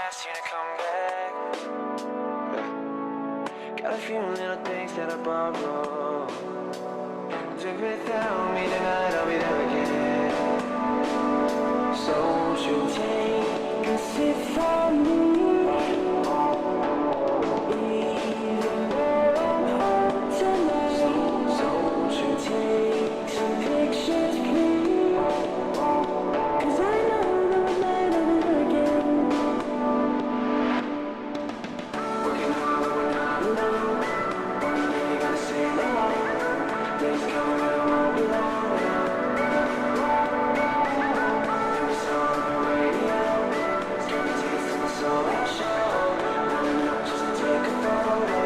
asked you to come back. Got a few little things that I borrow. Do without me tonight, I'll be there again. So won't you take a sip from me? Even though I'm home tonight. So won't you take some pictures, please? 'Cause I know that we might have it again. Working hard when we're not alone. One day you gotta say no. Days coming when it won't be long. And we saw on the radio. It's got me tasting the soul I show. Running up just to take a photo.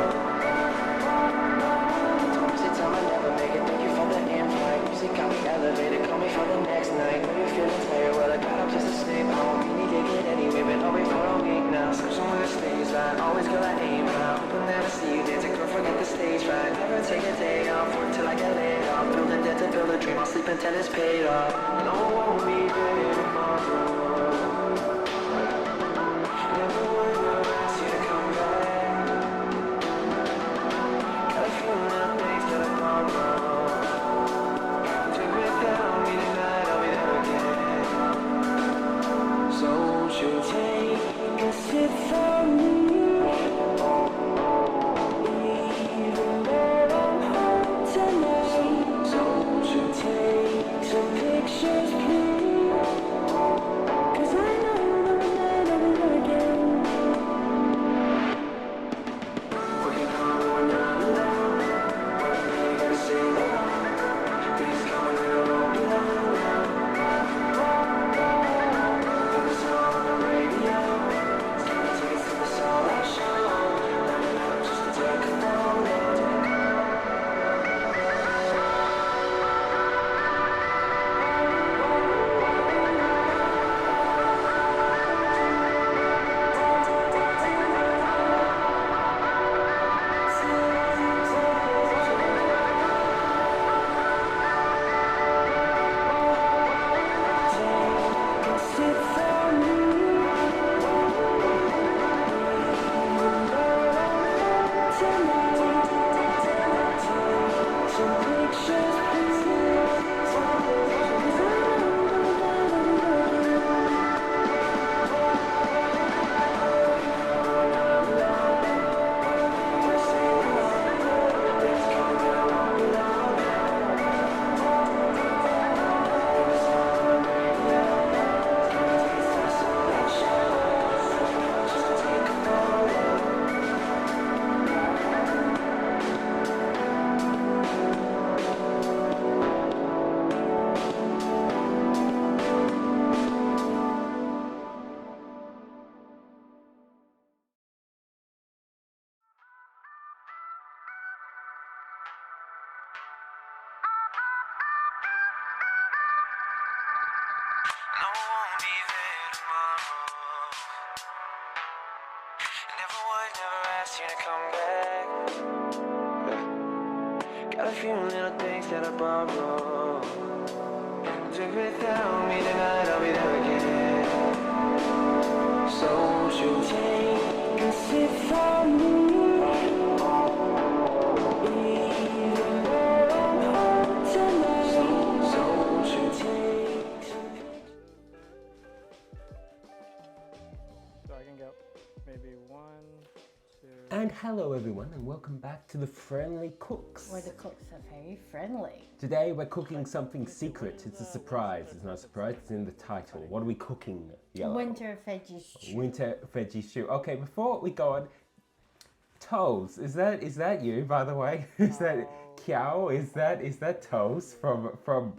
Say time I never make it. Thank you for the invite. Music got me elevated. Call me for the next night. When you're feeling tired, well I got up just to sleep. I won't be needing it anyway, but I'll be for a week now. Searching with the stage light. Always gotta aim high. Hoping never see you dancing. Girl, forget the stage fright. Never take a day off. Work till I get laid off. Build a debt to build a dream. I'll sleep until it's paid off. No one will be there tomorrow. Never would have asked you to come back. Got a few little things that I borrow. Do without me tonight, I'll be there again. So won't you take a sip from me? Even though I'm home tonight. So won't you take some pictures, please? 'Cause I know that we might have it again. Working hard when we're not alone. One day you gotta say no. Days coming when it won't be long. And we saw on the radio. It's got me tasting the soul I show. Running up just to take a photo. No one will be there tomorrow. Never would, never asked you to come back. Got a few little things that I borrow. Do without me tonight, I'll be there again. So won't you take a sip from me? Even though I'm home tonight. So won't you take some pictures? So I can go maybe 1, 2. And hello everyone and welcome back to the Friendly Cooks. Where the cooks are very friendly. Today we're cooking something secret. It's a surprise. It's not a surprise, it's in the title. What are we cooking, Yellow? Winter veggie stew. Winter veggie stew. Okay, before we go on, Toes, is that you, by the way? Is that Kiao? Is that Toes from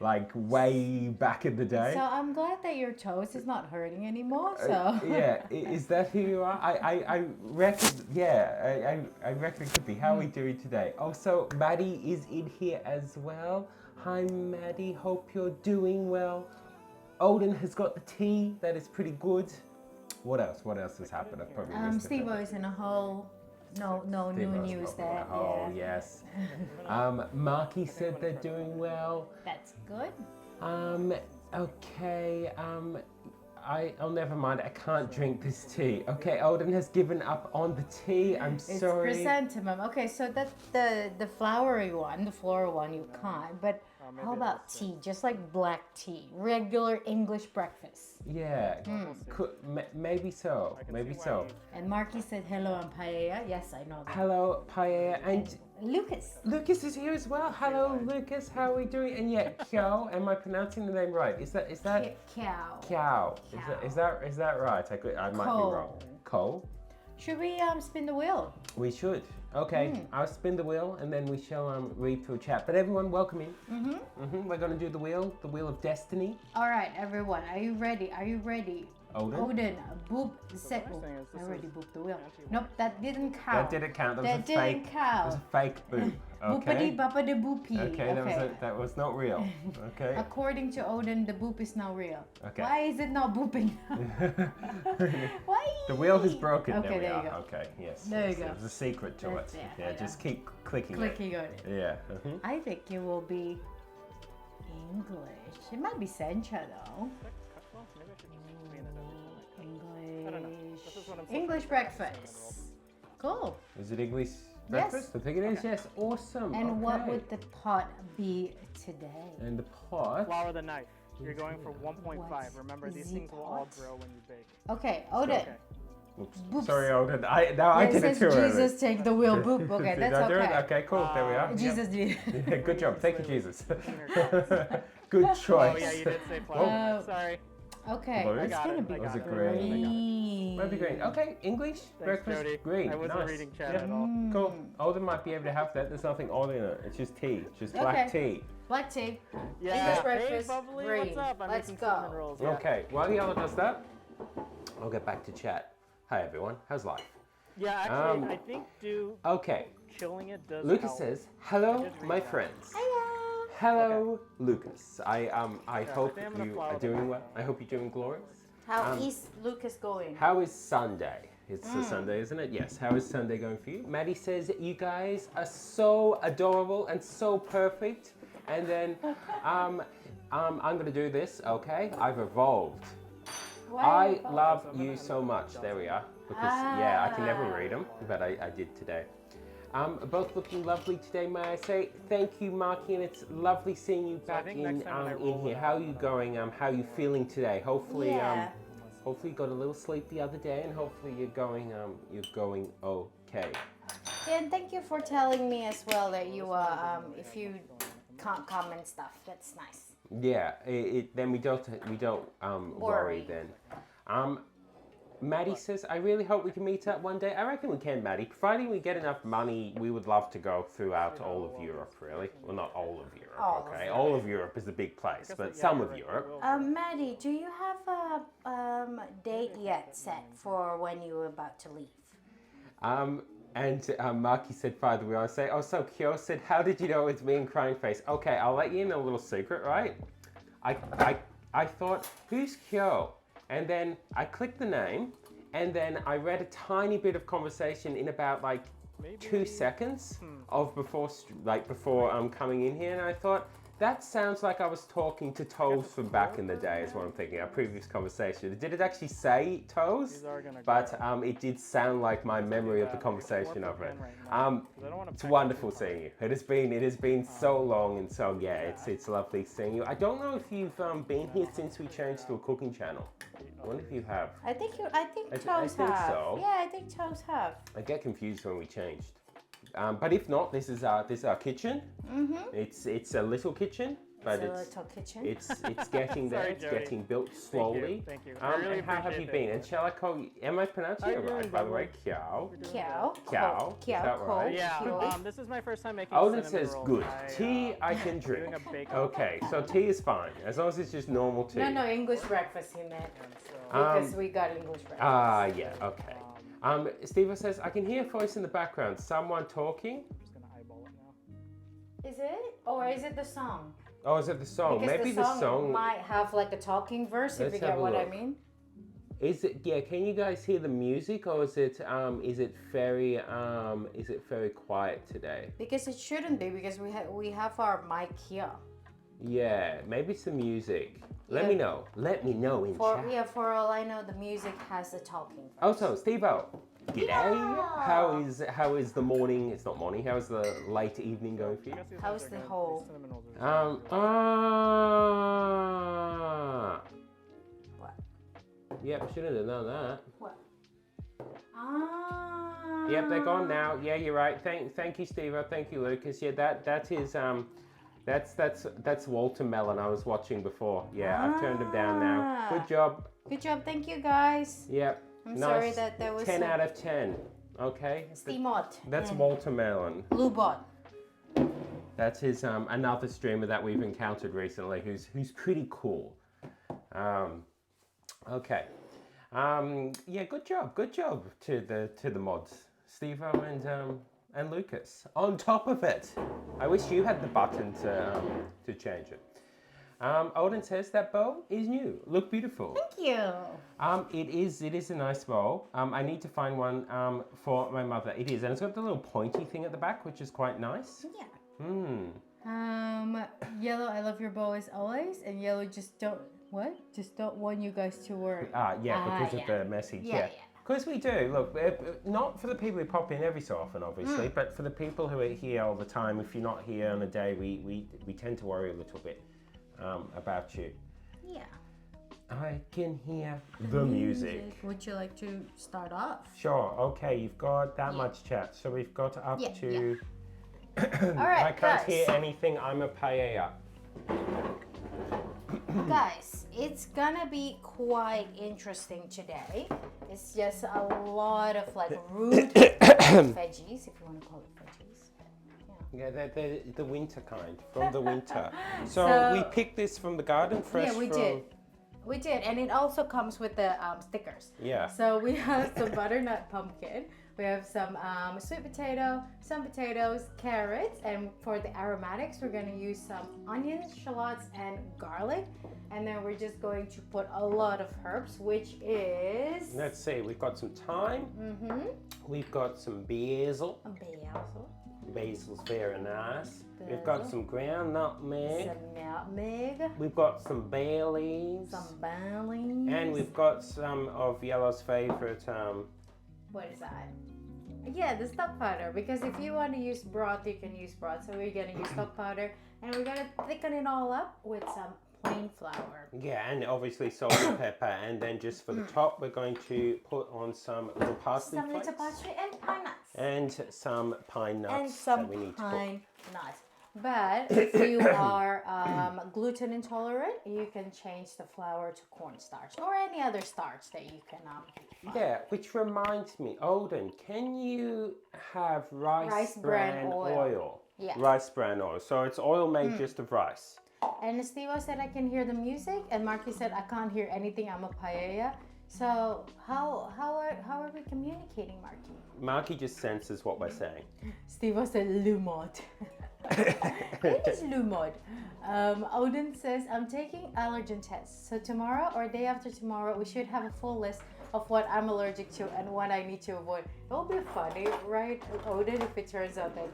like way back in the day? So I'm glad that your toes is not hurting anymore. So Yeah, is that who you are? I reckon, yeah, I reckon it could be. How are we doing today? Also, Maddie is in here as well. Hi Maddie, hope you're doing well. Odin has got the tea, that is pretty good. What else has happened? I've probably missed it. Steve is in a hole. No new Steve-O's news probably in there. a hole, Yeah. yes. Marky said they're doing well. That's good. Okay, Oh, never mind. I can't drink this tea. Okay, Odin has given up on the tea. I'm It's sorry. chrysanthemum. Okay, so that's the flowery one, the floral one you can't. But how about tea? Just like black tea, regular English breakfast. Yeah, maybe so. Maybe so. And Marky said hello and paella. Yes, I know that. Hello, Paella, and Lucas. Lucas is here as well. Hello, Lucas. How are we doing? And yeah, Kiao. Am I pronouncing the name right? Is that Cow. Kiao? Is that right? I might be wrong. Cole. Should we spin the wheel? We should. Okay, I'll spin the wheel and then we shall read through chat. But everyone, welcome in. We're gonna do the wheel of destiny. All right, everyone. Are you ready? Are you ready? Odin. Boop, set. nice thing is I this already is booped the wheel. Nope, that didn't count. That didn't count. That That was a fake. didn't count. That was a fake boop. Boopity Okay. bapa de boopy. Okay, that was not real. Okay. According to Odin, the boop is now real. Okay. Why is it not booping? Why? The wheel is broken. Okay, there we you are. go. Okay, yes. There you yes, go. There's a secret to That's it. it, Yeah, I just know. keep clicking. Clicking on it. Yeah. I think it will be English. It might be Sencha though. Well, maybe I should just clean it up. don't know. This is what I'm English supposed to do. breakfast. Cool. Is it English breakfast? I think it is. Yes. Awesome. And what Okay. would the pot be today? And the pot. Flour the knife. You're going for 1.5. What Remember, these is things will all pot? grow when you bake. Okay, Odin. Okay. Oops. Boops. Sorry, Odin. I It did it says too early. Jesus take the wheel. Boop. Okay, Did that's I do it? okay. Okay, cool. There we are. Jesus did. Yeah, good job. Thank you, Jesus. Cleaner Good Oh, choice. yeah, you did say flour. Oh. Sorry. Okay, Blue? it's I got gonna it, be I got it. green. Might be green. Okay, English breakfast Jody. green. I wasn't nice. reading chat Yep. at all. Cool. Odin might be able to have that. There's nothing odd in it. It's just tea. It's just black tea. Black tea. Yeah. English Hey, breakfast, bubbly, green. what's up? I'm Let's making go. cinnamon rolls. Yeah. Okay, while the other does that, I'll get back to chat. Hi everyone, how's life? Yeah, actually, Um, I think Okay, chilling it does Lucas help. says, hello just read my that. friends. Hello. Hello, Lucas. I hope think I'm gonna you flower are the doing knife well. now. I hope you're doing glorious. How is Lucas going? How is Sunday? It's a Sunday, isn't it? Yes. How is Sunday going for you? Maddie says you guys are so adorable and so perfect. And then I'm gonna do this. Okay, I've evolved. I love you so much. There we are. Because yeah, I can never read them, but I did today. Both looking lovely today, may I say. Thank you, Marky, and it's lovely seeing you So I back think in next time when I roll here. it How out, are you going? How are you feeling today? Hopefully, Yeah. hopefully you got a little sleep the other day, and hopefully you're going okay. Yeah, and thank you for telling me as well that you if you can't comment stuff, that's nice. Yeah. Then we don't worry Worry. then. Maddie says, I really hope we can meet up one day. I reckon we can, Maddie. Providing we get enough money, we would love to go throughout all of Europe, really. Well, not all of Europe, All of okay? All of Europe is a big place, but Yeah, some you're of right, Europe. we will. Maddie, do you have a date yet set for when you're about to leave? And Marky said, by the way, I say, oh, so Kyo said, how did you know it's me and Crying Face? Okay, I'll let you in a little secret, right? I thought, who's Kyo? And then I clicked the name, and then I read a tiny bit of conversation in about like 2 seconds of before coming in here, and I thought, that sounds like I was talking to Toes from back in the day, is what I'm thinking, our previous conversation. Did it actually say Toes? These are gonna But grow. it did sound like my memory of the conversation of it. It's wonderful seeing you. It has been so long, and so yeah, it's lovely seeing you. I don't know if you've been here since we changed to a cooking channel. I wonder if you have. I think I Toes think have. so. Yeah, I think Toes have. I get confused when we changed. But if not, this is our kitchen. It's a little kitchen, but It's a little kitchen. it's getting there. Sorry, It's Jody. getting built slowly. Thank you. I really and how have you appreciate been? that. And shall I call you? Am I pronouncing How it you right? doing, By the way, Beverly? Kiao. Kiao. Kiao, is that right? Yeah, this is my first time making Odin cinnamon says rolls. good. Tea I can I'm drink. doing a bake Okay, so tea is fine as long as it's just normal tea. No, English breakfast he meant. so, Because we got English breakfast. Yeah, okay. Steve says, I can hear a voice in the background. Someone talking? I'm just gonna eyeball it now. Is it? Or is it the song? Oh, is it the song? Because Maybe the song, song. might have like a talking verse, if Let's you have get a what I look. mean. Is it? Yeah. Can you guys hear the music, or is it very quiet today? Because it shouldn't be, because we have our mic here. Yeah, maybe some music. Let me know. Let me know in For chat. yeah, for all I know, the music has the talking. Also, Steve-O, g'day. Yeah. How is the morning? It's not morning. How's the late evening going for you? How's the whole? What? Yep, shouldn't have done that. What? Ah. Yep, they're gone now. Yeah, you're right. Thank you, Steve. Thank you, Lucas. Yeah, that is that's Walter Mellon I was watching before. Yeah, I've turned him down now. Good job. Good job. Thank you, guys. Yep. I'm nice. sorry that there was 10 out of 10. Okay. Steamot. That's Walter Mellon. Bluebot. That's his another streamer that we've encountered recently who's pretty cool. Okay. Yeah, good job to the mods, Steve-O and Lucas. On top of it, I wish you had the button to change it. Odin says that bow is new. Look beautiful. Thank you. It is a nice bow. I need to find one for my mother. It is, and it's got the little pointy thing at the back, which is quite nice. Yeah. Hmm. Yellow, I love your bow as always, and Yellow just don't want you guys to worry. Because of the message. Yeah. Because we do. Look, not for the people who pop in every so often, obviously, but for the people who are here all the time. If you're not here on a day, we tend to worry a little bit about you. Yeah. I can hear the music. Would you like to start off? Sure. Okay, you've got that much chat, so we've got up to. All right, I can't guys. hear anything. I'm a paella. Guys, it's gonna be quite interesting today. It's just a lot of like root veggies, if you want to call it veggies. Yeah, they're the winter kind, from the winter. So we picked this from the garden, fresh Yeah, we from... We did, and it also comes with the stickers. Yeah. So we have some butternut pumpkin. We have some sweet potato, some potatoes, carrots, and for the aromatics, we're going to use some onions, shallots, and garlic. And then we're just going to put a lot of herbs, which is... Let's see, we've got some thyme. We've got some basil. Basil. Basil's very nice. We've got some ground nutmeg. Some nutmeg. We've got some bay leaves. Some bay leaves. And we've got some of Yellow's favorite... What is that? Yeah, the stock powder. Because if you want to use broth, you can use broth. So we're gonna use stock powder, and we're gonna thicken it all up with some plain flour. Yeah, and obviously salt and pepper. And then just for the top, we're going to put on some little parsley Some flakes. little parsley and pine nuts. And some pine nuts And some that we need to put. pine nuts. But if you are gluten intolerant, you can change the flour to cornstarch or any other starch that you can find. Yeah, which reminds me, Odin, can you have rice bran oil? Yeah. Rice bran oil. So it's oil made just of rice. And Steve said I can hear the music, and Marky said I can't hear anything. I'm a paella. So how are we communicating, Marky? Marky just senses what we're saying. Steve said Lumod. It is Lumod. Odin says I'm taking allergen tests. So tomorrow or day after tomorrow, we should have a full list of what I'm allergic to and what I need to avoid. It'll be funny, right, Odin, if it turns out that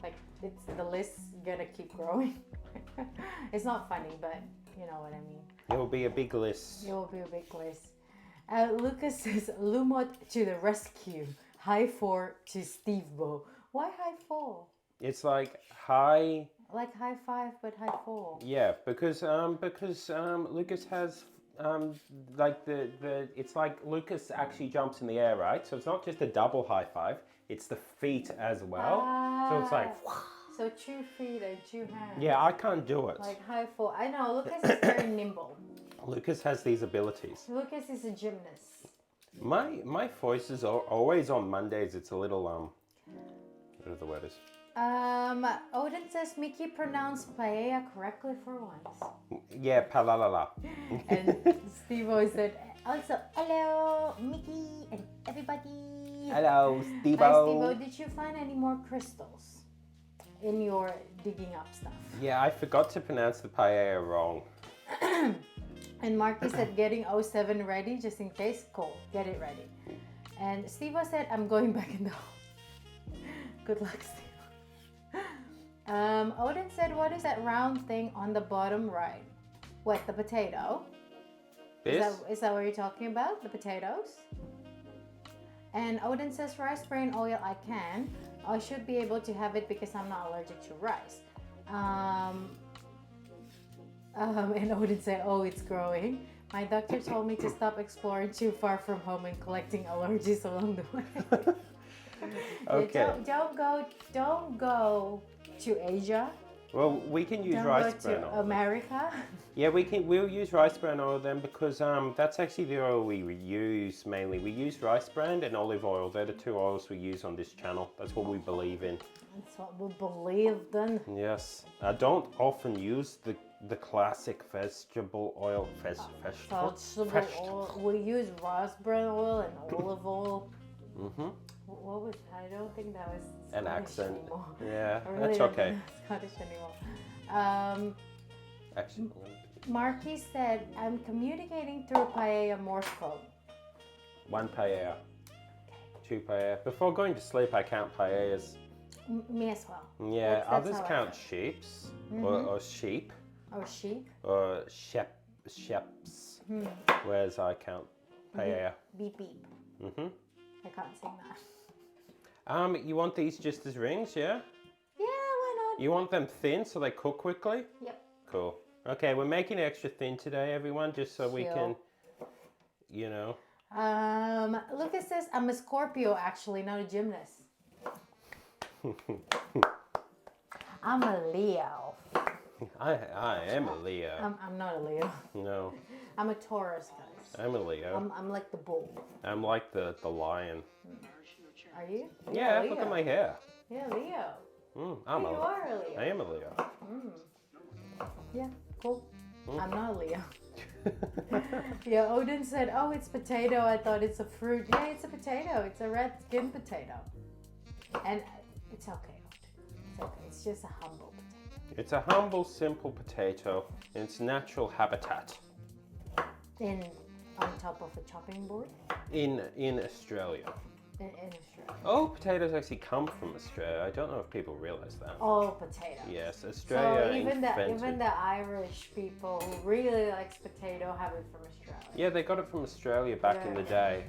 like the list's gonna keep growing. It's not funny, but you know what I mean. It will be a big list. It will be a big list. Lucas says Lumot to the rescue. High four to Steve Bo. Why high four? It's like high. Like high five, but high four. Yeah, because Lucas has like the it's like Lucas actually jumps in the air, right? So it's not just a double high five; it's the feet as well. So it's like. So 2 feet and 2 hands. Yeah, I can't do it. Like high four. I know. Lucas is very nimble. Lucas has these abilities. Lucas is a gymnast. My voice is always on Mondays. It's a little whatever the word is. Odin says Mickey pronounced paella correctly for once. Yeah, palalala. And Steve said also hello Mickey and everybody. Hello, Steve. Steve, did you find any more crystals in your digging up stuff? Yeah, I forgot to pronounce the paella wrong. And Marky said getting 07 ready just in case. Cool, get it ready. And Steve said I'm going back in the hole. Good luck, Steve. Odin said, what is that round thing on the bottom right? What, the potato? This? Is that what you're talking about? The potatoes? And Odin says, rice bran oil, I can. I should be able to have it because I'm not allergic to rice. And Odin said, oh, it's growing. My doctor told me to stop exploring too far from home and collecting allergies along the way. Okay. Don't go to Asia. Well, we can use Don't rice go bran to oil. America. Yeah, we'll use rice bran oil then because that's actually the oil we use mainly. We use rice bran and olive oil. They're the two oils we use on this channel. That's what we believe in. That's what we believe in. Yes. I don't often use the classic vegetable oil. Vegetable oil. We use rice bran oil and olive oil. Mm-hmm. What was I don't think that was An Scottish accent. anymore. Yeah, I really that's don't okay. think that's Scottish anymore. Actually, Marky said, I'm communicating through paella Morse code. 1 paella. 2 paella. Before going to sleep, I count paellas. Me as well. Yeah, That's others how I count feel. sheeps or sheep Or sheep. or sheps, whereas I count paella. Beep beep. Mm-hmm. I can't sing that. You want these just as rings, yeah? Yeah, why not? You want them thin so they cook quickly? Yep. Cool. Okay, we're making it extra thin today, everyone, just so we Chill. can, you know. Lucas says, I'm a Scorpio actually, not a gymnast. I'm a Leo. I am a Leo. I'm not a Leo. No, I'm a Taurus, guys. I'm a Leo. I'm like the bull. I'm like the lion. Are you? Yeah, Leo. look at my hair. Yeah, Leo. I'm You a are a Leo. I am a Leo. Yeah, cool. I'm not a Leo. Yeah, Odin said, oh, it's potato. I thought it's a fruit. Yeah, it's a potato. It's a red skin potato. And it's okay, Odin. It's okay. It's just a humble potato. It's a humble, simple potato in its natural habitat On top of a chopping board in Australia. in Australia. Oh, potatoes actually come from Australia. I don't know if people realize that. All potatoes. Yes, Australia So even invented. the Irish people who really likes potato have it from Australia. Yeah, they got it from Australia back in the day.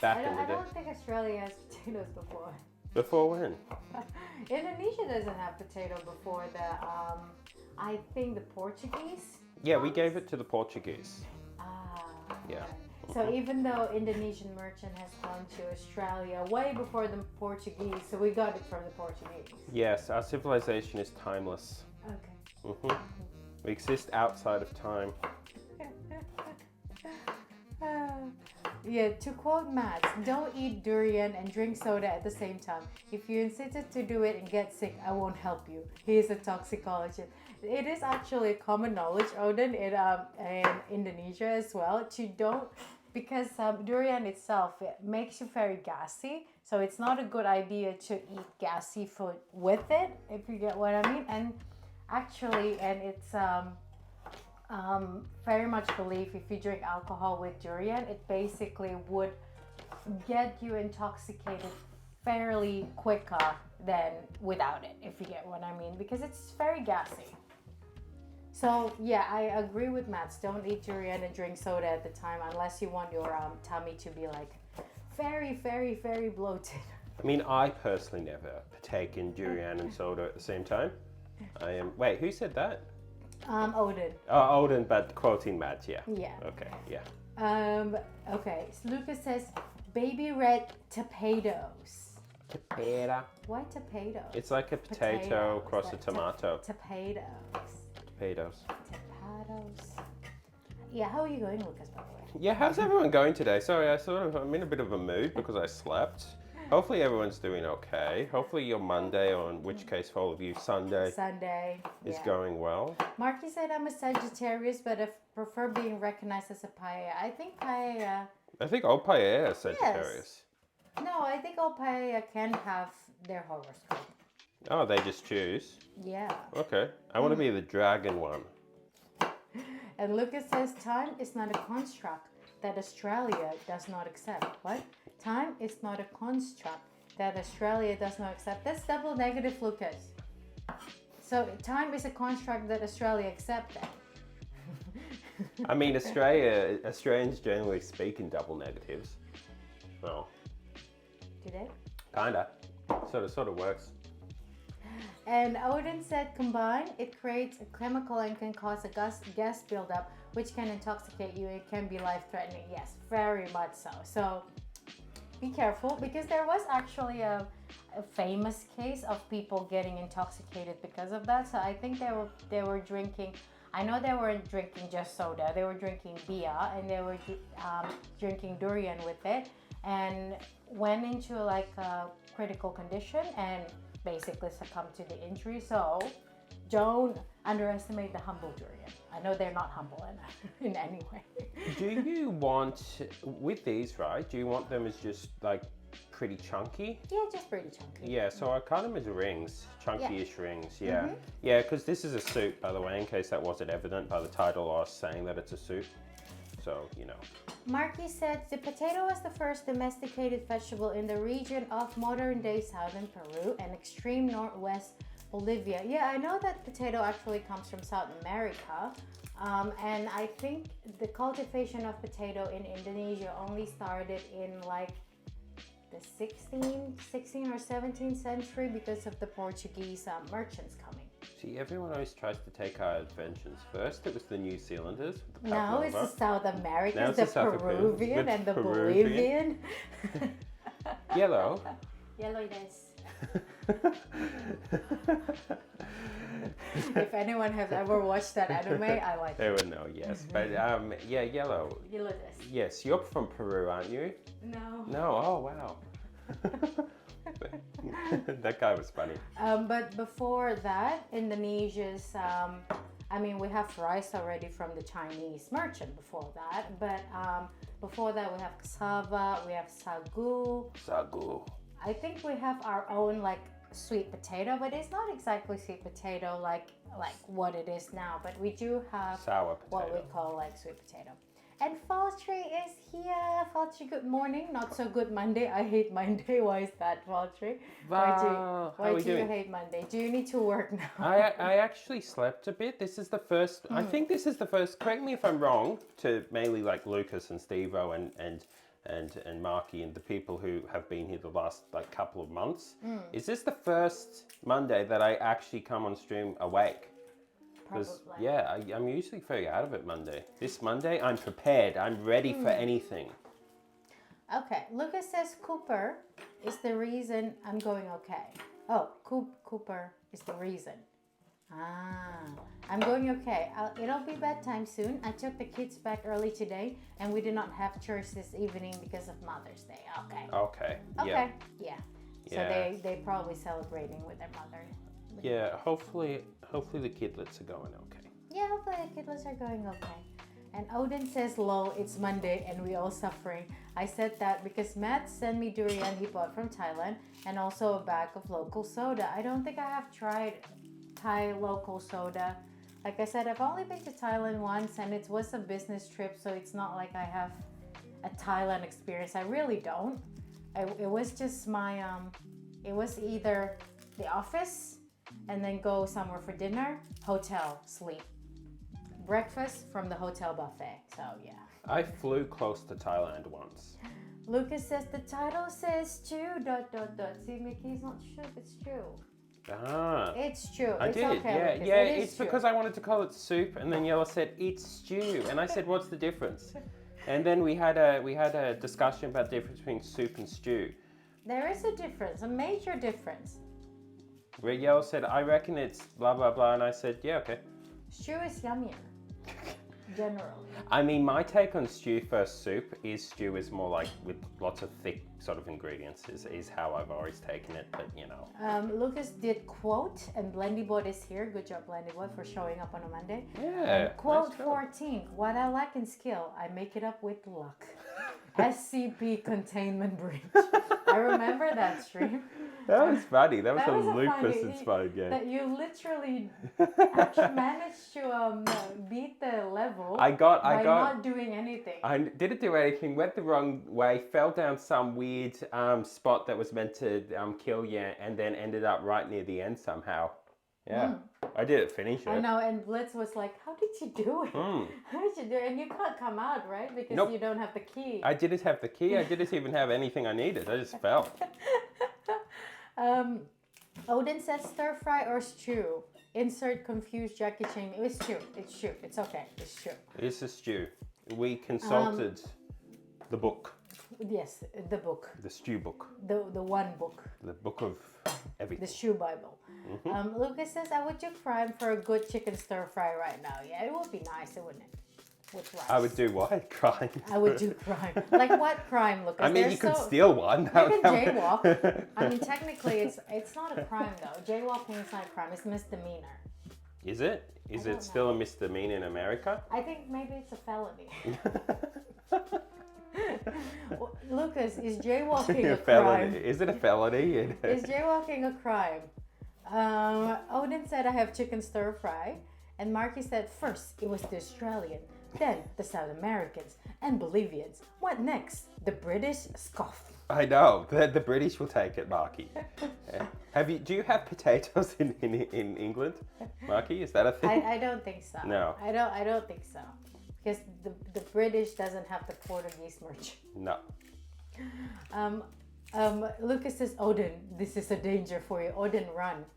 Back in the I day. don't think Australia has potatoes before. Before when? Indonesia doesn't have potato before the I think the Portuguese. Yeah, we gave it to the Portuguese. Yeah. So even though Indonesian merchant has gone to Australia way before the Portuguese, so we got it from the Portuguese. Yes, our civilization is timeless. Okay. We exist outside of time. Yeah, to quote Matt, don't eat durian and drink soda at the same time. If you insisted to do it and get sick, I won't help you. He is a toxicologist. It is actually common knowledge, Odin, in Indonesia as well, to don't, because durian itself, it makes you very gassy. So it's not a good idea to eat gassy food with it, if you get what I mean. And actually, and it's very much believed if you drink alcohol with durian, it basically would get you intoxicated fairly quicker than without it, if you get what I mean, because it's very gassy. So yeah, I agree with Mats. Don't eat durian and drink soda at the time unless you want your tummy to be like very, very, very bloated. I mean, I personally never partake in durian and soda at the same time. I am. Wait, who said that? Odin. Oh, Odin, but quoting Matt, yeah. Yeah. Okay, yeah. Okay. So Lucas says, baby red potatoes. Potato. Why potatoes? It's like a potato Potatoes, across a like tomato. Potatoes. Potatoes. Potatoes. Yeah, how are you going, Lucas, by the way? Yeah, how's everyone going today? Sorry, I'm in a bit of a mood because I slept. Hopefully everyone's doing okay. Hopefully your Monday, or in which case for all of you, Sunday, Sunday. is Yeah. going well. Marky said I'm a Sagittarius, but I prefer being recognized as a paella. I think paella... I think all paella is Sagittarius. No, I think all paella can have their horoscope. Oh, they just choose. Yeah. Okay. I want to be the dragon one. And Lucas says time is not a construct that Australia does not accept. What? Time is not a construct that Australia does not accept. That's double negative, Lucas. So time is a construct that Australia accepted. I mean, Australians generally speak in double negatives. Well, Do they? kinda. Sort of works. And Odin said combined, it creates a chemical and can cause a gas buildup, which can intoxicate you. It can be life-threatening. Yes, very much so. So be careful, because there was actually a famous case of people getting intoxicated because of that. So I think they were drinking. I know they weren't drinking just soda. They were drinking beer, and they were drinking durian with it, and went into like a critical condition and basically succumbed to the injury. So don't underestimate the humble durian. I know they're not humble in any way. Do you want, with these, right, do you want them as just like pretty chunky? Yeah, just pretty chunky. Yeah, so I cut them as rings, chunky-ish rings, yeah. Yeah, because this is a soup, by the way, in case that wasn't evident by the title I was saying that it's a soup. So, you know. Marky said the potato was the first domesticated vegetable in the region of modern-day southern Peru and extreme northwest Bolivia. Yeah, I know that potato actually comes from South America. And I think the cultivation of potato in Indonesia only started in like the 16th or 17th century because of the Portuguese merchants coming. See, everyone always tries to take our inventions. First, it was the New Zealanders. With the Now it's the pavlova. South Now Americans, it's the the South Peruvian Americans, and the the Peruvian. Bolivian. Yellow. Yellow desu. If anyone has ever watched that anime, I like They it. would know, yes. But yeah, yellow. Yellow desu. Yes, you're from Peru, aren't you? No. No, oh wow. That guy was funny. But before that, Indonesia's, I mean, we have rice already from the Chinese merchant before that. But before that, we have cassava, we have sagu. Sagu. I think we have our own like sweet potato, but it's not exactly sweet potato like what it is now. But we do have Sour what we potato. call like sweet potato. And Faltry is here. Faltry, good morning. Not so good Monday. I hate Monday. Why is that, Faltry? Wow, how are we Why do you doing? hate Monday? Do you need to work now? I actually slept a bit. This is the first. I think this is the first. Correct me if I'm wrong. To mainly like Lucas and Steve-O and Marky and the people who have been here the last like couple of months. Is this the first Monday that I actually come on stream awake? Because Probably. yeah, I'm usually very out of it Monday. This Monday, I'm prepared. I'm ready for anything. Okay, Lucas says Cooper is the reason I'm going okay. Oh, Cooper is the reason. I'm going okay. It'll be bedtime soon. I took the kids back early today, and we did not have church this evening because of Mother's Day. Okay. Okay. Okay. Yeah. So Yeah. they probably celebrating with their mother. Yeah. Hopefully the kidlets are going okay. Yeah, hopefully the kidlets are going okay. And Odin says, lol, it's Monday and we all suffering. I said that because Matt sent me durian he bought from Thailand and also a bag of local soda. I don't think I have tried Thai local soda. Like I said, I've only been to Thailand once and it was a business trip, so it's not like I have a Thailand experience. I really don't. It was just my, it was either the office and then go somewhere for dinner, hotel, sleep. Breakfast from the hotel buffet. So yeah. I flew close to Thailand once. Lucas says the title says stew ... See, Mickey's not sure if it's true. Ah. It's true. I It's did, okay, yeah, Lucas. yeah. It is It's true. because I wanted to call it soup, and then Yella said it's stew, and I said, "What's the difference?" And then we had a discussion about the difference between soup and stew. There is a difference, a major difference. Where Yella said, "I reckon it's blah blah blah," and I said, "Yeah, okay." Stew is yummier, generally. I mean, my take on stew versus soup is stew is more like with lots of thick sort of ingredients is how I've always taken it, but you know. Lucas did quote, and Blendybot is here. Good job, Blendybot, for showing up on a Monday. Yeah. Quote nice job. 14, what I lack in skill, I make it up with luck. SCP Containment Breach. I remember that stream. That was funny. That was That a was a Lucas funny- inspired game. That you literally actually managed to beat the level I got. by not doing anything. I didn't do anything, went the wrong way, fell down some weird spot that was meant to kill you, and then ended up right near the end somehow. Yeah. I didn't finish it. I know, and Blitz was like, "How did you do it? How did you do it?" And you can't come out, right? Because Nope. you don't have the key. I didn't have the key. I didn't even have anything I needed. I just fell. Odin says stir fry or stew. Insert confused Jackie Chan. It's stew. It's stew. It's okay. It's stew. It's a stew. We consulted the book, Yes, the book, the stew book, the one book, the book of the everything. stew Bible. Lucas says I would do crime for a good chicken stir fry right now. Yeah, it would be nice, wouldn't it? With rice. I would do what? Crime. I would do crime. Like what crime, Lucas? I mean, They're you could so- steal one. You can jaywalk. I mean, technically, it's not a crime though. Jaywalking is not a crime. It's misdemeanor. Is it? Is don't it still a misdemeanor in America? I think maybe it's a felony. Lucas, is jaywalking a crime? Is it a felony? Is jaywalking a crime? Odin said I have chicken stir fry, and Marky said first it was the Australian, then the South Americans and Bolivians. What next? The British scoff. I know. The British will take it, Marky. Do you have potatoes in England, Marky? Is that a thing? I don't think so. No. I don't think so. Because the British doesn't have the Portuguese merch. No. Lucas says, Odin, this is a danger for you. Odin,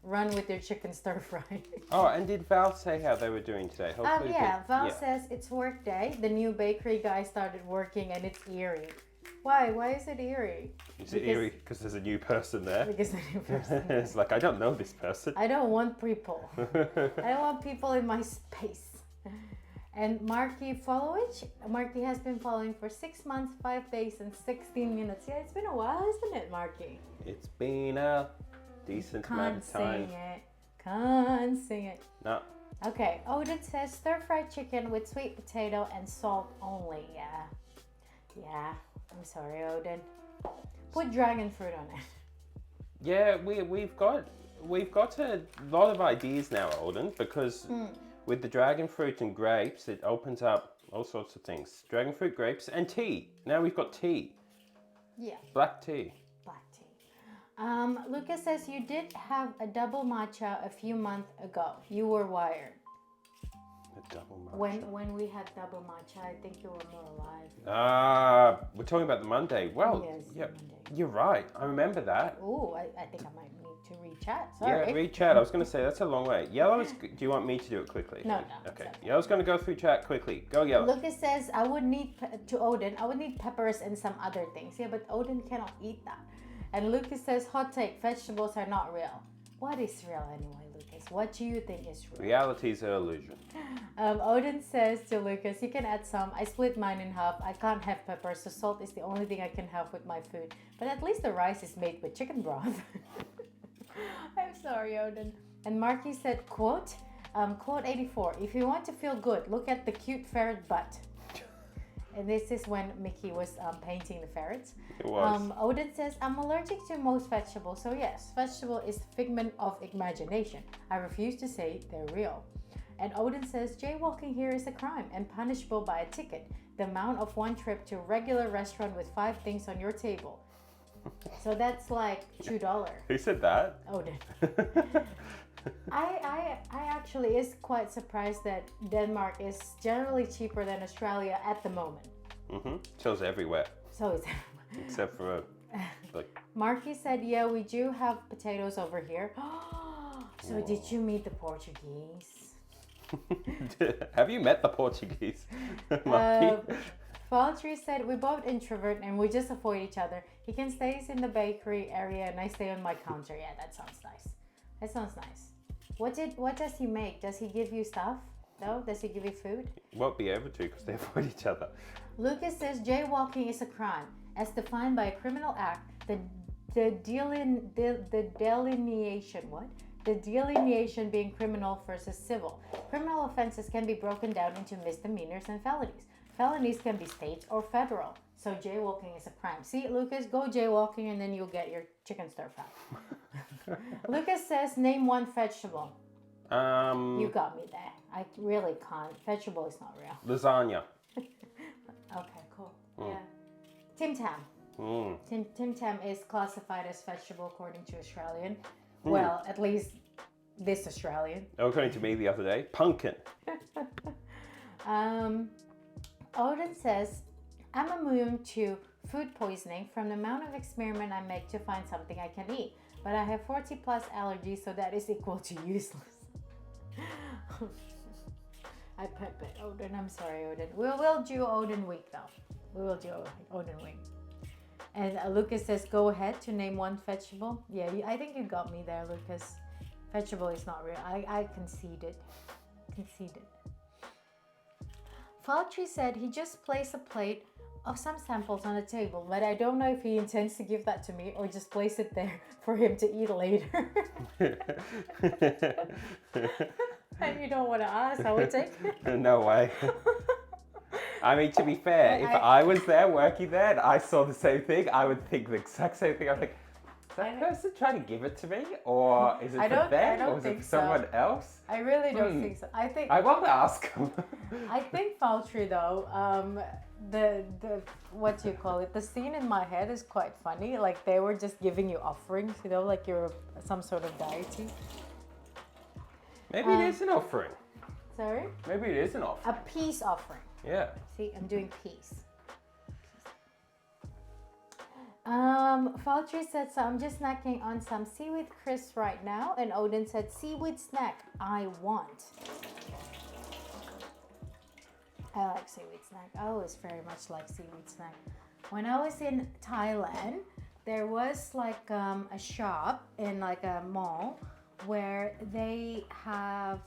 run with your chicken stir fry. Oh, and did Val say how they were doing today? Hopefully Yeah, Val yeah. says it's work day. The new bakery guy started working and it's eerie. Why? Why is it eerie? Is it eerie because there's a new person there? Because the new person. It's like, I don't know this person. I don't want people. I don't want people in my space. And Marky followage. Marky has been following for 6 months, 5 days, and 16 minutes. Yeah, it's been a while, isn't it, Marky? It's been a decent amount Can't of time. sing it. Can't sing it. No. Okay, Odin says stir-fried chicken with sweet potato and salt only. Yeah. I'm sorry, Odin. Put dragon fruit on it. Yeah, we've got a lot of ideas now, Alden, because with the dragon fruit and grapes, it opens up all sorts of things. Dragon fruit, grapes, and tea. Now we've got tea. Yeah, Black tea. black tea. Lucas says you did have a double matcha a few months ago. You were wired. A double matcha. When we had double matcha, I think you were more alive. We're talking about the Monday. Well, Yes, yeah, Monday. you're right. I remember that. Ooh, I think I might need to re-chat. Sorry. Yeah, read chat. I was going to say that's a long way. Yellow is. Do you want me to do it quickly? No, Okay. it's okay. Yellow's going to go through chat quickly. Go, Yellow. Lucas says I would need to Odin. I would need peppers and some other things. Yeah, but Odin cannot eat that. And Lucas says hot take: vegetables are not real. What is real anyway, Lucas? What do you think is real? Reality is an illusion. Odin says to Lucas, you can add some. I split mine in half. I can't have pepper, so salt is the only thing I can have with my food. But at least the rice is made with chicken broth. I'm sorry, Odin. And Marky said, quote 84, if you want to feel good, look at the cute ferret butt. And this is when Mickey was painting the ferrets. It was. Odin says, I'm allergic to most vegetables, so yes, vegetable is figment of imagination. I refuse to say they're real. And Odin says, jaywalking here is a crime and punishable by a ticket, the amount of one trip to a regular restaurant with 5 things on your table. So that's like $2. Who said that? Odin. I actually is quite surprised that Denmark is generally cheaper than Australia at the moment. Shows everywhere, So it's except for like. Marky said, yeah, we do have potatoes over here. So did you meet the Portuguese? Have you met the Portuguese? Marky? Valtteri said, we both introvert and we just avoid each other. He can stay in the bakery area and I stay on my counter. Yeah, that sounds nice. That sounds nice. What does he make? Does he give you stuff? No? Does he give you food? Won't be able to because they avoid each other. Lucas says jaywalking is a crime as defined by a criminal act. The delineation being criminal versus civil. Criminal offenses can be broken down into misdemeanors and felonies. Felonies can be state or federal. So jaywalking is a crime. See, Lucas, go jaywalking and then you'll get your chicken stir fry. Lucas says, name one vegetable. You got me there. I really can't. Vegetable is not real. Lasagna. Okay, cool. Yeah. Tim Tam. Tim Tam is classified as vegetable according to Australian. Well, at least this Australian. According to me the other day, pumpkin. Odin says, I'm immune to food poisoning from the amount of experiment I make to find something I can eat. But I have 40 plus allergies, so that is equal to useless. I pet Odin. I'm sorry, Odin. We will do Odin week though. We will do Odin week. And Lucas says, go ahead to name one vegetable. Yeah, I think you got me there, Lucas. Vegetable is not real. I conceded. Conceded. Falchi said he just placed a plate of some samples on the table, but I don't know if he intends to give that to me or just place it there for him to eat later. And you don't want to ask, I would take it. No way. I mean, to be fair, if I was there working there and I saw the same thing, I would think the exact same thing. I'd think, is that person trying to give it to me? Or is it for them? Or is it for someone else? I really don't think so. I won't ask him. I think Faltry though, the what do you call it? The scene in my head is quite funny. Like they were just giving you offerings, you know, like you're some sort of deity. Maybe it is an offering. Sorry? Maybe it is an offering. A peace offering. Yeah. See, I'm doing peace. Faltry said, so I'm just snacking on some seaweed crisps right now. And Odin said, seaweed snack, I want. I like seaweed snack. I always very much like seaweed snack. When I was in Thailand, there was like a shop in like a mall where they have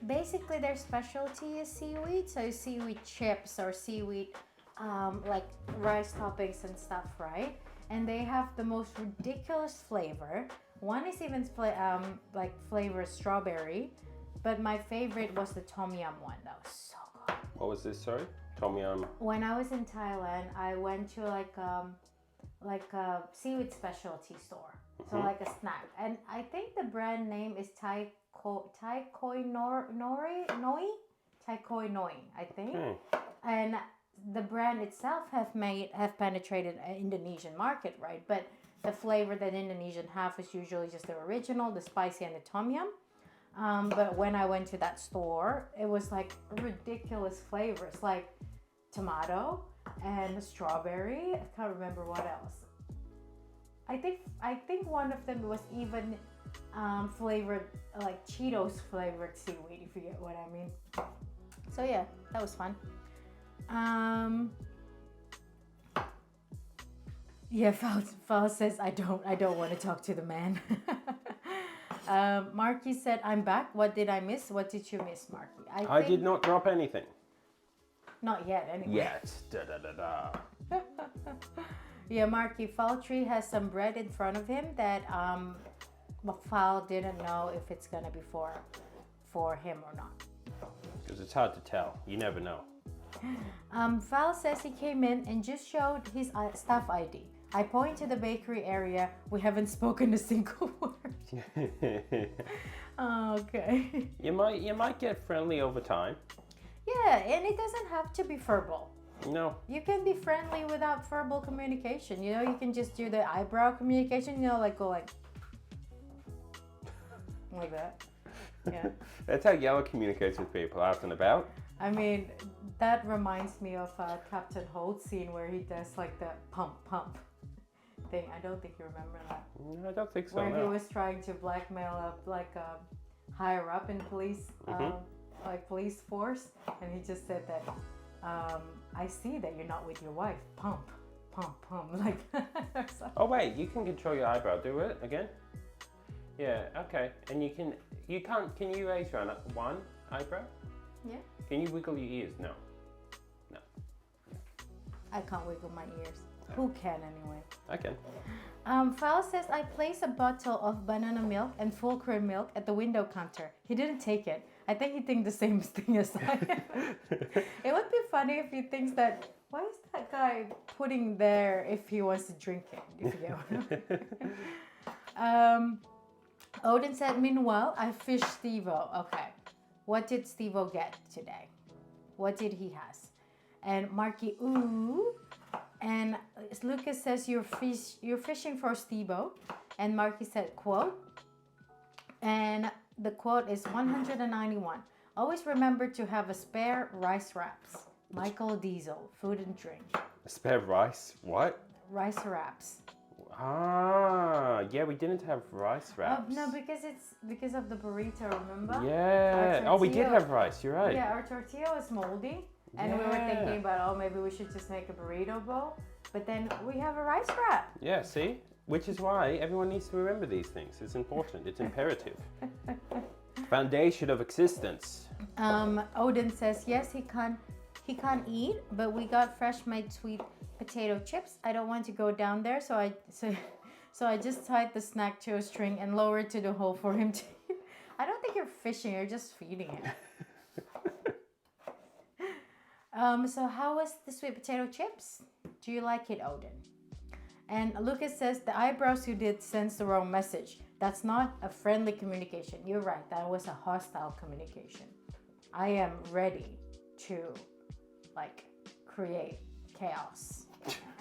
basically their specialty is seaweed. So seaweed chips or seaweed like rice toppings and stuff, right? And they have the most ridiculous flavor. One is even like flavor strawberry, but my favorite was the tom yum one. That was so good. What was this, sorry? Tom yum. When I was in Thailand, I went to like a seaweed specialty store. So like a snack. And I think the brand name is Thai Koi Noi, I think. And the brand itself have penetrated an Indonesian market, right? But the flavor that Indonesian have is usually just the original, the spicy and the tom yum. But when I went to that store, it was like ridiculous flavors, like tomato and strawberry. I can't remember what else. I think one of them was even flavored like Cheetos flavored seaweed, if you get what I mean. So yeah, that was fun. Yeah, Fal says I don't want to talk to the man. Marky said, I'm back. What did I miss? What did you miss, Marky? I did not drop anything. Not yet, anyway. Yet. Da da da da. Yeah, Marky, Faltree has some bread in front of him that Fal didn't know if it's gonna be for him or not. Because it's hard to tell. You never know. Val says he came in and just showed his staff ID. I point to the bakery area. We haven't spoken a single word. Okay. You might get friendly over time. Yeah, and it doesn't have to be verbal. No. You can be friendly without verbal communication. You know, you can just do the eyebrow communication. You know, like go like that. Yeah. That's how Yellow communicates with people out and about. I mean, that reminds me of Captain Holt scene where he does like the pump thing. I don't think you remember that. I don't think so. Where no. he was trying to blackmail higher up in police, like police force, and he just said that, I see that you're not with your wife. Pump, like. Oh wait, you can control your eyebrow. Do it again. Yeah. Okay. And you can't. Can you raise one eyebrow? Yeah. Can you wiggle your ears? No. I can't wiggle my ears. Who can anyway? I can. Fal says I placed a bottle of banana milk and full cream milk at the window counter. He didn't take it. I think he thinks the same thing as I am. It would be funny if he thinks that, why is that guy putting there if he wants to drink it? If you get what I mean. Odin said, meanwhile, I fished Steve-O. Okay. What did Steve-O get today? What did he has? And Marky, ooh. And Lucas says you're fishing for Steve-O. and Marky said quote. And the quote is 191. Always remember to have a spare rice wraps. Michael Diesel, food and drink. Spare rice? What? Rice wraps. Ah, yeah, we didn't have rice wraps. No, because it's because of the burrito, remember? Yeah. Our Oh, we did tortilla- have rice. You're right. Yeah, our tortilla was moldy. And we were Yeah. thinking about, oh, maybe we should just make a burrito bowl. But then we have a rice wrap. Yeah, see? Which is why everyone needs to remember these things. It's important. It's imperative. Foundation of existence. Odin says yes, he can't eat, but we got fresh made sweet potato chips. I don't want to go down there, so I just tied the snack to a string and lowered to the hole for him to eat. I don't think you're fishing, you're just feeding it. So how was the sweet potato chips? Do you like it, Odin? And Lucas says the eyebrows you did sends the wrong message. That's not a friendly communication. You're right, that was a hostile communication. I am ready to like create chaos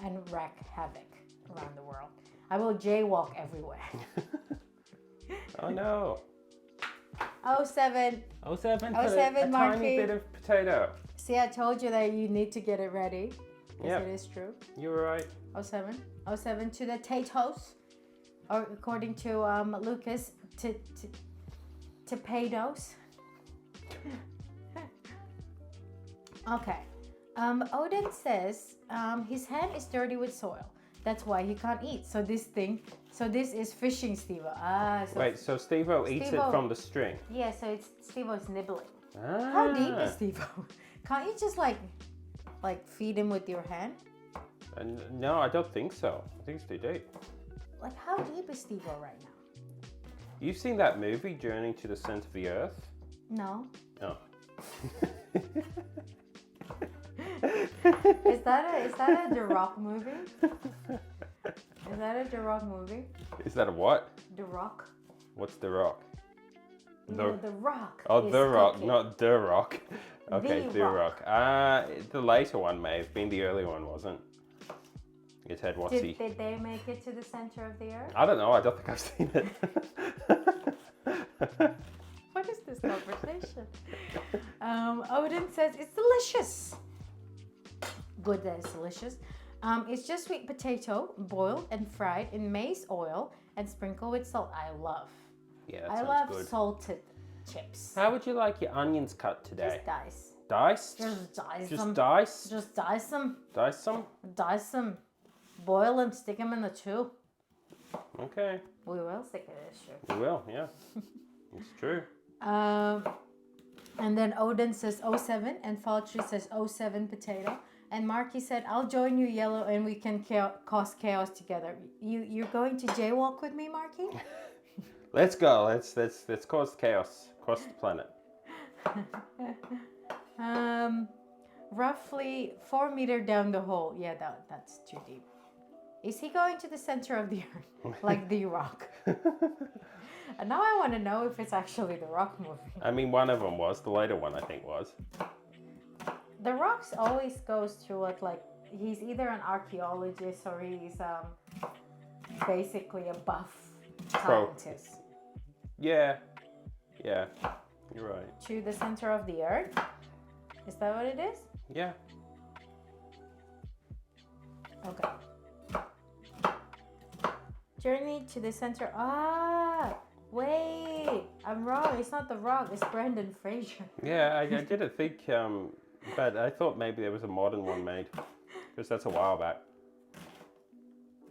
and wreak havoc around the world. I will jaywalk everywhere. Oh no. 07. 07 Oh, for seven, a Marky. tiny bit of potato. See, I told you that you need to get it ready. Yes, Yep. it is true. You were right. 07. 07 to the potatoes. Or according to Lucas, to potatoes. Okay. Odin says his hand is dirty with soil. That's why he can't eat. So this is fishing, Steve-O. So Wait, so Steve-O eats it Steve-O- from the string. yeah, so it's Steve-O's nibbling. Ah. How deep is Steve-O? Can't you just like feed him with your hand? No, I don't think so. I think it's too deep. Like how deep is Steve-O right now? You've seen that movie, Journey to the Center of the Earth? No. No. Is that a The Rock movie? Is that a The Rock movie? Is that a what? The Rock? What's the rock? No, The Rock. Oh, is The Rock, cooking. not The Rock. Okay, The The Rock. The later one may have been, the early one wasn't. It had what's he? Did they make it to the center of the earth? I don't know, I don't think I've seen it. What is this conversation? Odin says it's delicious. Good, that it's delicious. It's just sweet potato, boiled and fried in maize oil and sprinkled with salt. I love. Yeah, that I sounds love good. salted chips. How would you like your onions cut today? Just dice. Diced? Just dice Just them. dice? Just dice them. Dice some? Dice them. Boil them. Stick them in the chew. Okay, We will stick it in the chew. we will, yeah. It's true. And then Odin says 07 and Faltry says 07 potato. And Marky said, I'll join you, Yellow, and we can cause chaos together. You're going to jaywalk with me, Marky? Let's go. Let's cause chaos across the planet. Roughly 4 meters down the hole. Yeah, that's too deep. Is he going to the center of the earth like The Rock? And now I want to know if it's actually The Rock movie. I mean, one of them was. The later one, I think, was. The Rock's always goes through what, like, he's either an archaeologist or he's basically a buff Pro. scientist. Yeah. Yeah. You're right. To the center of the earth? Is that what it is? Yeah. Okay. Journey to the center. Ah, wait. I'm wrong. It's not The Rock. It's Brendan Fraser. Yeah, I didn't think, but I thought maybe there was a modern one made. Because that's a while back.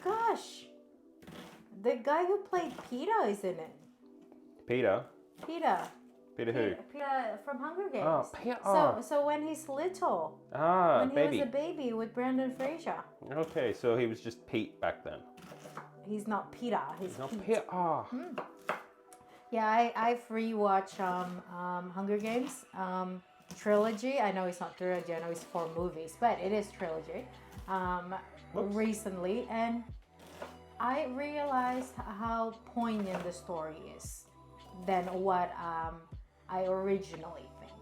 Gosh. The guy who played Peeta is in it. Peter? Peeta. Peter who? Peeta from Hunger Games. Oh, Peter. So when he's little, Ah, when he baby. was a baby with Brendan Fraser, Okay, so he was just Pete back then. he's not Peeta. He's Not Pete. Peter. Ah. Yeah, I've rewatched Hunger Games trilogy. I know it's not trilogy. I know it's 4 movies, but it is trilogy. Recently, and I realized how poignant the story is than what I originally think.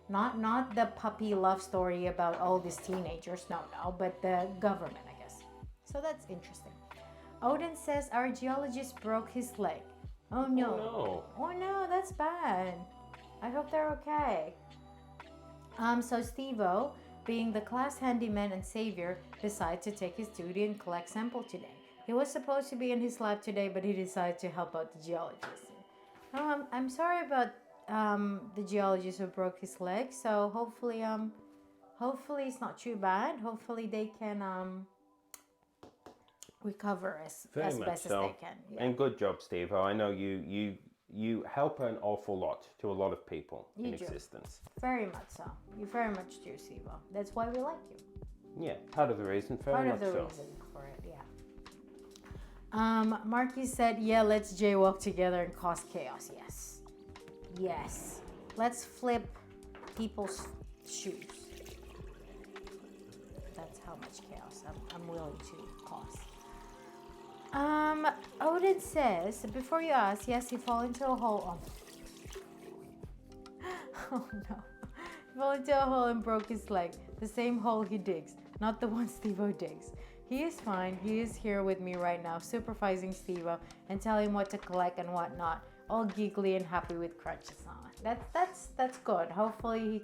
Not the puppy love story about all these teenagers. No, but the government, I guess. So that's interesting. Odin says our geologist broke his leg. Oh no. No. Oh no, that's bad. I hope they're okay. So Steve-O, being the class handyman and savior, decided to take his duty and collect sample today. He was supposed to be in his lab today, but he decided to help out the geologist. Oh, I'm sorry about the geologist who broke his leg. So hopefully it's not too bad. Hopefully they can recover as Very much best as so. they can. Yeah. And good job, Steve. I know you help an awful lot to a lot of people in You do. existence. Very much so. You very much do, Steve-O. That's why we like you. Yeah, part of the reason. Very Part much of the so. reason for it, yeah. Marky said, yeah, let's jaywalk together and cause chaos. Yes. Yes. Let's flip people's shoes. That's how much chaos I'm willing to cause. Odin says, before you ask, yes, he fell into a hole. Oh no. He fell into a hole and broke his leg. The same hole he digs, not the one Steve-O digs. He is fine. He is here with me right now, supervising Steve-O and telling him what to collect and what not. All giggly and happy with crutches on. That's good. Hopefully he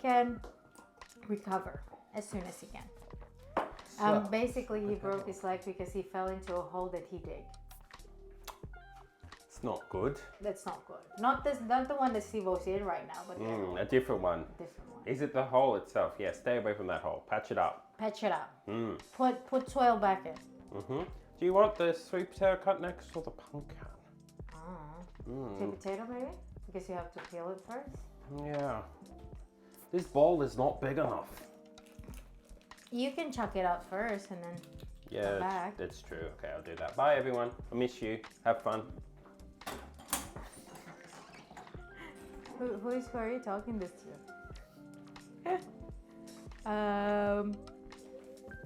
can recover as soon as he can. Basically he broke his leg because he fell into a hole that he dug. It's not good. That's not good. Not the one that Steve-O's in right now, but the other one, A different one. different one. Is it the hole itself? Yeah, stay away from that hole. Patch it up. Patch it up. Put soil back in. Do you want the sweet potato cut next or the pumpkin? Sweet potato maybe? Because you have to peel it first. Yeah. This bowl is not big enough. You can chuck it out first and then Yeah, back. that's true. Okay, I'll do that. Bye, everyone. I miss you. Have fun. who are you talking this to?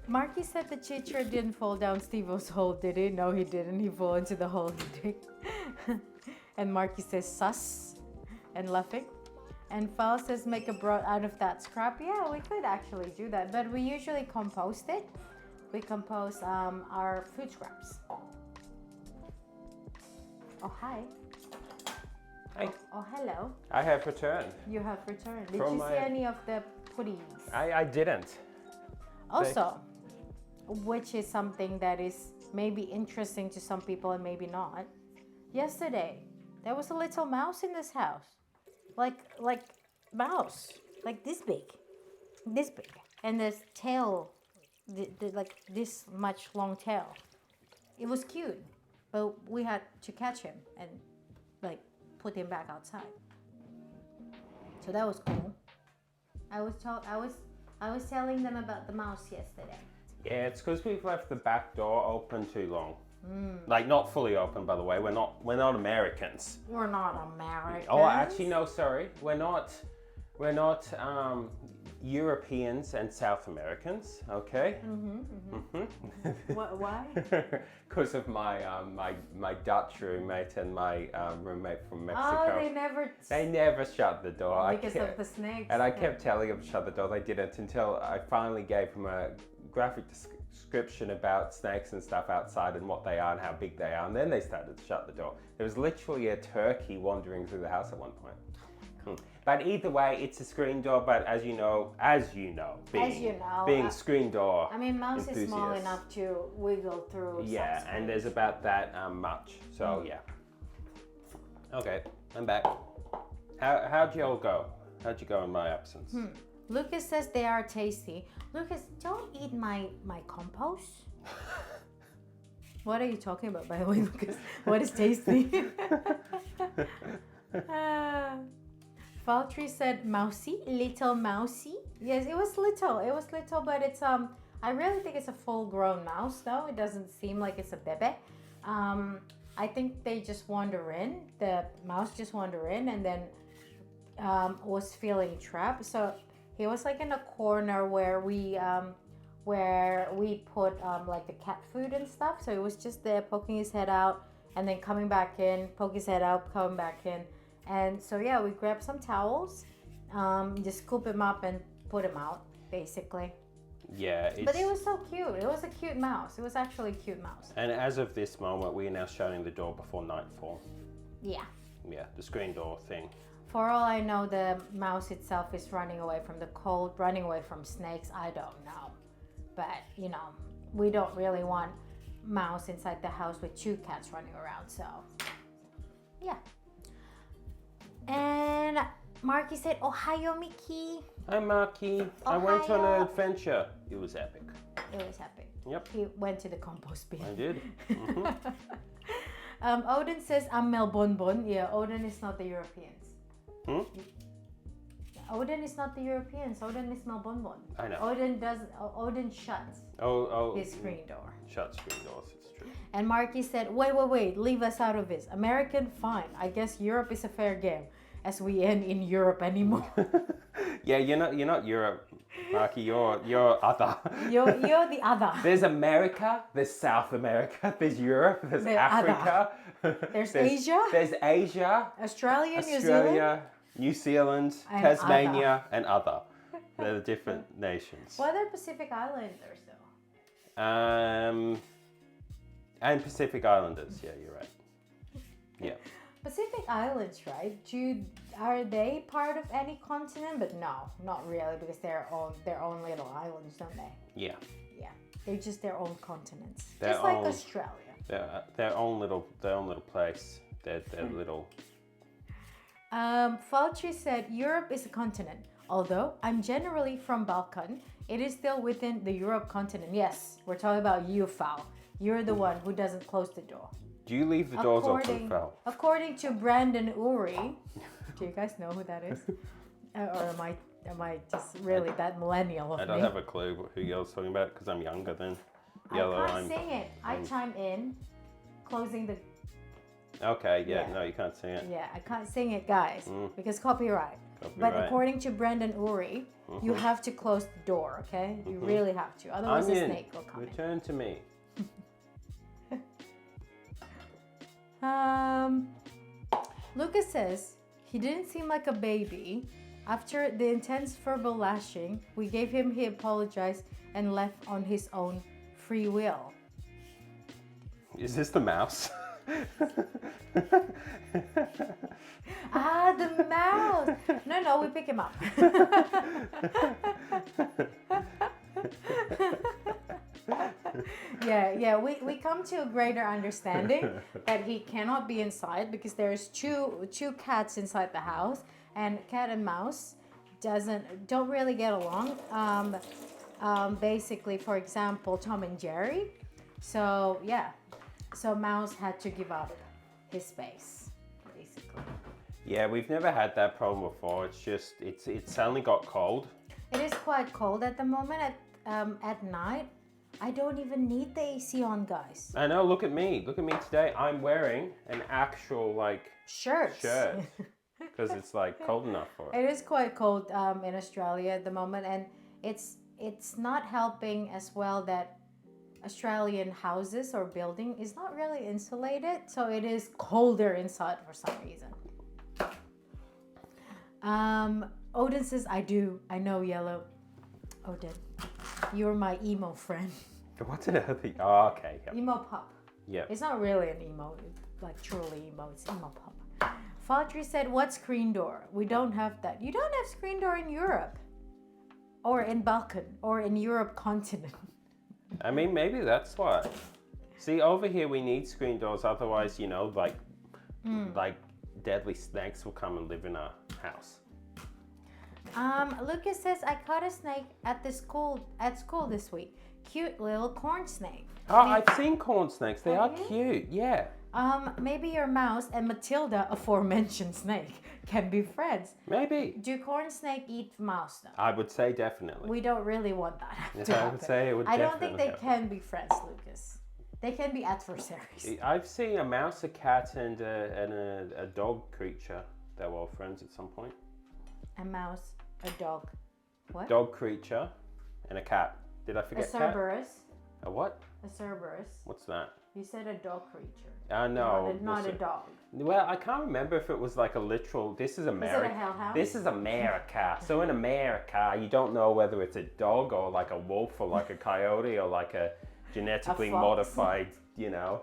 Marky said the teacher didn't fall down Steve-O's hole, did he? No, he didn't. He fell into the hole he did. And Marky says sus and laughing. And Fal says make a broth out of that scrap. Yeah, we could actually do that, but we usually compost it. We compost our food scraps. Oh, hi. Hey, Oh, hello. I have returned. You have returned. Did From you my- see any of the puddings? I didn't. Also, which is something that is maybe interesting to some people and maybe not. Yesterday, there was a little mouse in this house. Like mouse, like this big, and this tail, like this much long tail. It was cute, but we had to catch him and like put him back outside. So that was cool. I was telling them about the mouse yesterday. Yeah, it's because we've left the back door open too long. Like not fully open, by the way. We're not Americans. We're not Americans. Oh, actually, no. Sorry, we're not Europeans and South Americans. Okay. Why? Because of my my Dutch roommate and my roommate from Mexico. Oh, They never shut the door. because of the snakes. And I kept telling them to shut the door. They didn't until I finally gave them a graphic description about snakes and stuff outside and what they are and how big they are. And then they started to shut the door. There was literally a turkey wandering through the house at one point. But either way, it's a screen door. But as you know, being screen door. I mean, mouse is small enthusiasts. enough to wiggle through. Yeah, some and space. there's about that much. So yeah. Okay, I'm back. How'd you all go? How'd you go in my absence? Lucas says they are tasty. Lucas, don't eat my compost. What are you talking about, by the way, Lucas? What is tasty? Valtteri said mousy, little mousy. Yes, it was little. It was little, but it's I really think it's a full-grown mouse, though. It doesn't seem like it's a bebe. I think they just wander in. The mouse just wander in, and then was feeling trapped. So he was like in a corner where we put like the cat food and stuff. So he was just there poking his head out and then coming back in, poke his head out, coming back in. And so yeah, we grabbed some towels, just scoop him up and put him out, basically. Yeah, it's, But it was so cute. It was a cute mouse. It was actually a cute mouse. and as of this moment, we are now shutting the door before nightfall. Yeah. Yeah, the screen door thing. For all I know, the mouse itself is running away from the cold, running away from snakes. I don't know. But, you know, we don't really want mouse inside the house with two cats running around. So, yeah. And Marky said, Ohio, Mickey. Hi, Marky. I went on Ohio. an adventure. It was epic. It was happy. Yep, He went to the compost bin. I did. Odin says, I'm Melbonbon. Yeah, Odin is not the Europeans. Hmm? Odin is not the Europeans. Odin is Melbonbon. I know. Odin shuts Oh, his screen door. shut screen doors. It's true. And Marky said, wait, leave us out of this. American, fine. I guess Europe is a fair game, as we ain't in Europe anymore. Yeah, you're not Europe, Marky. You're other. You're the other. There's America. There's South America. There's Europe. There's The Africa. There's Asia. There's Asia. Australia, New Zealand. Australia, New Zealand, And Tasmania, and other. They're the different nations. What are Pacific Islanders, though? And Pacific Islanders. Yeah, you're right. Yeah. Pacific Islands, right? Are they part of any continent? But no, not really, because they're their own little islands, don't they? Yeah. Yeah, they're just their own continents, Their just like own- Australia. Their own little place. Their little. Fauci said Europe is a continent. Although I'm generally from Balkan, it is still within the Europe continent. Yes, we're talking about you, Fal. You're the one who doesn't close the door. Do you leave the doors open, Phil? According to Brandon Uri, do you guys know who that is? Or am I just really that millennial of I me? don't have a clue who you're talking about because I'm younger than Yellow. I can't sing it. I chime in, closing the. Okay, yeah, Yeah. no, you can't sing it. Yeah, I can't sing it, guys, because copyright. But Copyright. according to Brandon Uri, you have to close the door. Okay, you really have to. Otherwise, the Onion, snake will come in. return to me. Lucas says he didn't seem like a baby. After the intense verbal lashing, we gave him, he apologized and left on his own free will. Is this the mouse? Ah, the mouse! No, we pick him up. Yeah, we come to a greater understanding that he cannot be inside because there's two cats inside the house, and cat and mouse don't really get along. Basically, for example, Tom and Jerry. So yeah, so mouse had to give up his space, basically. Yeah, we've never had that problem before. It's just it suddenly got cold. It is quite cold at the moment. At night, I don't even need the AC on, guys. I know. Look at me. Look at me today. I'm wearing an actual Shirt. because it's cold enough for it. It is quite cold in Australia at the moment, and it's not helping as well that Australian houses or building is not really insulated, so it is colder inside for some reason. Odin says, I know, Yellow. Odin, you're my emo friend. What's it? Oh, okay. Yep. Emo pup. Yep. It's not really an emo, like truly emo, it's emo pup. Fautry said, what screen door? We don't have that. You don't have screen door in Europe. Or in Balkan. Or in Europe continent. I mean, maybe that's what. See, over here we need screen doors. Otherwise, like deadly snakes will come and live in our house. Lucas says, I caught a snake at school this week. Cute little corn snake. Oh, I've seen corn snakes. They are Have you? cute. Yeah. Maybe your mouse and Matilda, aforementioned snake, can be friends. Maybe. Do corn snake eat mouse though? I would say definitely. We don't really want that to I happen. would say it would I don't think definitely they happen. can be friends, Lucas. They can be adversaries. I've seen a mouse, a cat, and a dog creature that were all friends at some point. A mouse, a dog. What? Dog creature and a cat. Did I A forget cat? Cerberus. A what? A Cerberus. What's that? You said a dog creature. No. Not a listen. dog. Well, I can't remember if it was like a literal. This is America. hellhound? This is America. So in America, you don't know whether it's a dog or like a wolf or like a coyote or like a genetically fox. modified, you know,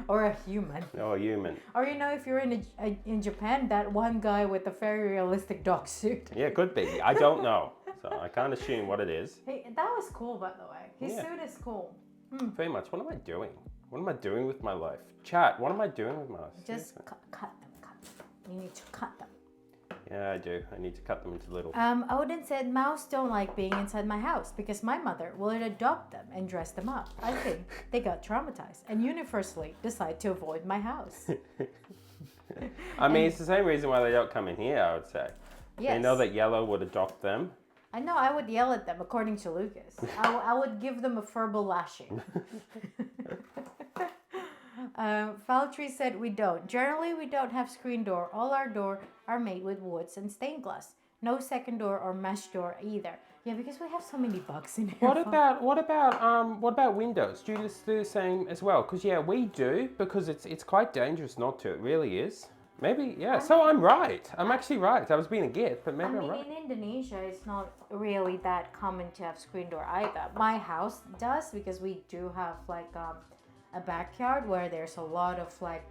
Or a human. or a human. Or if you're in Japan, that one guy with the very realistic dog suit. Yeah, could be. I don't know. So I can't assume what it is. Hey, that was cool, by the way. His Yeah. suit is cool. Very much. What am I doing? What am I doing with my life? Chat, what am I doing with my life? Just Seriously. cut them. You need to cut them. Yeah, I do. I need to cut them into little. Odin said, mouse don't like being inside my house because my mother will adopt them and dress them up. I think they got traumatized and universally decide to avoid my house. I mean, it's the same reason why they don't come in here, I would say. They know Yes. that Yellow would adopt them. I know, I would yell at them, according to Lucas. I would give them a verbal lashing. Faltry said we don't. Generally, we don't have screen door. All our door are made with woods and stained glass. No second door or mesh door either. Yeah, because we have so many bugs in here. What about windows? Do you just do the same as well? Because yeah, we do, because it's quite dangerous not to. It really is. Maybe, yeah. So I'm right. I'm actually right. I was being a git, but maybe I'm right. In Indonesia, it's not really that common to have screen door either. My house does because we do have like a backyard where there's a lot of like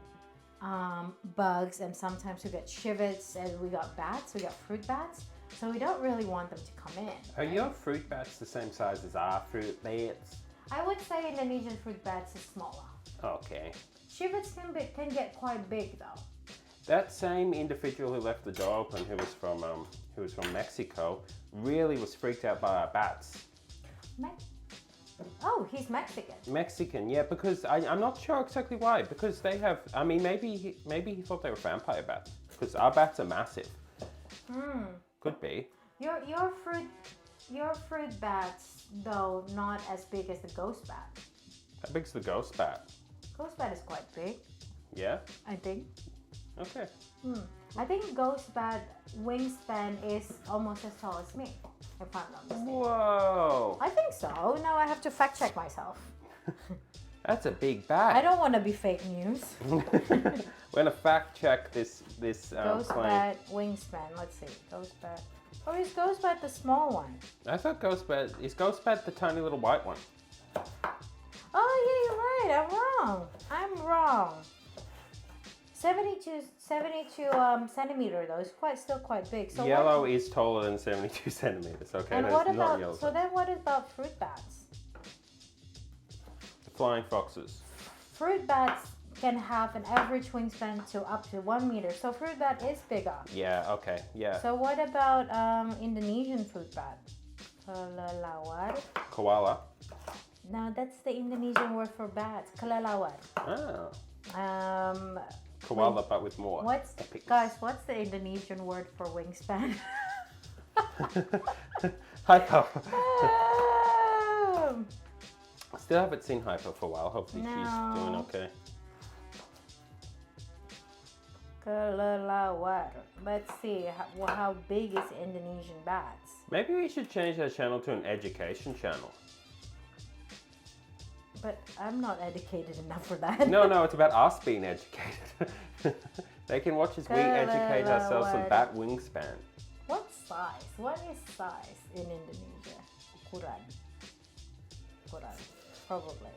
bugs, and sometimes we get shivets and we got bats. We got fruit bats, so we don't really want them to come in. Are your fruit bats the same size as our fruit bats? I would say Indonesian fruit bats is smaller. Okay. Shivets can get quite big though. That same individual who left the door open, who was from Mexico, really was freaked out by our bats. Oh, he's Mexican. Mexican, yeah, because I'm not sure exactly why. Because they have, I mean, maybe he thought they were vampire bats. Because our bats are massive. Could be. Your fruit bats though not as big as the ghost bat. How big's the ghost bat? Ghost bat is quite big, Yeah. I think. Okay. I think ghost bat wingspan is almost as tall as me, if I'm not mistaken. Whoa. I think so. Now I have to fact check myself. That's a big bat. I don't want to be fake news. We're gonna fact check this Ghost claim. bat wingspan. Let's see. Ghost bat. Or is ghost bat the small one? I thought ghost bat is ghost bat the tiny little white one. Oh yeah, you're right. I'm wrong. 72 centimeter though. It's still quite big. So Yellow is taller than 72 centimeters. Okay, And that's what not about? yellow. So then, what about fruit bats? Flying foxes. Fruit bats can have an average wingspan to up to 1 meter. So fruit bat is bigger. Yeah. Okay. Yeah. So what about Indonesian fruit bat? Kelelawar. Koala. No, that's the Indonesian word for bats. Kelelawar. Oh. Koala, but with more. What's the Indonesian word for wingspan? Hypo. Oh. Still haven't seen Hypo for a while. Hopefully she's doing No. okay. Kelelawar. Let's see. How big is Indonesian bats? Maybe we should change our channel to an education channel. But I'm not educated enough for that. No, it's about us being educated. They can watch as we educate ourselves on bat wingspan. What size? What is size in Indonesia? Ukuran. Probably.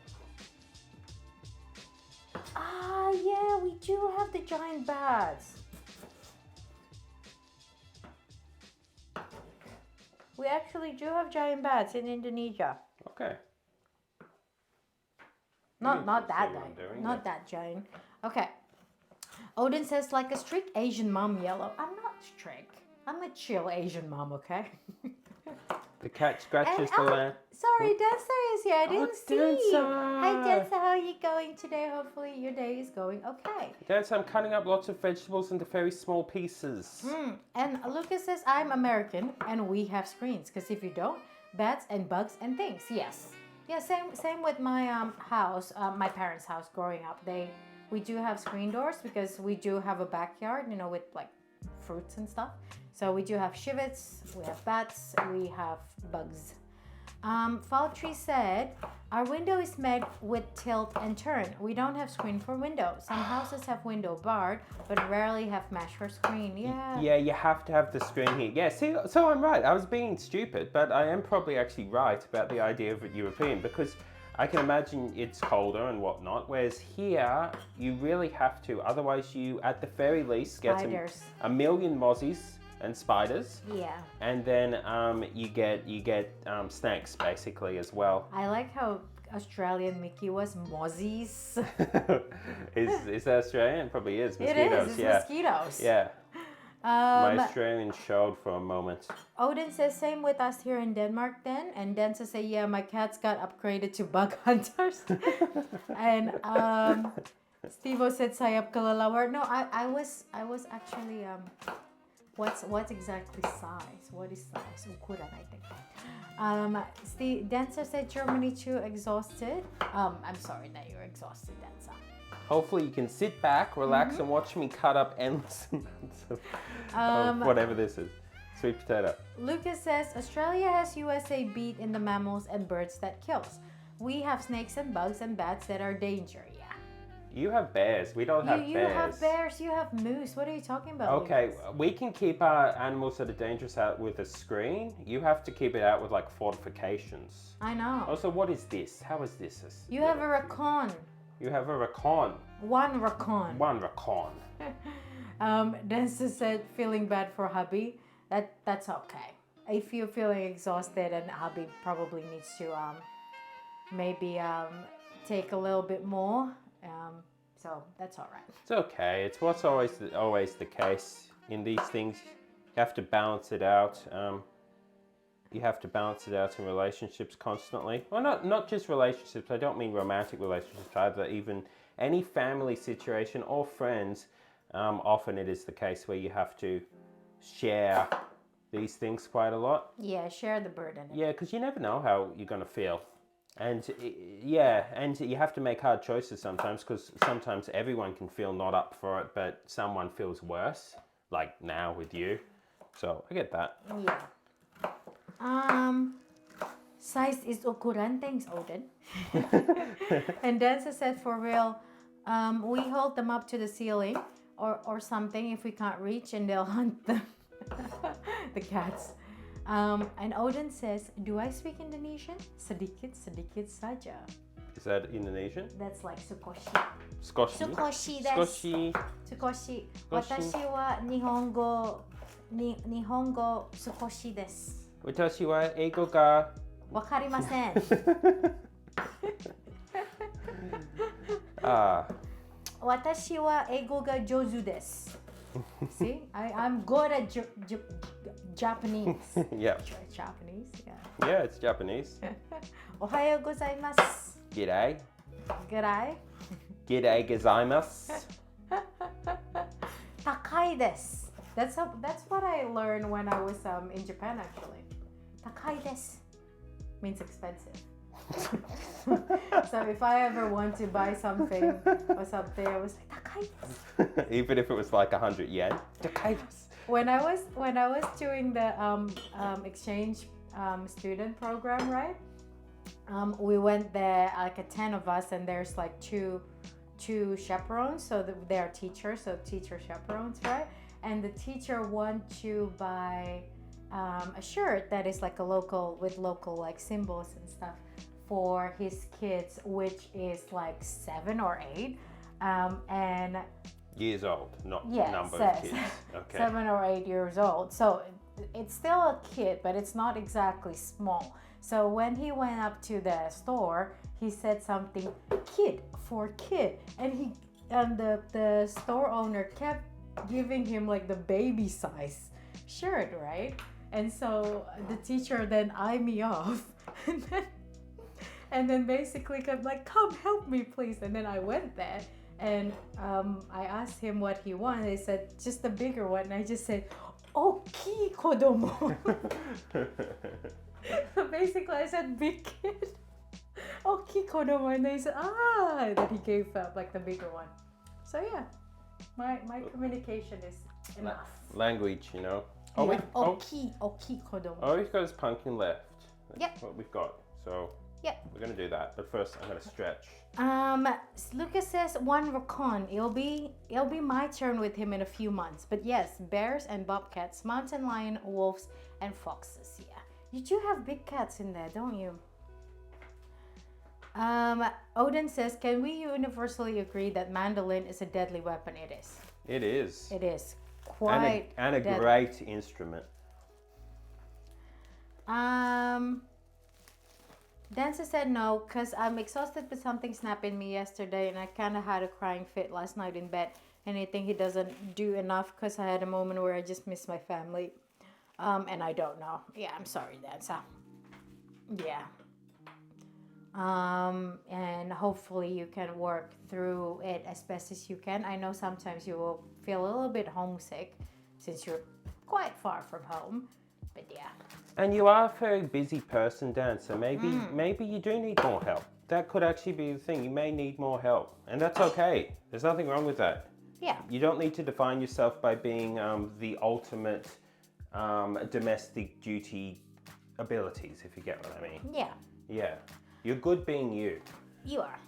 Ah, yeah, we do have the giant bats. We actually do have giant bats in Indonesia. Okay. Not that see what I'm giant. doing, Not that giant. Okay. Odin says like a strict Asian mom, Yellow. I'm not strict. I'm a chill Asian mom, okay? The cat scratches the land. Sorry, Dancer is here. I didn't see. Dancer. Hi, Dancer. How are you going today? Hopefully your day is going okay. Dance, I'm cutting up lots of vegetables into very small pieces. And Lucas says I'm American and we have screens. Because if you don't, bats and bugs and things. Yes. Yeah, same with my house, my parents' house growing up. We do have screen doors because we do have a backyard, you know, with like fruits and stuff. So we do have shivets, we have bats, we have bugs. Faltry said, our window is made with tilt and turn. We don't have screen for window. Some houses have window barred, but rarely have mesh for screen. Yeah. Yeah, you have to have the screen here. Yeah, see, so I'm right. I was being stupid, but I am probably actually right about the idea of a European because I can imagine it's colder and whatnot, whereas here you really have to. Otherwise, you at the very least get Spiders. a million mozzies and spiders, Yeah. and then you get snakes basically as well. I like how Australian Mickey was mozzies. Is that Australian? Probably is. It Mosquitoes. is. It's Yeah. mosquitoes. Yeah. My Um, Australian showed for a moment. Odin says same with us here in Denmark then, and Densa say yeah, my cats got upgraded to bug hunters. And Steve-O said sayap kalalawar. No, I was actually what's exactly size? What is size? Ukuran, I think. Densa said Germany too exhausted. I'm sorry that you're exhausted, Densa. Hopefully you can sit back, relax, and watch me cut up endless amounts of whatever this is. Sweet potato. Lucas says Australia has USA beat in the mammals and birds that kills. We have snakes and bugs and bats that are danger. Yeah. You have bears. We don't have You bears. have bears. You have moose. What are you talking about? Okay, Lucas? we can keep our animals that are dangerous out with a screen. You have to keep it out with like fortifications. I know. Also, what is this? How is this? You have a raccoon. You have a raccoon. One raccoon. One raccoon. Densa said feeling bad for hubby. That's okay. If you're feeling exhausted and hubby probably needs to maybe take a little bit more. So that's all right. It's okay. It's what's always the case in these things. You have to balance it out. You have to balance it out in relationships constantly. Well, not just relationships. I don't mean romantic relationships either. Even any family situation or friends. Often it is the case where you have to share these things quite a lot. Yeah, share the burden. Yeah, because you never know how you're going to feel. And and you have to make hard choices sometimes because sometimes everyone can feel not up for it, but someone feels worse, like now with you. So I get that. Yeah. Size is ukuran. Thanks, Odin. And Dancer said, for real, we hold them up to the ceiling or something if we can't reach, and they'll hunt them. The cats. And Odin says, do I speak Indonesian? Sedikit saja. Is that Indonesian? That's like sukoshi. Skoshi. Sukoshi desu. Skoshi. Sukoshi. Sukoshi. Watashi wa Nihongo sukoshi desu. Watashi wa eigo ga. Wakarimasen. Watashi wa eigo ga jozu desu. See, I'm good at Japanese. Yeah. Japanese, yeah. Yeah, it's Japanese. Ohayou gozaimasu. G'day. G'day. G'day gozaimasu. Takai desu. That's what I learned when I was in Japan actually. Takai desu means expensive. So if I ever want to buy something or something, I was like takai desu. Even if it was like 100 yen. Takai desu. When I was doing the exchange student program, right? We went there like 10 of us, and there's like two chaperones, so they are teachers, so teacher chaperones, right? And the teacher want to buy a shirt that is like with local like symbols and stuff for his kids, which is like 7 or 8, and Years old, not yeah, number says of kids. Okay. 7 or 8 years old. So it's still a kid, but it's not exactly small. So when he went up to the store, he said something kid for kid, and the store owner kept giving him like the baby size shirt, right? And so the teacher then eyed me off, and then basically kept like, come help me please. And then I went there. And I asked him what he wanted. He said, just a bigger one. And I just said, Oki kodomo. So basically, I said, big kid. Oki kodomo. And they said, and then he gave up like the bigger one. So yeah, my communication is enough. Language, you know. Yeah. Oki kodomo. Oh, he's got his pumpkin left. That's Yep. what we've got. So Yep. we're gonna do that. But first, I'm gonna stretch. Lucas says one raccoon. It'll be my turn with him in a few months. But yes, bears and bobcats, mountain lion, wolves, and foxes. Yeah, you do have big cats in there, don't you? Odin says, can we universally agree that mandolin is a deadly weapon? It is. It is. It is quite And a deadly. great instrument. Dancer said no, because I'm exhausted with something snapping me yesterday, and I kind of had a crying fit last night in bed. And I think he doesn't do enough because I had a moment where I just missed my family. And I don't know. Yeah, I'm sorry, Dancer. Yeah. And hopefully you can work through it as best as you can. I know sometimes you will feel a little bit homesick since you're quite far from home. But yeah. And you are a very busy person, Dan, so maybe you do need more help. That could actually be the thing. You may need more help. And that's okay. There's nothing wrong with that. Yeah. You don't need to define yourself by being the ultimate domestic duty abilities, if you get what I mean. Yeah. Yeah. You're good being you. You are.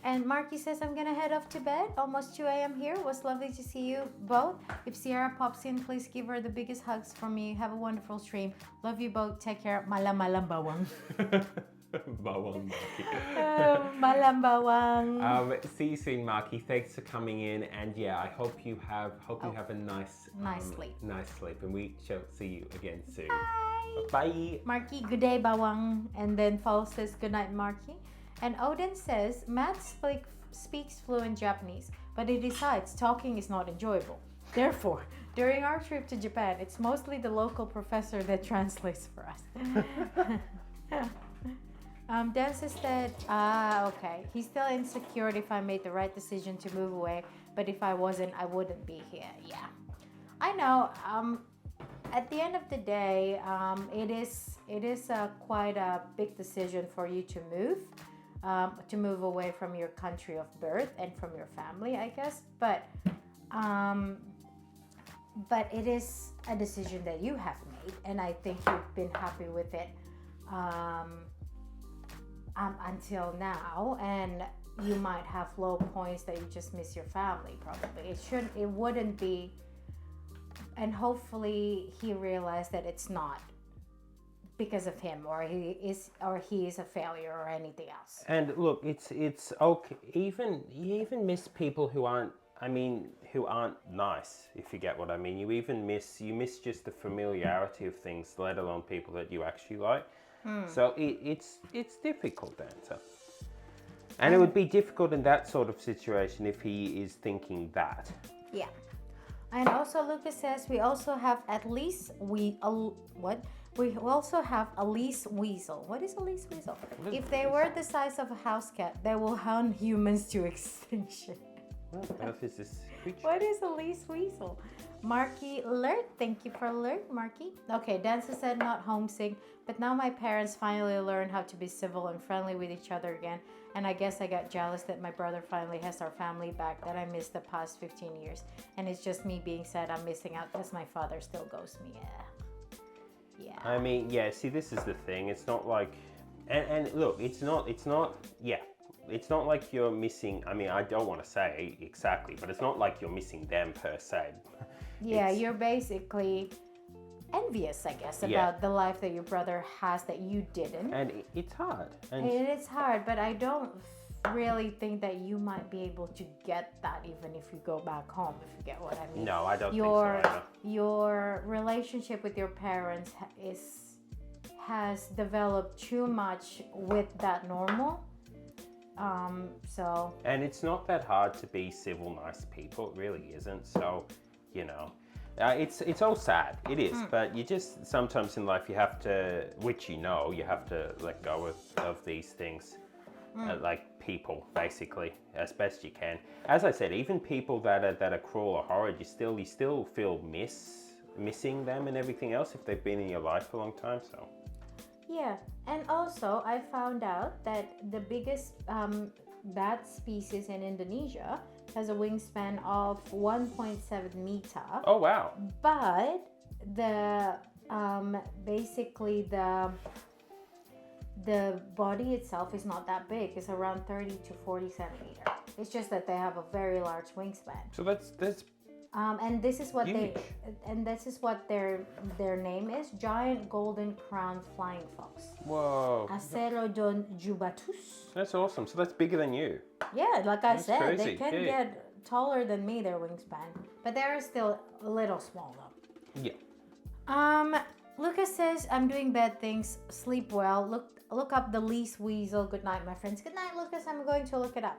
And Marky says, I'm gonna head off to bed. Almost 2 a.m. here. Was lovely to see you both. If Sierra pops in, please give her the biggest hugs from me. Have a wonderful stream. Love you both. Take care. Malam malam bawang. Bawang Marky. Malam bawang. See you soon, Marky. Thanks for coming in, and yeah, I hope you have a nice sleep. Nice sleep, and we shall see you again soon. Bye. Bye. Marky, good day, bawang. And then Paul says, good night, Marky. And Odin says, Matt speaks fluent Japanese, but he decides talking is not enjoyable. Therefore, during our trip to Japan, it's mostly the local professor that translates for us. Dancer said, okay. He's still insecure if I made the right decision to move away, but if I wasn't, I wouldn't be here. Yeah, I know. At the end of the day, it is quite a big decision for you to move away from your country of birth and from your family, I guess. But it is a decision that you have made, and I think you've been happy with it until now. And you might have low points that you just miss your family. Probably it wouldn't be. And hopefully he realized that it's not because of him, or he is a failure or anything else. And look, it's okay. You even miss people who aren't nice, if you get what I mean. You miss just the familiarity of things, let alone people that you actually like. So it's difficult, Dancer. And it would be difficult in that sort of situation if he is thinking that. Yeah. And also Lucas says we also have Elise Weasel. What is Elise Weasel? If they were the size of a house cat, they will hound humans to extinction. What on earth is this creature? What is Elise Weasel? Marky alert. Thank you for alert, Marky. Okay, Dancer said not homesick, but now my parents finally learned how to be civil and friendly with each other again. And I guess I got jealous that my brother finally has our family back that I missed the past 15 years. And it's just me being sad I'm missing out because my father still ghosts me. Yeah. I mean, yeah, see, this is the thing. It's not like, and look, it's not like you're missing, I mean, I don't want to say exactly, but it's not like you're missing them per se. Yeah, you're basically envious, I guess, about the life that your brother has that you didn't. And it's hard. And it is hard, but I don't really think that you might be able to get that even if you go back home, if you get what I mean. No, I don't think so either. Your relationship with your parents has developed too much with that normal. So. And it's not that hard to be civil, nice people. It really isn't. So, you know. It's all sad, it is, but you just, sometimes in life you have to, which you have to let go of these things, like people, basically, as best you can. As I said, even people that are cruel or horrid, you still feel missing them and everything else if they've been in your life for a long time, so. Yeah, and also I found out that the biggest bat species in Indonesia has a wingspan of 1.7 meter. Oh wow! But the basically the the body itself is not that big. It's around 30 to 40 centimeter. It's just that they have a very large wingspan. So that's And this is what huge. their name is: giant golden crowned flying fox. Whoa. Acerodon jubatus. That's awesome. So that's bigger than you. Yeah, like I said, crazy. they can Yeah. get taller than me, their wingspan, but they're still a little small though. Yeah. Lucas says, I'm doing bad things, sleep well, look up the least weasel. Good night, my friends. Good night, Lucas. I'm going to look it up.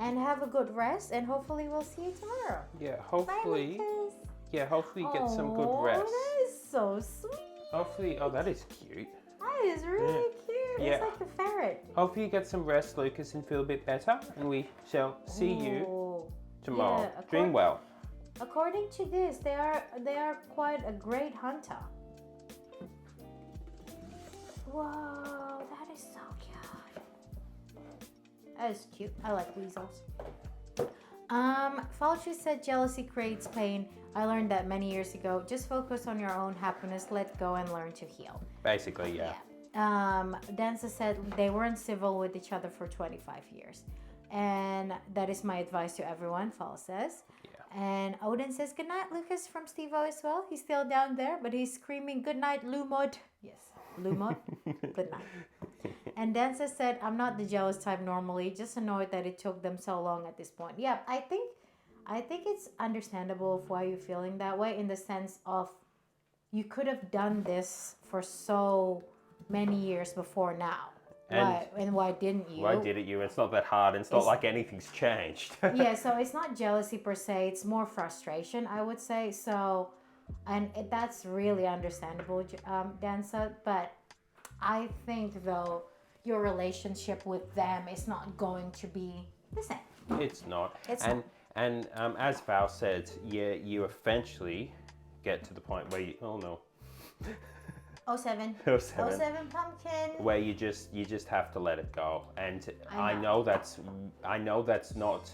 And have a good rest, and hopefully we'll see you tomorrow. Yeah. Bye, Hopefully. Lucas. Yeah. Hopefully you get some good Aw, rest. That is so sweet. Hopefully. Oh, that is cute. That is really cute. Yeah. It's like the ferret. Hopefully you get some rest, Lucas, and feel a bit better. And we shall see you Oh. tomorrow. Yeah, Dream well. According to this, they are quite a great hunter. Whoa, that is so cute. That is cute. I like weasels. Fauci said jealousy creates pain. I learned that many years ago. Just focus on your own happiness, let go, and learn to heal. Basically, yeah. Danza said they weren't civil with each other for 25 years. And that is my advice to everyone, Fall says. Yeah. And Odin says, good night, Lucas, from Steve-O as well. He's still down there, but he's screaming, good night, Lumod. Yes, Lumod, good night. And Danza said, I'm not the jealous type normally, just annoyed that it took them so long at this point. Yeah, I think it's understandable of why you're feeling that way, in the sense of you could have done this for so many years before now. And Why didn't you? Why didn't you? It's not that hard. It's not like anything's changed. Yeah, so it's not jealousy per se, it's more frustration, I would say. So, and that's really understandable, Danza. But I think, though, your relationship with them is not going to be the same. It's not. It's and as Val said, yeah, you eventually get to the point where you 07. 07. 07 pumpkin. where you just have to let it go. And I I know that's not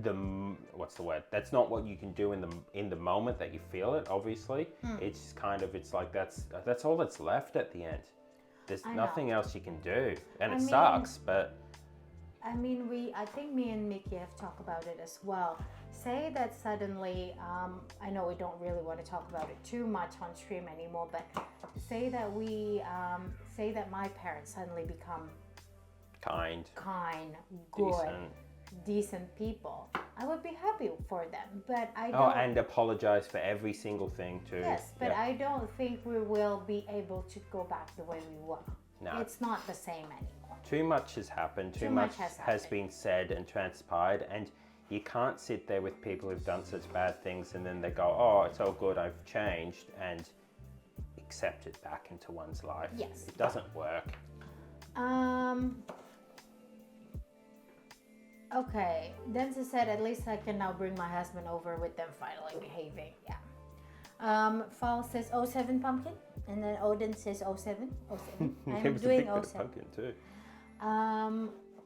the what's the word? That's not what you can do in the moment that you feel it. Obviously, it's like that's all that's left at the end. There's I know. nothing else you can do, and I it mean- sucks. But I mean, I think me and Mickey have talked about it as well. Say that suddenly, I know we don't really want to talk about it too much on stream anymore, but say that my parents suddenly become kind, good, decent. decent people. I would be happy for them, but I Oh, don't. and apologize for every single thing too. Yes, but Yeah. I don't think we will be able to go back the way we were. No. It's not the same anymore. Too much has happened. Too Too much much has has happened. been said and transpired, and you can't sit there with people who've done such bad things and then they go, "Oh, it's all good. I've changed," and accept it back into one's life. Yes. It doesn't work. Okay, Denza said, at least I can now bring my husband over with them finally behaving. Yeah. Fall says 07 pumpkin, and then Odin says 07. 07. It I'm was a doing big bit of 07. pumpkin too.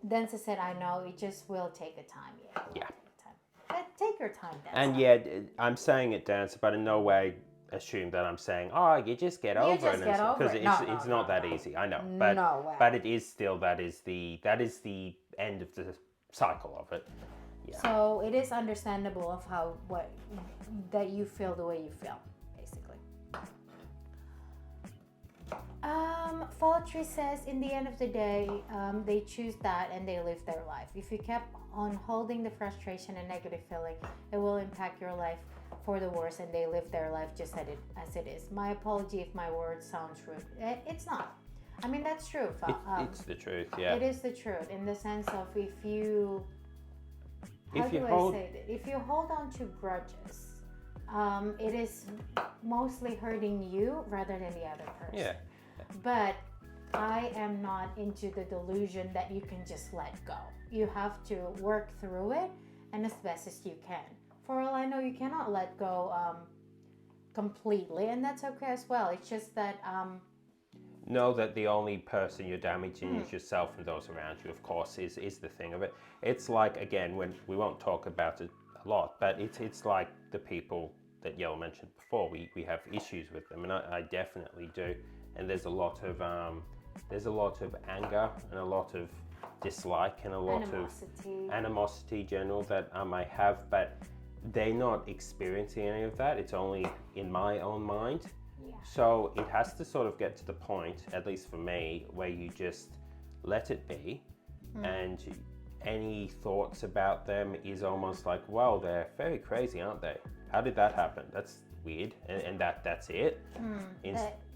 Denza said, I know, it just will take a time. Yeah. Yeah. Time. But take your time, Denza. And yeah, I'm saying it, Dancer, but in no way assume that I'm saying, "Oh, you just get over just it," get over because it. it's No, not that no. easy. I know, but No way. but it is still that is the end of the cycle of it. Yeah. So it is understandable of that you feel the way you feel, basically. Faltry says, in the end of the day, they choose that and they live their life. If you kept on holding the frustration and negative feeling, it will impact your life for the worse, and they live their life just as it is. My apology if my words sound rude. It's not. I mean, that's true. It's the truth, yeah. It is the truth, in the sense of if you If you hold, if you hold on to grudges, it is mostly hurting you rather than the other person. yeah, But I am not into the delusion that you can just let go. You have to work through it, and as best as you can. For all I know, you cannot let go completely, and that's okay as well. It's just that know that the only person you're damaging is yourself and those around you, of course, is the thing of it. It's like, again, when we won't talk about it a lot, but it's like the people that Yell mentioned before. We have issues with them, and I definitely do. and there's a lot of anger and a lot of dislike and a lot Animosity. of animosity general that I have, but they're not experiencing any of that. It's only in my own mind. Yeah. So it has to sort of get to the point, at least for me, where you just let it be, and any thoughts about them is almost like, well, they're very crazy, aren't they? How did that happen? That's weird, and that's it.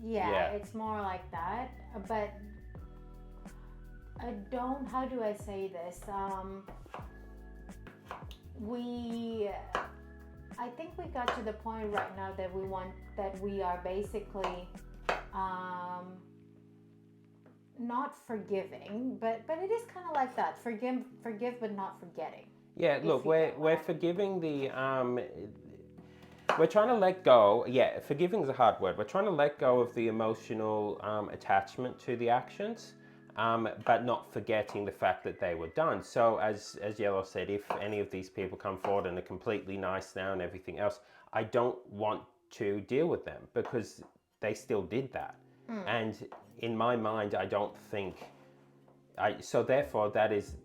Yeah, it's more like that. But I don't. How do I say this? I think we got to the point right now that we are basically not forgiving, but it is kind of like that. Forgive, but not forgetting. Yeah, look, we're forgiving the we're trying to let go. Yeah, forgiving is a hard word. We're trying to let go of the emotional attachment to the actions, but not forgetting the fact that they were done. So as Yellow said, if any of these people come forward and are completely nice now and everything else, I don't want to deal with them because they still did that. And in my mind, I don't think so therefore that is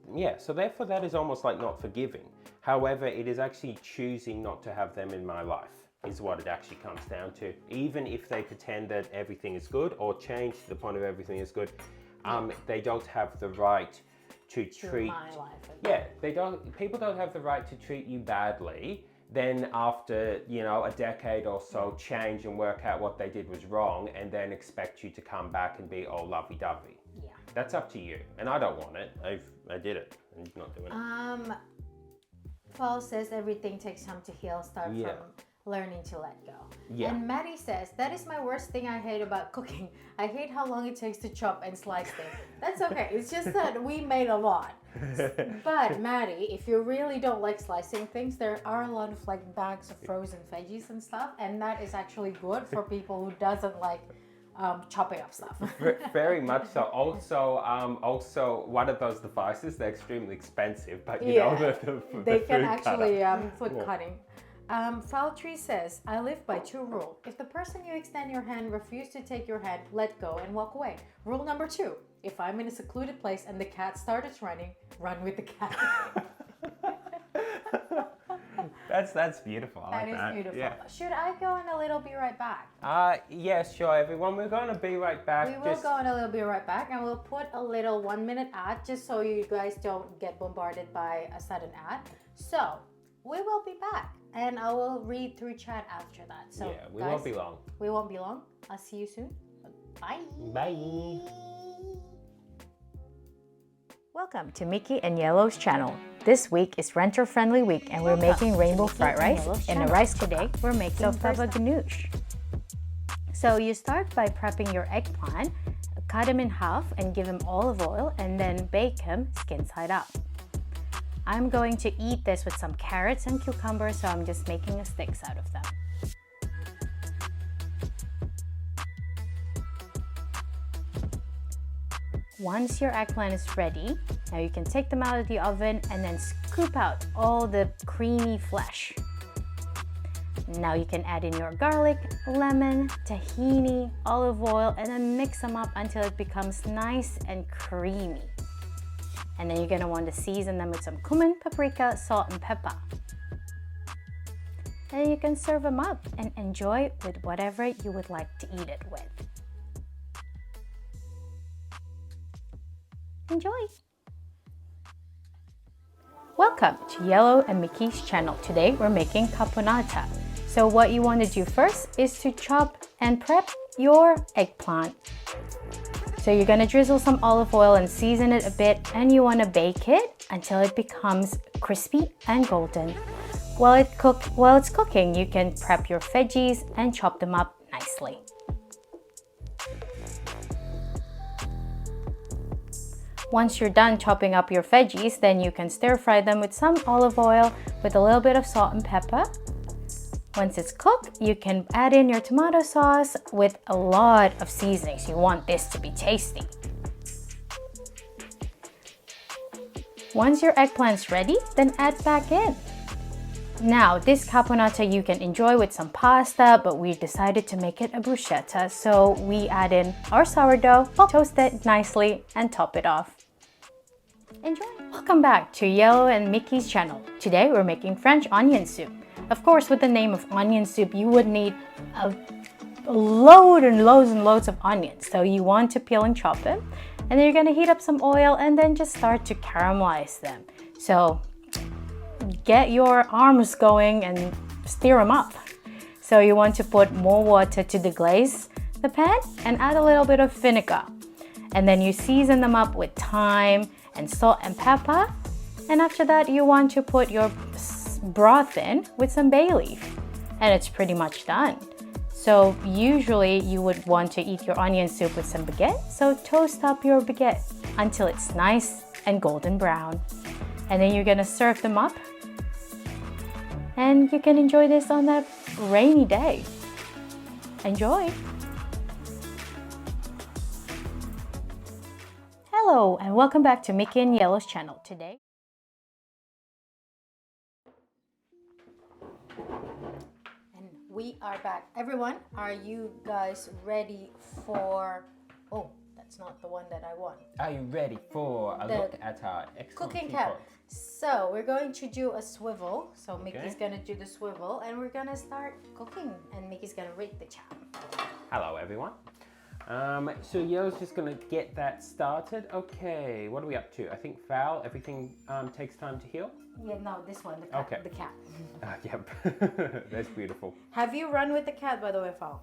almost like not forgiving. However, it is actually choosing not to have them in my life is what it actually comes down to. Even if they pretend that everything is good or change to the point of everything is good, they don't have the right to treat my life. people don't have the right to treat you badly, then after a decade or so change and work out what they did was wrong and then expect you to come back and be all lovey-dovey. Yeah. That's up to you, and I don't want it. I did it and you're not doing it. Paul says everything takes time to heal. Start from learning to let go. Yeah. And Maddie says, that is my worst thing I hate about cooking. I hate how long it takes to chop and slice things. That's okay. It's just that we made a lot. But Maddie, if you really don't like slicing things, there are a lot of like bags of frozen veggies and stuff, and that is actually good for people who doesn't like chopping up stuff. Very much so. Also, one of those devices, they're extremely expensive, but they can actually food cutting. Faltree says, I live by 2 rules. If the person you extend your hand refuses to take your hand, let go and walk away. Rule number 2, if I'm in a secluded place and the cat starts running, run with the cat. That's beautiful. I like that. That is beautiful. Yeah. Should I go and a little be right back? Yes, sure, everyone. We're going to be right back. We will go and a little be right back, and we'll put a little 1-minute ad just so you guys don't get bombarded by a sudden ad. So we will be back, and I will read through chat after that. So yeah, we guys, won't be long. We won't be long. I'll see you soon. Bye. Bye. Welcome to Mickey and Yellow's channel. This week is renter friendly week and we're making rainbow fried rice in a rice cooker. Today we're making fava ganoush. So you start by prepping your eggplant, cut them in half and give them olive oil and then bake them skin side up. I'm going to eat this with some carrots and cucumbers, so I'm just making sticks out of them. Once your eggplant is ready, now you can take them out of the oven and then scoop out all the creamy flesh. Now you can add in your garlic, lemon, tahini, olive oil, and then mix them up until it becomes nice and creamy. And then you're gonna want to season them with some cumin, paprika, salt, and pepper. And you can serve them up and enjoy with whatever you would like to eat it with. Enjoy! Welcome to Yellow and Mickey's channel. Today we're making caponata. So what you want to do first is to chop and prep your eggplant. So you're going to drizzle some olive oil and season it a bit, and you want to bake it until it becomes crispy and golden. While it's cooking, you can prep your veggies and chop them up nicely. Once you're done chopping up your veggies, then you can stir fry them with some olive oil with a little bit of salt and pepper. Once it's cooked, you can add in your tomato sauce with a lot of seasonings. You want this to be tasty. Once your eggplant's ready, then add back in. Now, this caponata you can enjoy with some pasta, but we decided to make it a bruschetta, so we add in our sourdough, toast it nicely, and top it off. Enjoy! Welcome back to Yellow and Mickey's channel. Today we're making French onion soup. Of course, with the name of onion soup, you would need a load and loads of onions. So you want to peel and chop them, and then you're gonna heat up some oil and then just start to caramelize them. So get your arms going and stir them up. So you want to put more water to deglaze the pan and add a little bit of vinegar. And then you season them up with thyme and salt and pepper. And after that, you want to put your broth in with some bay leaf. And it's pretty much done. So usually you would want to eat your onion soup with some baguette. So toast up your baguette until it's nice and golden brown. And then you're gonna serve them up. And you can enjoy this on that rainy day. Enjoy! Hello and welcome back to Mickey and Yellow's channel today. And we are back. Everyone, are you guys ready for... Oh, that's not the one that I want. Are you ready for a The look at our excellent Cooking teapot? cap. So we're going to do a swivel. So Mickey's gonna do the swivel and we're gonna start cooking and Mickey's gonna rate the chow. Hello everyone. So Yo's just gonna get that started. Okay, what are we up to? I think fowl, everything takes time to heal. Yeah, no, this one, the cat. Okay. The cat. Yep, that's beautiful. Have you run with the cat, by the way, Fowl?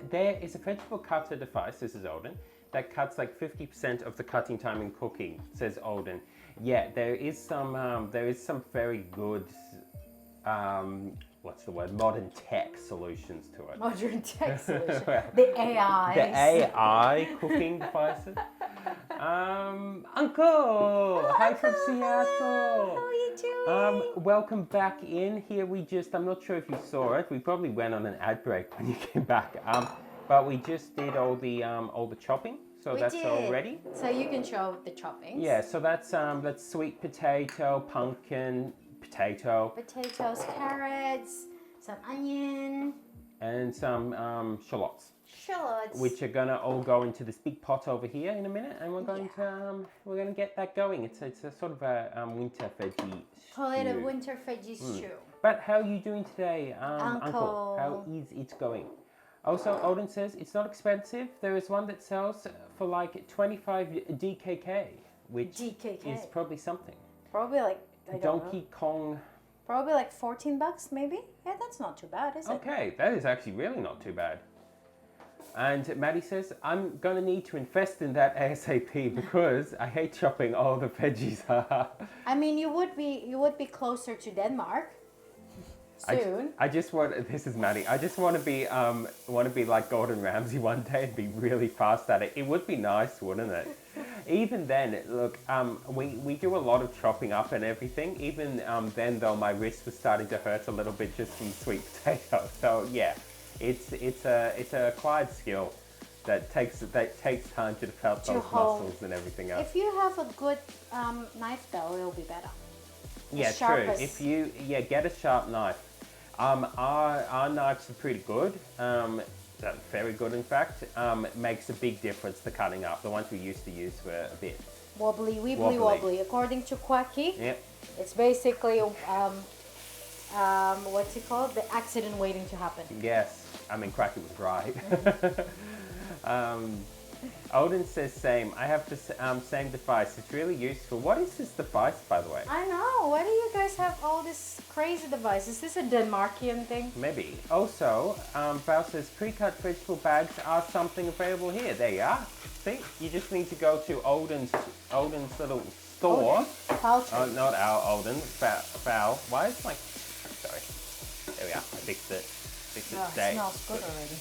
There is a vegetable cutter device, this is Olden, that cuts like 50% of the cutting time in cooking, says Olden. Yeah, there is some very good, what's the word, modern tech solutions to it. Modern tech solution. The AI. The AI cooking devices. Uncle! Hi from Seattle! How are you doing? Welcome back in. Here I'm not sure if you saw it, we probably went on an ad break when you came back. But we just did all the chopping, so We that's did. all ready. So you can show the choppings. Yeah, so that's sweet potato, pumpkin, potato, Potatoes, carrots, some onion, and some shallots, shallots. which are gonna all go into this big pot over here in a minute, and we're going to get that going. It's a sort of a winter veggie Call it a stew. winter veggie stew. But how are you doing today, Uncle? Uncle. How is it going? Also, Odin says it's not expensive. There is one that sells for like 25 DKK, which DKK. is probably something. Probably like, I don't know. Donkey Kong. Probably like 14 bucks maybe? Yeah, that's not too bad, is it? Okay, that is actually really not too bad. And Maddie says, I'm gonna need to invest in that ASAP because I hate chopping all the veggies. I mean, you would be closer to Denmark soon. I just want, this is Maddie, I just want to be like Gordon Ramsay one day and be really fast at it. It would be nice, wouldn't it? Even then, look, we do a lot of chopping up and everything. Even then, though, my wrist was starting to hurt a little bit just from sweet potato. So yeah, it's a acquired skill that takes time to develop those muscles and everything else. If you have a good knife, though, it'll be better. Yeah, true. sharpest. If you get a sharp knife. Our knives are pretty good. Very good, in fact. Makes a big difference to cutting up. The ones we used to use were a bit Wobbly, weebly, wobbly. According to Quacky, Yep. it's basically what's it called? The accident waiting to happen. Yes, I mean, Cracky was right. Odin says same. I have the same device. It's really useful. What is this device, by the way? I know. Why do you guys have all this crazy device? Is this a Denmarkian thing? Maybe. Also, Val says pre-cut vegetable bags are something available here. There you are. See, you just need to go to Odin's little store. Poultry. Not our Olden. Val. Why is my... Sorry. There we are. I fixed it. Fixed it Oh, it today. smells good already.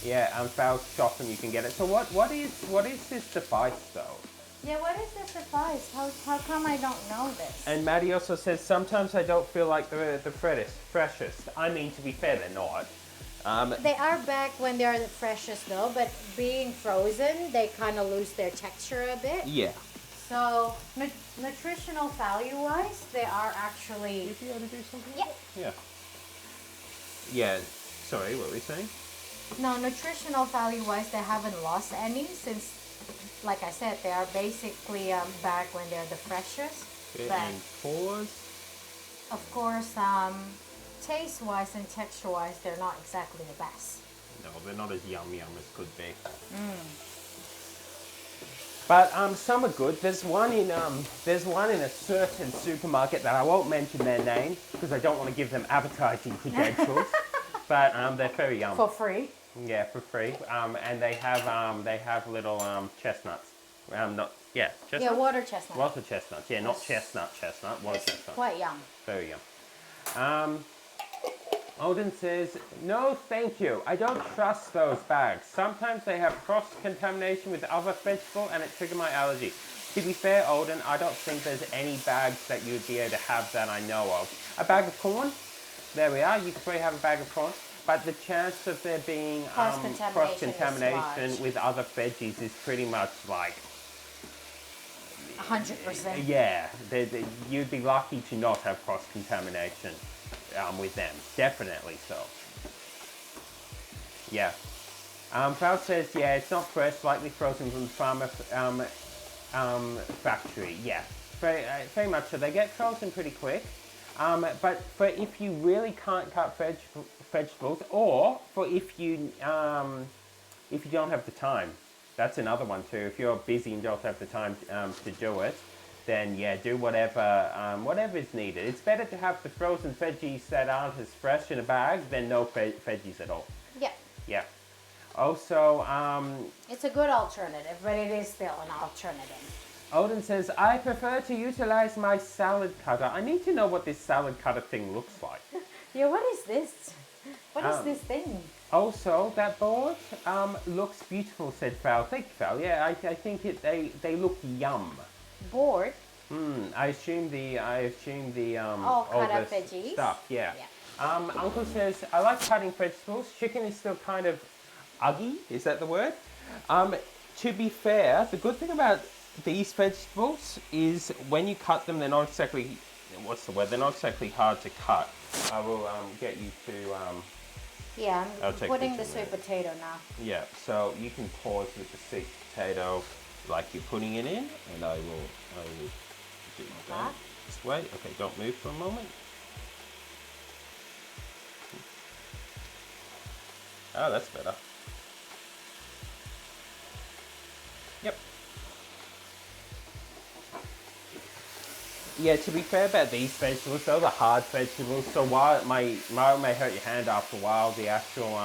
Yeah, Val's shop and you can get it. So what is this device though? Yeah, what is this device? How come I don't know this? And Maddie also says sometimes I don't feel like they're the freshest. I mean, to be fair, they're not. They are back when they are the freshest though, but being frozen, they kind of lose their texture a bit. Yeah. So So nutritional value-wise, they are actually Would you be able to do something? yeah. Yeah. Yeah. Sorry, what were we saying? No, nutritional value-wise, they haven't lost any since, like I said, they are basically back when they're the freshest. Okay, But and pause. of course, taste-wise and texture-wise, they're not exactly the best. No, they're not as yum as could be. But some are good. There's one in a certain supermarket that I won't mention their name because I don't want to give them advertising credentials. But they're very yum. For free. Yeah, for free. And they have little chestnuts. Chestnuts. Yeah, water chestnut. Water chestnuts. Yeah, not chestnut. Water It's chestnut. quite yum. Very yum. Odin says, no thank you. I don't trust those bags. Sometimes they have cross-contamination with other vegetable and it triggered my allergy. To be fair, Odin, I don't think there's any bags that you would be able to have that I know of. A bag of corn? There we are. You could probably have a bag of corn. But the chance of there being cross-contamination with other veggies is pretty much like 100%. yeah, you'd be lucky to not have cross-contamination with them. Definitely so. Yeah. Val says, yeah, it's not fresh, likely frozen from the farmer factory. Yeah, very much so. They get frozen pretty quick. But for if you really can't cut vegetables, or for if you don't have the time, that's another one too. If you're busy and don't have the time to do it, then yeah, do whatever is needed. It's better to have the frozen veggies that aren't as fresh in a bag than no veggies at all. Yeah. Yeah. Also, It's a good alternative, but it is still an alternative. Odin says, I prefer to utilize my salad cutter. I need to know what this salad cutter thing looks like. Yeah, what is this? What is this thing? Also, that board looks beautiful, said Val. Thank you, Val. Yeah, I think they look yum. Board? I assume the cut all up this veggies? stuff. Yeah. Yeah. Uncle says, I like cutting vegetables. Chicken is still kind of uggy. Is that the word? To be fair, the good thing about these vegetables is when you cut them, they're not exactly, what's the word? They're not exactly hard to cut. I will get you to. Yeah, I'll I'm take putting the picture of sweet potato now. Yeah, so you can pause with the sweet potato like you're putting it in, and I will do that. Just wait. Okay, don't move for a moment. Oh, that's better. Yep. Yeah, to be fair about these vegetables, those are hard vegetables, so while it may hurt your hand after a while, the actual,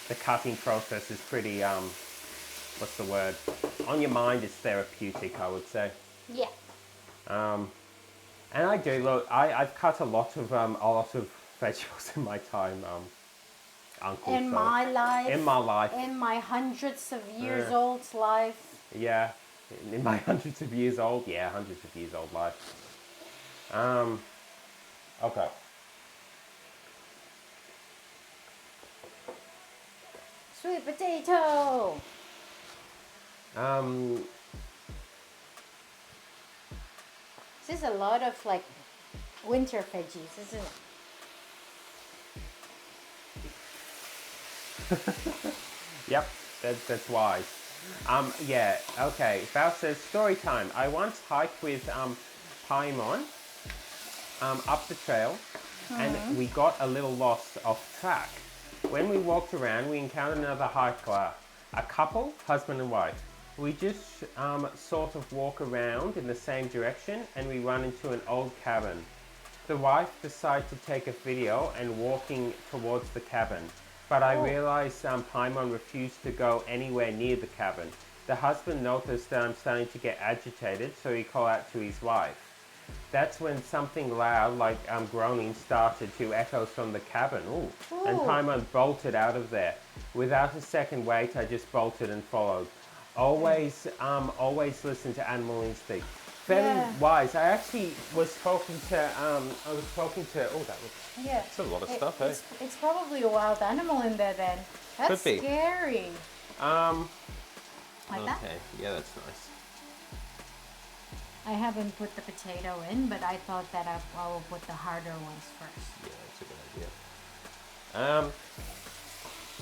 the cutting process is pretty, what's the word? On your mind, it's therapeutic, I would say. Yeah. And I do, look, I've cut a lot of vegetables in my time, Uncle. In my life. In my life. In my hundreds of years old life. Yeah, in my hundreds of years old life. Okay. Sweet potato. This is a lot of like winter veggies, isn't it? Yep, that's wise. Yeah, okay. Val says, story time. I once hiked with Paimon up the trail and we got a little lost off track. When we walked around, we encountered another hiker, a couple, husband and wife. We just sort of walk around in the same direction and we run into an old cabin. The wife decided to take a video and walking towards the cabin. But I realized Paimon refused to go anywhere near the cabin. The husband noticed that I'm starting to get agitated, so he called out to his wife. That's when something loud, like groaning, started to echo from the cabin. Ooh. And Paimon bolted out of there. Without a second wait, I just bolted and followed. Always listen to animal instinct. Very wise. I actually was talking to, oh, that was, Yeah. that's a lot of stuff, eh? It's probably a wild animal in there then. That's Could be. scary. Like that? Okay, yeah, that's nice. I haven't put the potato in, but I thought that I will put the harder ones first. Yeah, that's a good idea.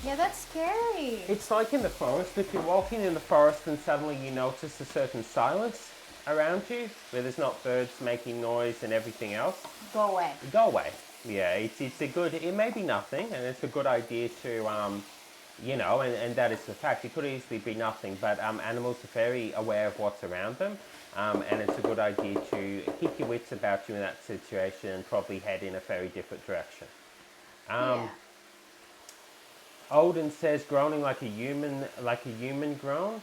Yeah, that's scary. It's like in the forest. If you're walking in the forest and suddenly you notice a certain silence around you, where there's not birds making noise and everything else, Go away. go away. Yeah, it's a good, it may be nothing, and it's a good idea to, you know, and that is the fact. It could easily be nothing, but animals are very aware of what's around them, and it's a good idea to keep your wits about you in that situation and probably head in a very different direction. Yeah. Odin says groaning like a human groan.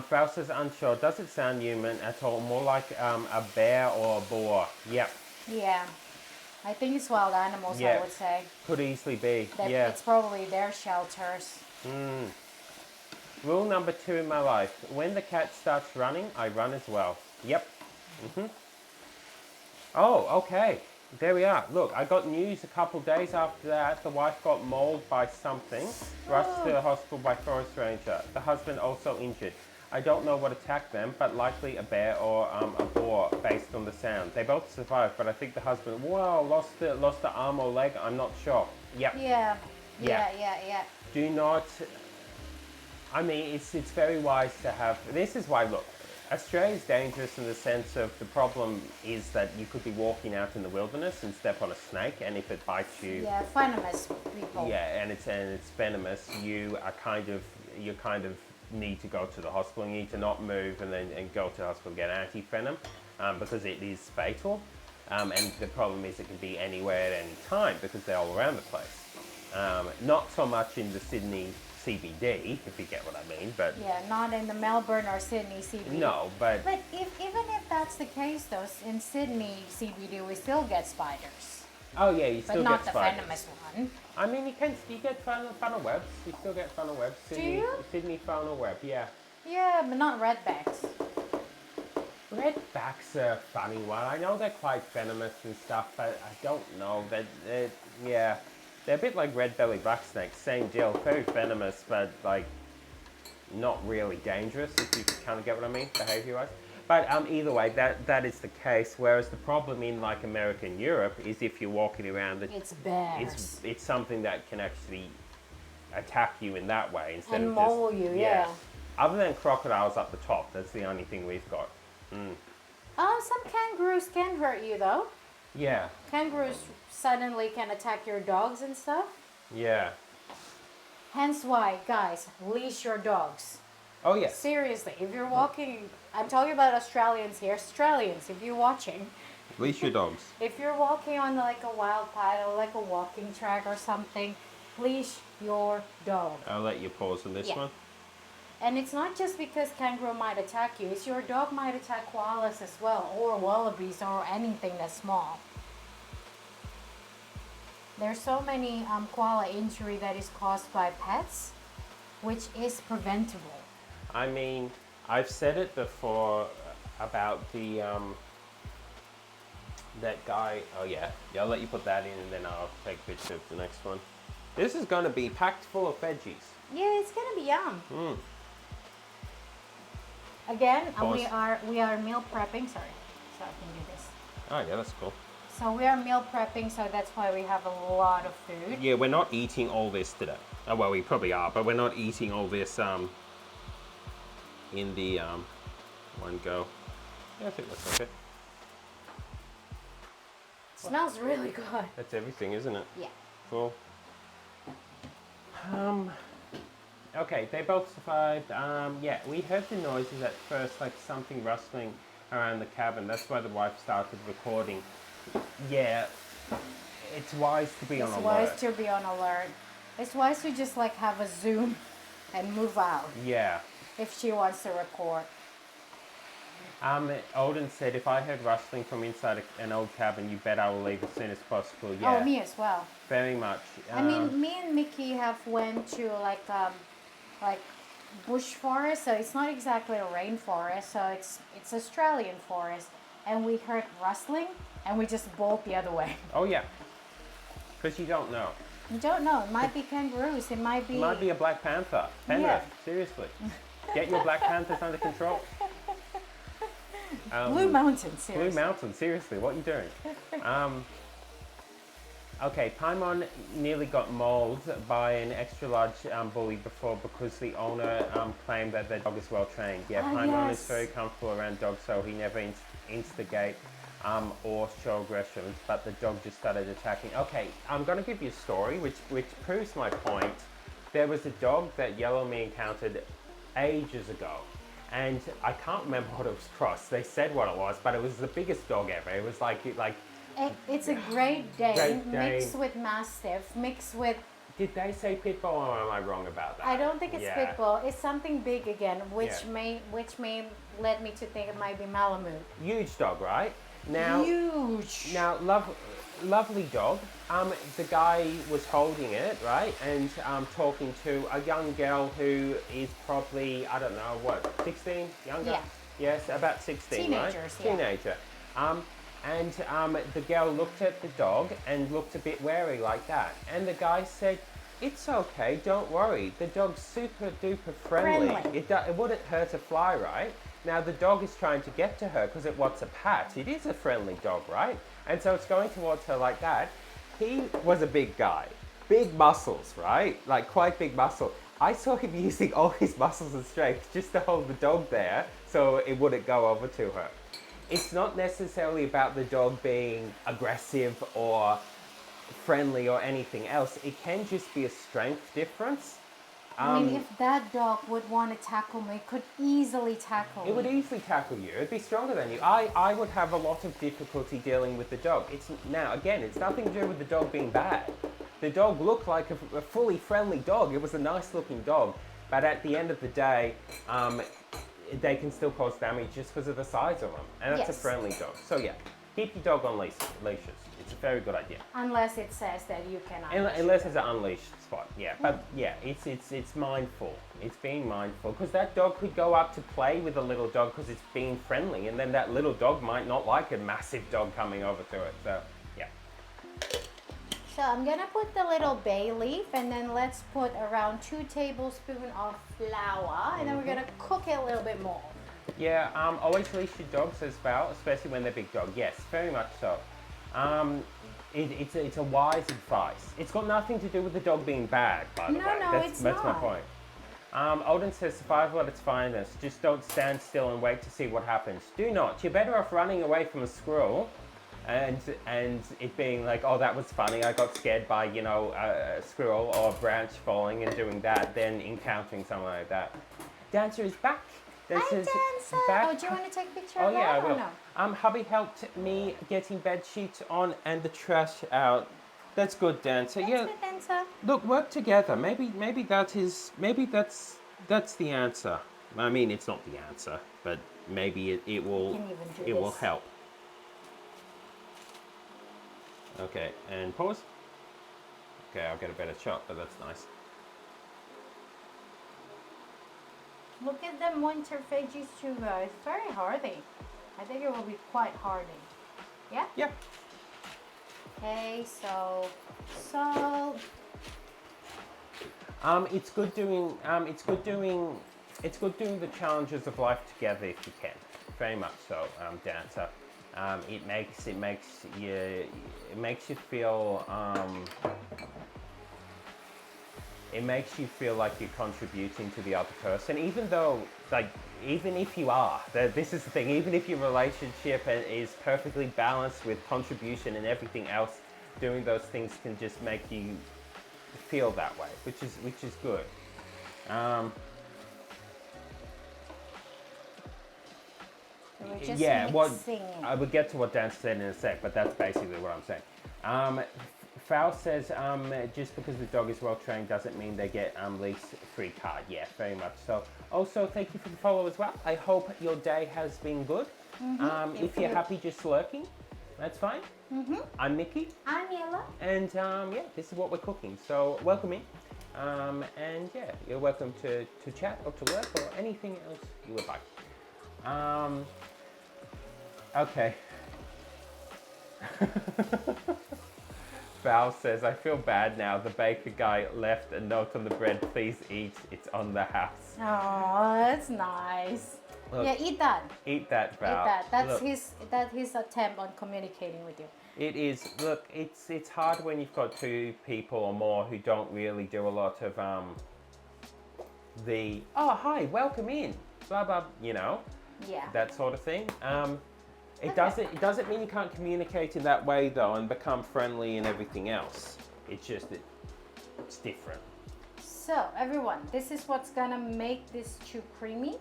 Frau says unsure. Does it sound human at all? More like a bear or a boar. Yep. Yeah. I think it's wild animals, Yeah. I would say. Could easily be. That Yeah. It's probably their shelters. Rule number 2 in my life. When the cat starts running, I run as well. Yep. Oh, okay. There we are. Look, I got news a couple days after that. The wife got mauled by something, rushed to the hospital by forest ranger. The husband also injured. I don't know what attacked them, but likely a bear or a boar based on the sound. They both survived, but I think the husband, lost the arm or leg. I'm not sure. Yep. Yeah. Yeah. Yeah. Do not. I mean, it's very wise to have. This is why, look, Australia's dangerous in the sense of the problem is that you could be walking out in the wilderness and step on a snake, and if it bites you, Yeah, venomous people. yeah, and it's venomous, you kind of need to go to the hospital. You need to not move and go to the hospital and get anti-venom because it is fatal. And the problem is it can be anywhere at any time because they're all around the place. Not so much in the Sydney CBD, if you get what I mean, but Yeah, not in the Melbourne or Sydney CBD. no, but But even if that's the case, though, in Sydney CBD, we still get spiders. oh yeah, you But still not get the spiders. venomous one. I mean, you get funnel webs. You still get funnel webs. you? Sydney funnel web, yeah. Yeah, but not redbacks. Redbacks are a funny one. I know they're quite venomous and stuff, but I don't know. Yeah, they're a bit like red-bellied black snakes. Same deal. Very venomous, but like not really dangerous. If you kind of get what I mean, behavior-wise. But either way, that is the case. Whereas the problem in like America and Europe is if you're walking around, It's bears. it's something that can actually attack you in that way instead And of just maul you, yeah. Other than crocodiles up the top, that's the only thing we've got. Some kangaroos can hurt you, though. Yeah, Kangaroos suddenly can attack your dogs and stuff. yeah. Hence why, guys, leash your dogs. Oh yes. Seriously, if you're walking, I'm talking about Australians here. Australians, if you're watching, Leash your dogs. if you're walking on like a wild path or like a walking track or something, leash your dog. I'll let you pause on this Yeah. one. And it's not just because kangaroo might attack you, it's your dog might attack koalas as well, or wallabies, or anything that's small. There's so many koala injury that is caused by pets, which is preventable. I mean, I've said it before about the that guy. Oh yeah, I'll let you put that in, and then I'll take a picture of the next one. This is going to be packed full of veggies. Yeah, it's gonna be yum. Mm. Again, Pause. we are meal prepping. Sorry, so I can do this. Oh yeah, that's cool. So we are meal prepping, so that's why we have a lot of food. Yeah, we're not eating all this today. Oh well, we probably are, but we're not eating all this in the one go. Yeah, I think that's okay. Smells really good. That's everything, isn't it? Yeah. Cool. Okay, they both survived. Yeah, we heard the noises at first, like something rustling around the cabin. That's why the wife started recording. Yeah, it's wise to be on It's alert. wise to be on alert. It's wise to just like have a zoom and move out Yeah. if she wants to record. Odin said, if I heard rustling from inside an old cabin, you bet I will leave as soon as possible. Yeah, Oh, me as well. very much. I mean, me and Mickey have went to like bush forest, so it's not exactly a rainforest, so it's Australian forest, and we heard rustling, and we just bolt the other way. Oh yeah, because you don't know. You don't know. It might be kangaroos. It might be. It might be a Black Panther. Penrith, Yeah. seriously. Get your Black Panthers under control. Blue Mountain, Blue seriously. Mountain, seriously, what are you doing? Okay, Paimon nearly got mauled by an extra large bully before because the owner claimed that their dog is well trained. Yeah, Ah, Paimon yes. is very comfortable around dogs, so he never instigate or show aggression, but the dog just started attacking. Okay, I'm going to give you a story which proves my point. There was a dog that Yellow Me encountered ages ago, and I can't remember what it was crossed. They said what it was, but it was the biggest dog ever. It was like It's a Great Dane, Great Dane. mixed with Mastiff, mixed with, did they say pit bull or am I wrong about that? I don't think it's Yeah. pit bull. It's something big again, which Yeah. may led me to think it might be Malamute. Huge dog, right? Now, Huge. now, lovely dog. The guy was holding it, right, and talking to a young girl who is probably, I don't know, what, 16, younger? Yeah. Yes, about 16, right? Teenagers, yeah. Teenager. And the girl looked at the dog and looked a bit wary like that. And the guy said, "It's okay, don't worry. The dog's super duper friendly. Friendly. It wouldn't hurt a fly, right?" Now the dog is trying to get to her because it wants a pat. It is a friendly dog, right? And so it's going towards her like that. He was a big guy, big muscles, right? Like quite big muscle. I saw him using all his muscles and strength just to hold the dog there so it wouldn't go over to her. It's not necessarily about the dog being aggressive or friendly or anything else. It can just be a strength difference. I mean, if that dog would want to tackle me, it could easily tackle It me. would easily tackle you. It'd be stronger than you. I would have a lot of difficulty dealing with the dog. Now, again, it's nothing to do with the dog being bad. The dog looked like a fully friendly dog. It was a nice looking dog. But at the end of the day, they can still cause damage just because of the size of them. And that's a Yes. friendly dog. So yeah, keep your dog on leashes. It's a very good idea. Unless it says that you cannot. Unless it's an unleashed spot, yeah. But yeah, it's mindful. It's being mindful because that dog could go up to play with a little dog because it's being friendly, and then that little dog might not like a massive dog coming over to it. So yeah. So I'm gonna put the little bay leaf, and then let's put around 2 tablespoons of flour, and then we're gonna cook it a little bit more. Yeah, always leash your dogs as well, especially when they're big dog. Yes, very much so. It's a wise advice. It's got nothing to do with the dog being bad, by the No, way. no, that's it's my not. point. Odin says survival at its finest. Just don't stand still and wait to see what happens. Do not. You're better off running away from a squirrel and it being like, oh, that was funny. I got scared by, you know, a squirrel or a branch falling and doing that, than encountering something like that. Dancer is back. Hi, Dancer's Dancer! back. Oh, do you want to take a picture Oh of yeah, I that or will. no? Hubby helped me getting bed sheets on and the trash out. That's good, Dancer. That's Yeah, good, Dancer. look, work together. Maybe that's the answer. I mean, it's not the answer, but maybe it will can even do will this. help. Okay, and pause. Okay, I'll get a better shot, but that's nice. Look at them winter veggies too, guys. Very hardy. I think it will be quite hardy. Yeah? Yeah. Okay, so salt. It's good doing the challenges of life together if you can. Very much so, Dancer. It makes you feel it makes you feel like you're contributing to the other person, even though, like, even if you are, this is the thing, even if your relationship is perfectly balanced with contribution and everything else, doing those things can just make you feel that way, which is good. So we're just Yeah, mixing it. I would get to what Dan said in a sec, but that's basically what I'm saying. Fowl says, just because the dog is well trained doesn't mean they get lease free card. Yeah, very much so. Also, thank you for the follow as well. I hope your day has been good. If you're happy just lurking, that's fine. I'm Mickey, I'm Yellow. and yeah, this is what we're cooking. So welcome in, and yeah, you're welcome to chat or to lurk or anything else you would like. Okay. Val says, I feel bad now. The baker guy left a note on the bread. Please eat. It's on the house. Oh, that's nice. Look, Yeah, eat that. eat that, Val. Eat that. Look, That's his attempt on communicating with you. it is. Look, it's hard when you've got two people or more who don't really do a lot of the hi, welcome in, blah blah, Yeah. that sort of thing. It doesn't mean you can't communicate in that way though and become friendly and everything else. It's just that it's different. So everyone, this is what's gonna make this stew creamy.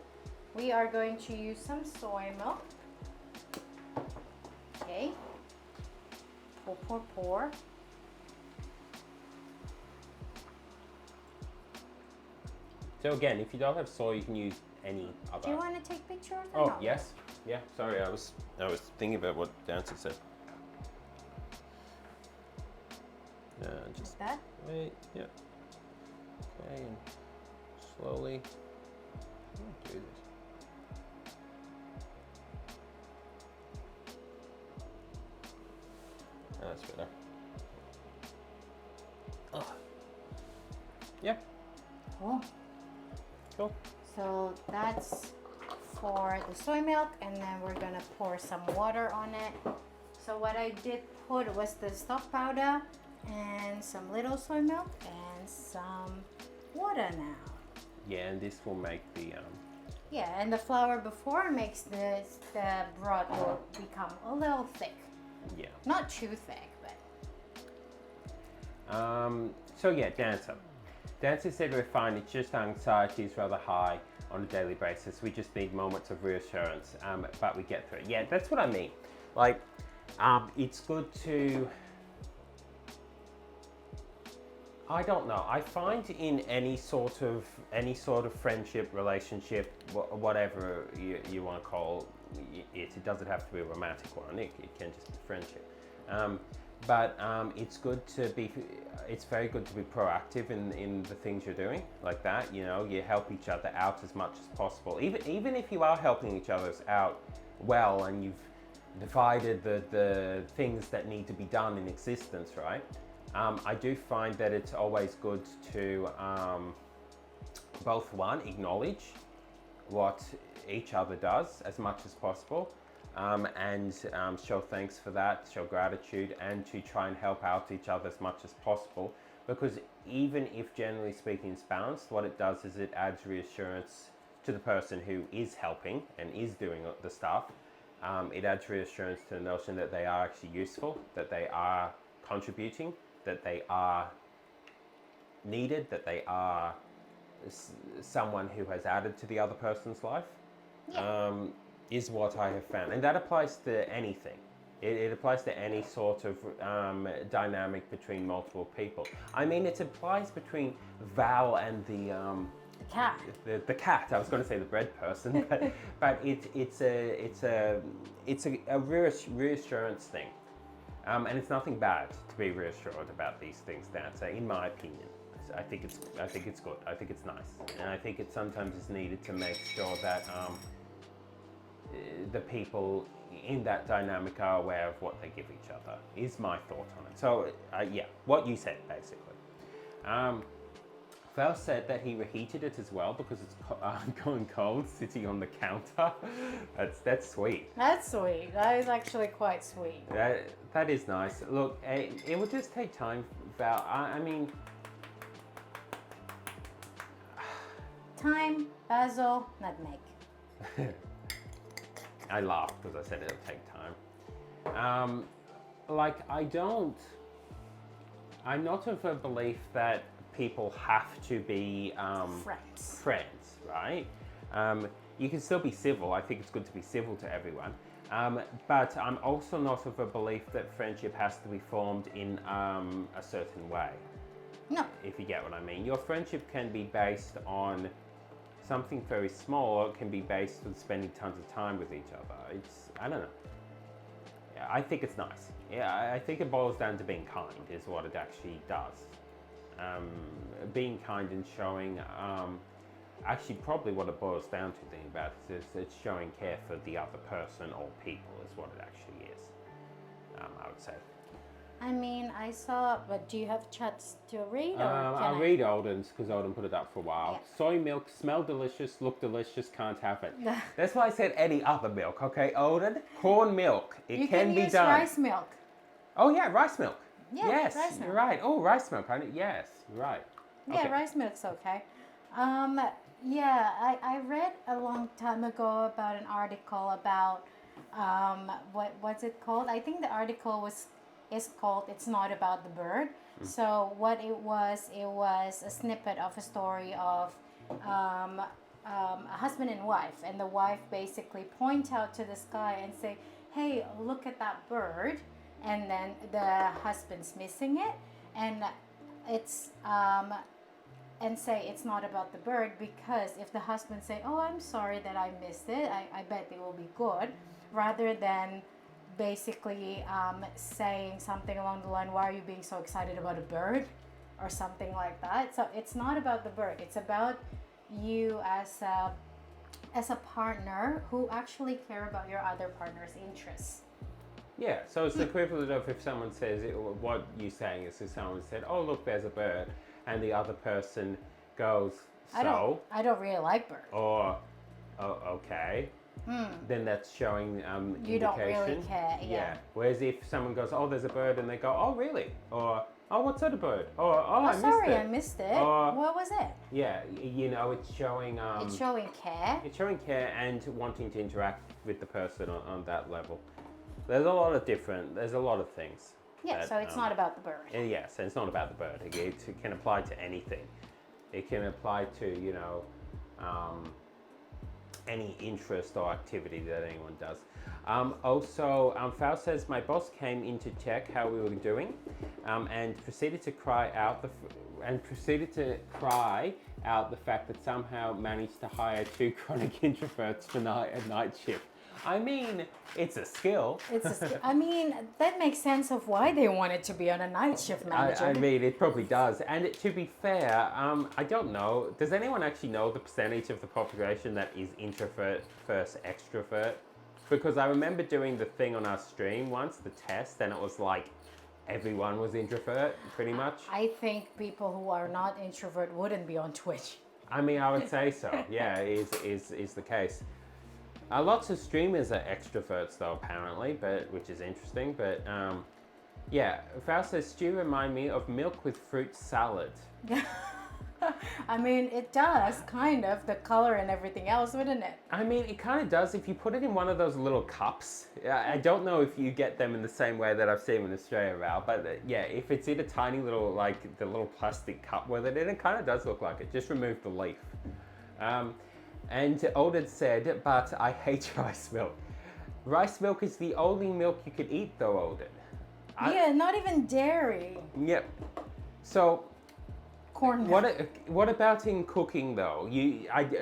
We are going to use some soy milk. Okay. Pour. So again, if you don't have soy, you can use any other. Do you want to take pictures or Oh not? yes, yeah. Sorry, I was thinking about what Dancer said. Just Like that? wait. Yeah. Okay, and slowly. Do this. That's better. Oh. Yep. Cool. Cool. So that's for the soy milk, and then we're gonna pour some water on it. So what I did put was the stock powder and some little soy milk and some water now. Yeah, and this will make the Yeah, and the flour before makes the broth will become a little thick. yeah. Not too thick, but So yeah, Dancer. Dancer said we're fine. It's just anxiety is rather high on a daily basis. We just need moments of reassurance, but we get through it. Yeah, that's what I mean. Like, it's good to. I don't know. I find in any sort of friendship, relationship, whatever you want to call it, it doesn't have to be a romantic one. It can just be friendship. But it's very good to be proactive in the things you're doing, like that. You help each other out as much as possible. Even if you are helping each other out well, and you've divided the things that need to be done in existence, right? I do find that it's always good to both acknowledge what each other does as much as possible, and show thanks for that, show gratitude, and to try and help out each other as much as possible. Because even if generally speaking it's balanced, what it does is it adds reassurance to the person who is helping and is doing the stuff. It adds reassurance to the notion that they are actually useful, that they are contributing, that they are needed, that they are someone who has added to the other person's life. Is what I have found, and that applies to anything. It applies to any sort of dynamic between multiple people. I mean, it applies between Val and the cat. The cat. I was going to say the bread person, but it's a reassurance thing, and it's nothing bad to be reassured about these things. That's in my opinion. I think it's good. I think it's nice, and I think it sometimes is needed to make sure that the people in that dynamic are aware of what they give each other, is my thought on it. So yeah, what you said basically. Val said that he reheated it as well because it's going cold sitting on the counter. That's sweet. That's sweet. That is actually quite sweet. That is nice. Look, it will just take time, Val. I mean, Thyme, basil, nutmeg. I laughed because I said it'll take time. I'm not of a belief that people have to be friends, right? You can still be civil. I think it's good to be civil to everyone. But I'm also not of a belief that friendship has to be formed in a certain way. No. If you get what I mean. Your friendship can be based on something very small, or it can be based on spending tons of time with each other. I don't know. Yeah, I think it's nice. Yeah, I think it boils down to being kind is what it actually does. Being kind and showing, actually probably what it boils down to thinking about is it's showing care for the other person or people is what it actually is, I would say. I mean, I saw, but do you have chats to read? Or I'll read Alden's because Alden put it up for a while. Yeah. Soy milk, smell delicious, look delicious, can't have it. That's why I said any other milk, okay, Alden? Corn milk, it You can be use done. rice milk. Oh yeah, rice milk. Yeah, yes, rice you're milk. right. Oh, rice milk. Yes, you're right. Yeah, Okay. rice milk's okay. Yeah, I read a long time ago about an article about what's it called? I think the article is called "It's Not About the Bird." So what it was a snippet of a story of a husband and wife, and the wife basically point out to the sky and say, "Hey, look at that bird," and then the husband's missing it, and it's and say it's not about the bird, because if the husband say, "Oh, I'm sorry that I missed it, I bet it will be good," rather than basically saying something along the line, "Why are you being so excited about a bird?" or something like that. So it's not about the bird, it's about you as a partner who actually care about your other partner's interests. Yeah, so it's the equivalent of if someone says, what you're saying is if someone said, "Oh, look, there's a bird," and the other person goes, "So?" I don't really like birds. Or, "Oh, okay." Then that's showing You don't really indication. care, yeah. Whereas if someone goes, "Oh, there's a bird," and they go, "Oh, really?" Or, "Oh, what's that a bird?" Or, "Oh, I Sorry, missed it." I missed it. Or- What was it? Yeah, you know, it's showing. It's showing care. It's showing care and wanting to interact with the person on that level. There's a lot of things. Yeah, that, so it's not about the bird. Yes, and it's not about the bird. It can apply to anything. It can apply to, any interest or activity that anyone does. Also, Faust says, "My boss came in to check how we were doing, and proceeded to cry out the fact that somehow managed to hire 2 chronic introverts for a night shift." I mean, it's a skill. I mean, that makes sense of why they wanted to be on a night shift manager. I mean, it probably does. And to be fair, I don't know. Does anyone actually know the percentage of the population that is introvert versus extrovert? Because I remember doing the thing on our stream once, the test, and it was like everyone was introvert, pretty much. I think people who are not introvert wouldn't be on Twitch. I mean, I would say so. Yeah, is the case. Lots of streamers are extroverts though, apparently, which is interesting. But yeah, Faust says, "Stew remind me of milk with fruit salad." I mean, it does, kind of, the color and everything else, wouldn't it? I mean, it kind of does if you put it in one of those little cups. I don't know if you get them in the same way that I've seen in Australia, Val, but yeah, if it's in a tiny little, like the little plastic cup with it, it kind of does look like it. Just remove the leaf. And Alden said, "But I hate rice milk." Rice milk is the only milk you could eat though, Alden. Yeah, not even dairy. Yep. So, Corn milk. what about in cooking though?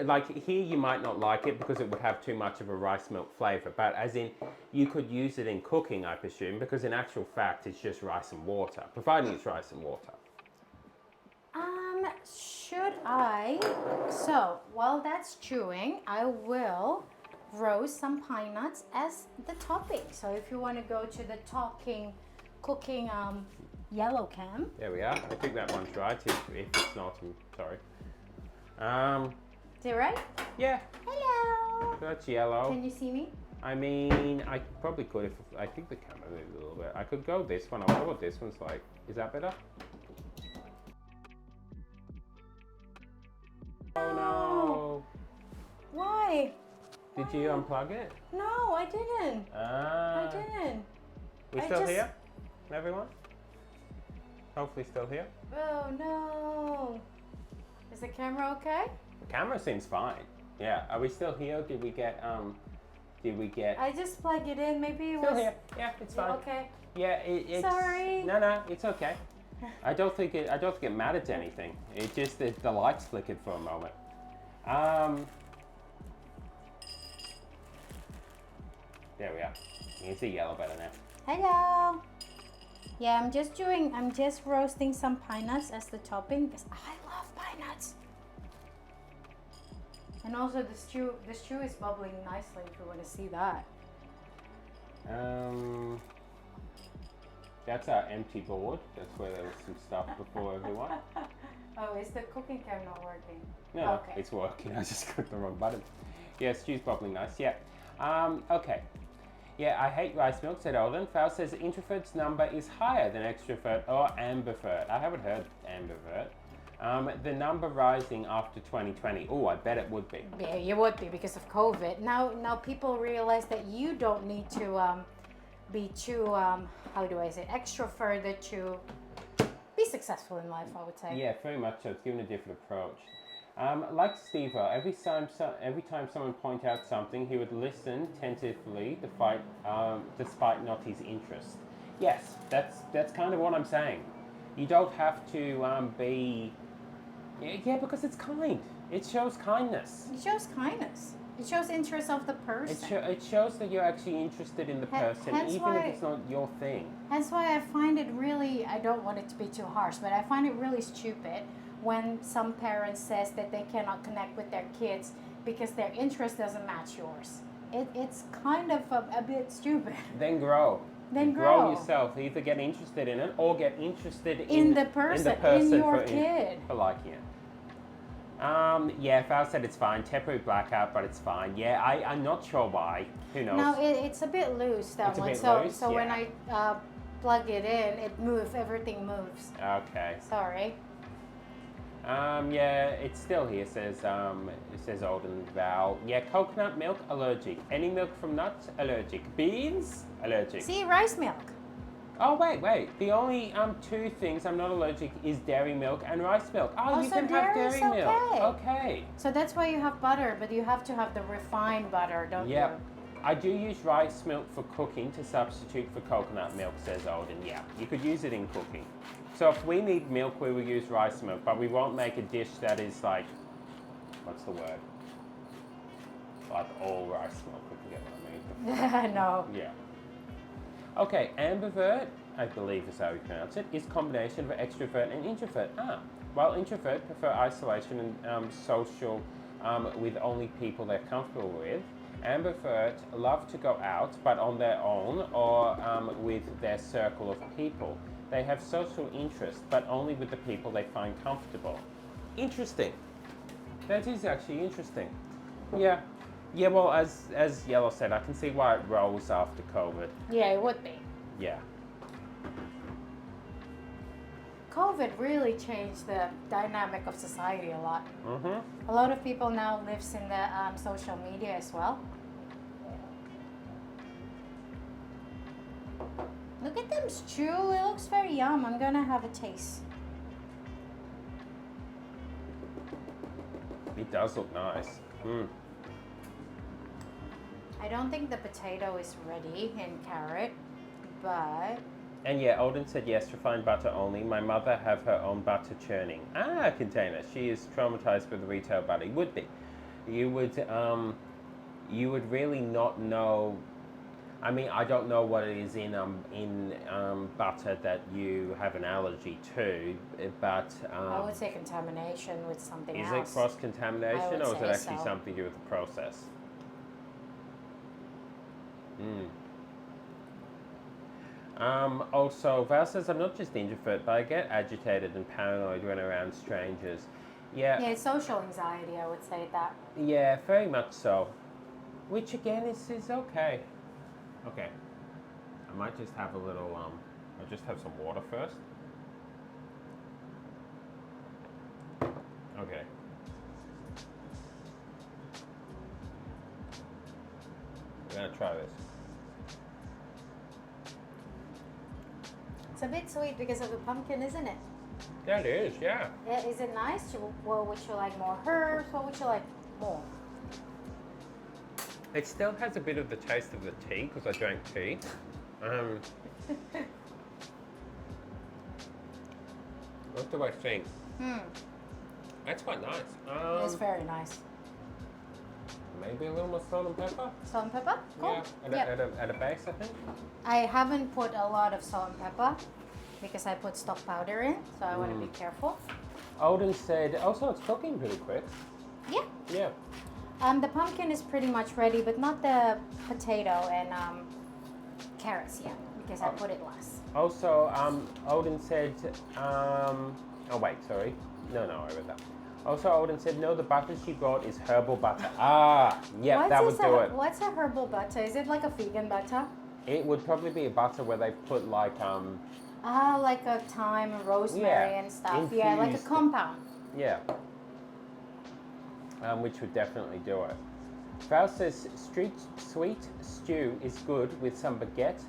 Like here you might not like it because it would have too much of a rice milk flavor, but as in you could use it in cooking, I presume, because in actual fact it's just rice and water, providing it's rice and water. Should I? So, while that's chewing, I will roast some pine nuts as the topping. So if you want to go to the cooking yellow cam. There we are. I think that one's right. If it's not, I'm sorry. Is it right? Yeah, Hello. that's yellow. Can you see me? I mean, I probably could if I think the camera moved a little bit. I could go this one. I wonder what this one's like. Is that better? Oh no! Why? Did you unplug it? No, I didn't. Ah. I didn't. We I still just- here? Everyone? Hopefully still here. Oh no. Is the camera okay? The camera seems fine. Yeah. Are we still here? Did we get I just plug it in. Maybe it Still was. here. Yeah, it's fine. Okay. Yeah, it's. Sorry. No, it's okay. I don't think it mattered to anything. It just the lights flickered for a moment. There we are. You can see yellow better now. Hello. Yeah, I'm just roasting some pine nuts as the topping because I love pine nuts. And also the stew is bubbling nicely if you want to see that. That's our empty board. That's where there was some stuff before everyone. Oh, is the cooking cam not working? No, Okay. it's working. I just clicked the wrong button. Yeah, stew's bubbling nice. Yeah. Okay. Yeah, I hate rice milk, said Alden. Fal says introvert's number is higher than extrovert or ambivert. I haven't heard ambivert. The number rising after 2020. Oh, I bet it would be. Yeah, you would be because of COVID. Now people realize that you don't need to be too how do I say extroverted to be successful in life. I would say. Yeah, very much so. It's given a different approach. Like Steve, every time someone point out something, he would listen tentatively, despite not his interest. Yes, that's kind of what I'm saying. You don't have to be. Yeah, because it's kind. It shows kindness. It shows kindness. It shows interest of the person. It shows that you're actually interested in the person, hence even why- if it's not your thing. That's why I find it really, I don't want it to be too harsh, but I find it really stupid when some parents says that they cannot connect with their kids because their interest doesn't match yours. It's kind of a bit stupid. Then grow. Then grow. yourself. Either get interested in it or get interested In the person, in your kid. for liking it. Yeah, Val said it's fine. Temporary blackout, but it's fine. Yeah, I'm not sure why. Who knows? No, it's a bit loose, that It's a one. bit So loose, so when yeah. I plug it in, it moves, everything moves. Okay. Sorry. Yeah, it's still here. It says Alden Val. Yeah, coconut milk allergic. Any milk from nuts allergic. Beans allergic. See, rice milk. Oh wait. The only two things I'm not allergic is dairy milk and rice milk. Oh, you so can have dairy's dairy milk. okay. Okay. So that's why you have butter, but you have to have the refined butter, don't Yep. you? I do use rice milk for cooking to substitute for coconut milk, says Alden. Yeah, you could use it in cooking. So if we need milk, we will use rice milk, but we won't make a dish that is like, what's the word? Like all rice milk, if you get what I mean. No. Yeah. Okay, ambivert, I believe is how we pronounce it, is combination of extrovert and introvert. While introvert prefer isolation and social with only people they're comfortable with, ambivert love to go out, but on their own or with their circle of people. They have social interest, but only with the people they find comfortable. Interesting. That is actually interesting. Yeah. Yeah, well, as Yellow said, I can see why it rolls after COVID. Yeah, it would be. Yeah. COVID really changed the dynamic of society a lot. Mm-hmm. A lot of people now lives in the social media as well. Look at them stew. It looks very yum. I'm gonna have a taste. It does look nice. I don't think the potato is ready and carrot, but And yeah, Alden said yes, refined butter only. My mother have her own butter churning container. She is traumatized with retail butter. Would be. You would really not know. I mean, I don't know what it is in butter that you have an allergy to, but I would say contamination with something is else. it cross contamination I would or is it say actually so. something to do with the process? Also, Val says I'm not just introvert, but I get agitated and paranoid when around strangers. Yeah, it's social anxiety. I would say that. Yeah, very much so. Which again is okay. Okay. I might just have a little I'll just have some water first. Okay. We're gonna try this. It's a bit sweet because of the pumpkin, isn't it? That is, yeah. Yeah, is it nice? Well, would you like more herbs? What would you like more? It still has a bit of the taste of the tea because I drank tea. What do I think? That's quite nice. It's very nice. Maybe a little more salt and pepper. Salt and pepper? Cool. Yeah, at a base, I think. I haven't put a lot of salt and pepper because I put stock powder in, so I want to be careful. Alden said, also it's cooking pretty quick. Yeah. Yeah. The pumpkin is pretty much ready, but not the potato and carrots yet because I put it last. Also, Odin said, oh wait, sorry. No, I read that. Also, Odin said, no, the butter she brought is herbal butter. Ah, yep, that would do it. What's a herbal butter? Is it like a vegan butter? It would probably be a butter where they put like, Like a thyme and rosemary Yeah, and stuff. Yeah, like a infused. compound. yeah. Which would definitely do it. Val says, sweet stew is good with some baguette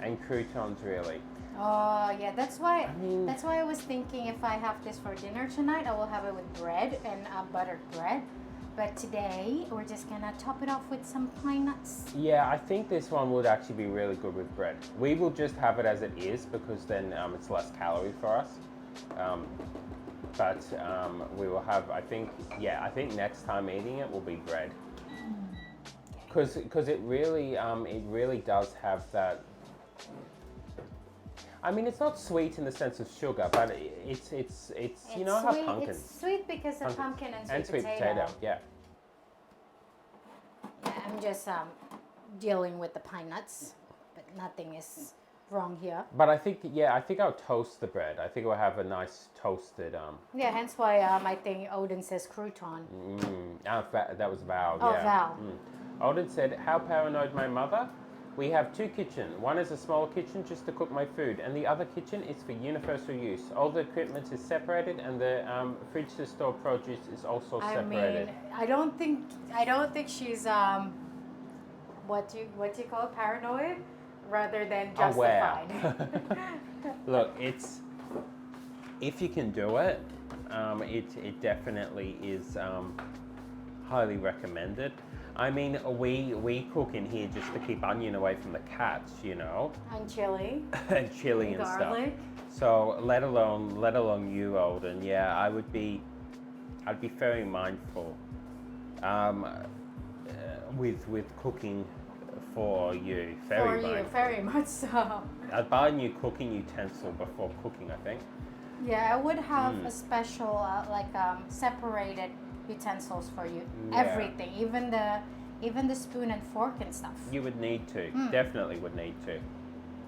and croutons, really. Oh yeah, that's why. mean- That's why I was thinking if I have this for dinner tonight, I will have it with bread and buttered bread. But today we're just gonna top it off with some pine nuts. Yeah, I think this one would actually be really good with bread. We will just have it as it is because then it's less calorie for us. But we will have, I think next time eating it will be bread. Because it really does have that. I mean, it's not sweet in the sense of sugar, but it's you know how sweet. pumpkin It's sweet because of pumpkin and sweet, potato. Yeah. Yeah, I'm just dealing with the pine nuts, but nothing is wrong here. But I think I'll toast the bread. I think we'll have a nice toasted. Yeah, hence why I think Odin says crouton. That was Val. Oh, Yeah. Val. Odin said, "How paranoid my mother. We have two kitchens. One is a small kitchen just to cook my food, and the other kitchen is for universal use. All the equipment is separated, and the fridge to store produce is also separated." I mean, I don't think she's what you call it, paranoid, rather than Aware. justified. Look, it's if you can do it, it definitely is highly recommended. I mean, we cook in here just to keep Onion away from the cats, you know, And chili, and chili and garlic. stuff. So let alone you, Odin. Yeah, I'd be very mindful with cooking for you. Very mindful. very much so. I'd buy a new cooking utensil before cooking, I think. Yeah, I would have a special separated utensils for you. Yeah. Everything, even the spoon and fork and stuff. You would need to. Definitely would need to.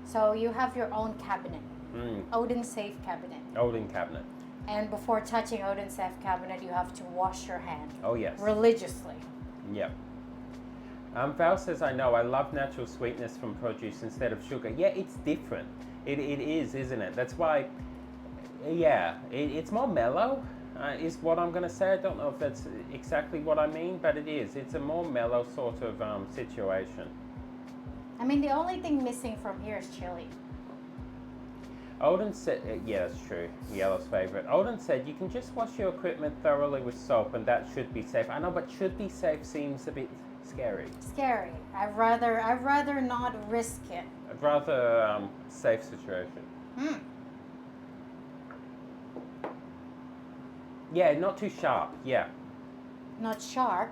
So you have your own cabinet, Mm. Odin Safe cabinet. Odin cabinet. And before touching Odin Safe cabinet, you have to wash your hand Oh yes. religiously. Yep. Val says, I know, I love natural sweetness from produce instead of sugar. Yeah, it's different. It is, isn't it? That's why, yeah, it's more mellow, is what I'm going to say. I don't know if that's exactly what I mean, but it is. It's a more mellow sort of situation. I mean, the only thing missing from here is chili. Odin said, yeah, that's true. Yellow's favorite. Odin said, you can just wash your equipment thoroughly with soap and that should be safe. I know, but should be safe seems a bit scary. Scary. I'd rather not risk it. I'd rather safe situation. Yeah, not too sharp. Yeah. Not sharp.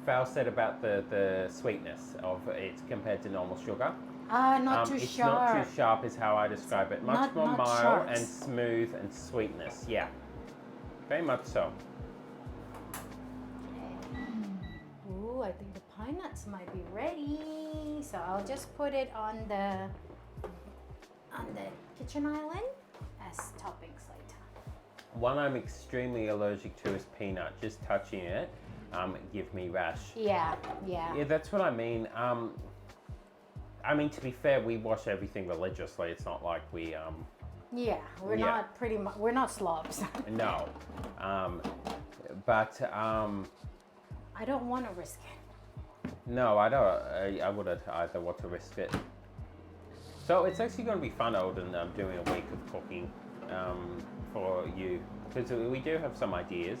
Val said about the sweetness of it compared to normal sugar. Not too it's sharp. not too sharp is how I describe it. Much more not mild sharp. and smooth and sweetness. Yeah. Very much so. Ooh, I think the pine nuts might be ready. So I'll just put it on the kitchen island as toppings later. One I'm extremely allergic to is peanut. Just touching it, give me rash. Yeah. Yeah, that's what I mean. I mean, to be fair, we wash everything religiously. It's not like we, Yeah, we're Yeah. not pretty much. We're not slobs. no. But I don't want to risk it. no, I don't. I wouldn't either want to risk it. So it's actually going to be fun, Odin, doing a week of cooking for you because we do have some ideas.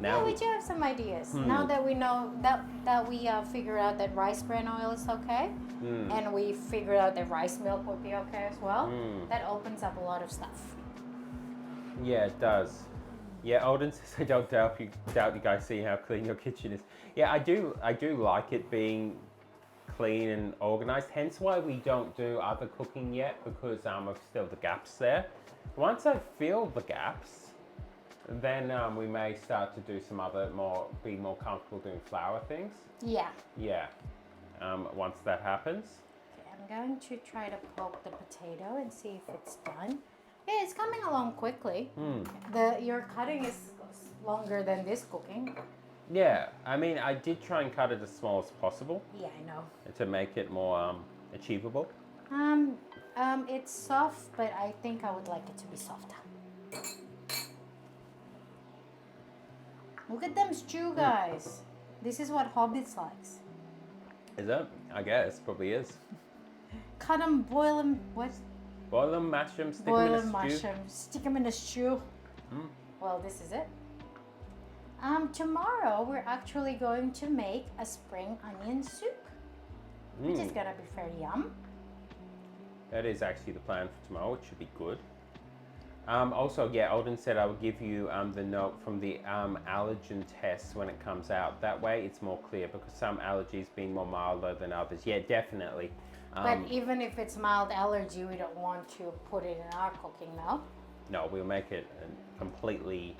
Now Yeah, we do have some ideas. Now that we know that we figured out that rice bran oil is okay, and we figured out that rice milk would be okay as well, that opens up a lot of stuff. Yeah, it does. Yeah, Odin says, I don't doubt you guys see how clean your kitchen is. Yeah, I do like it being clean and organized, hence why we don't do other cooking yet, because of still the gaps there. Once I fill the gaps, then we may start to do some other be more comfortable doing flour things. Yeah. Yeah, once that happens. Okay, I'm going to try to poke the potato and see if it's done. Yeah, it's coming along quickly. Your cutting is longer than this cooking. Yeah, I mean, I did try and cut it as small as possible Yeah, I know. to make it more achievable. It's soft, but I think I would like it to be softer. Look at them stew, guys. This is what Hobbits likes. Is it? I guess, probably is. Cut them, boil them, what? Boil them, mash them, stick them Boil in a them, mash stew. them, stick them in a stew. Well, this is it. Tomorrow we're actually going to make a spring onion soup, which is gonna be very yum. That is actually the plan for tomorrow. It should be good. Also, yeah, Alden said I would give you the note from the allergen test when it comes out. That way it's more clear because some allergies being more milder than others. Yeah, definitely. But even if it's mild allergy, we don't want to put it in our cooking, no? No, we'll make it a completely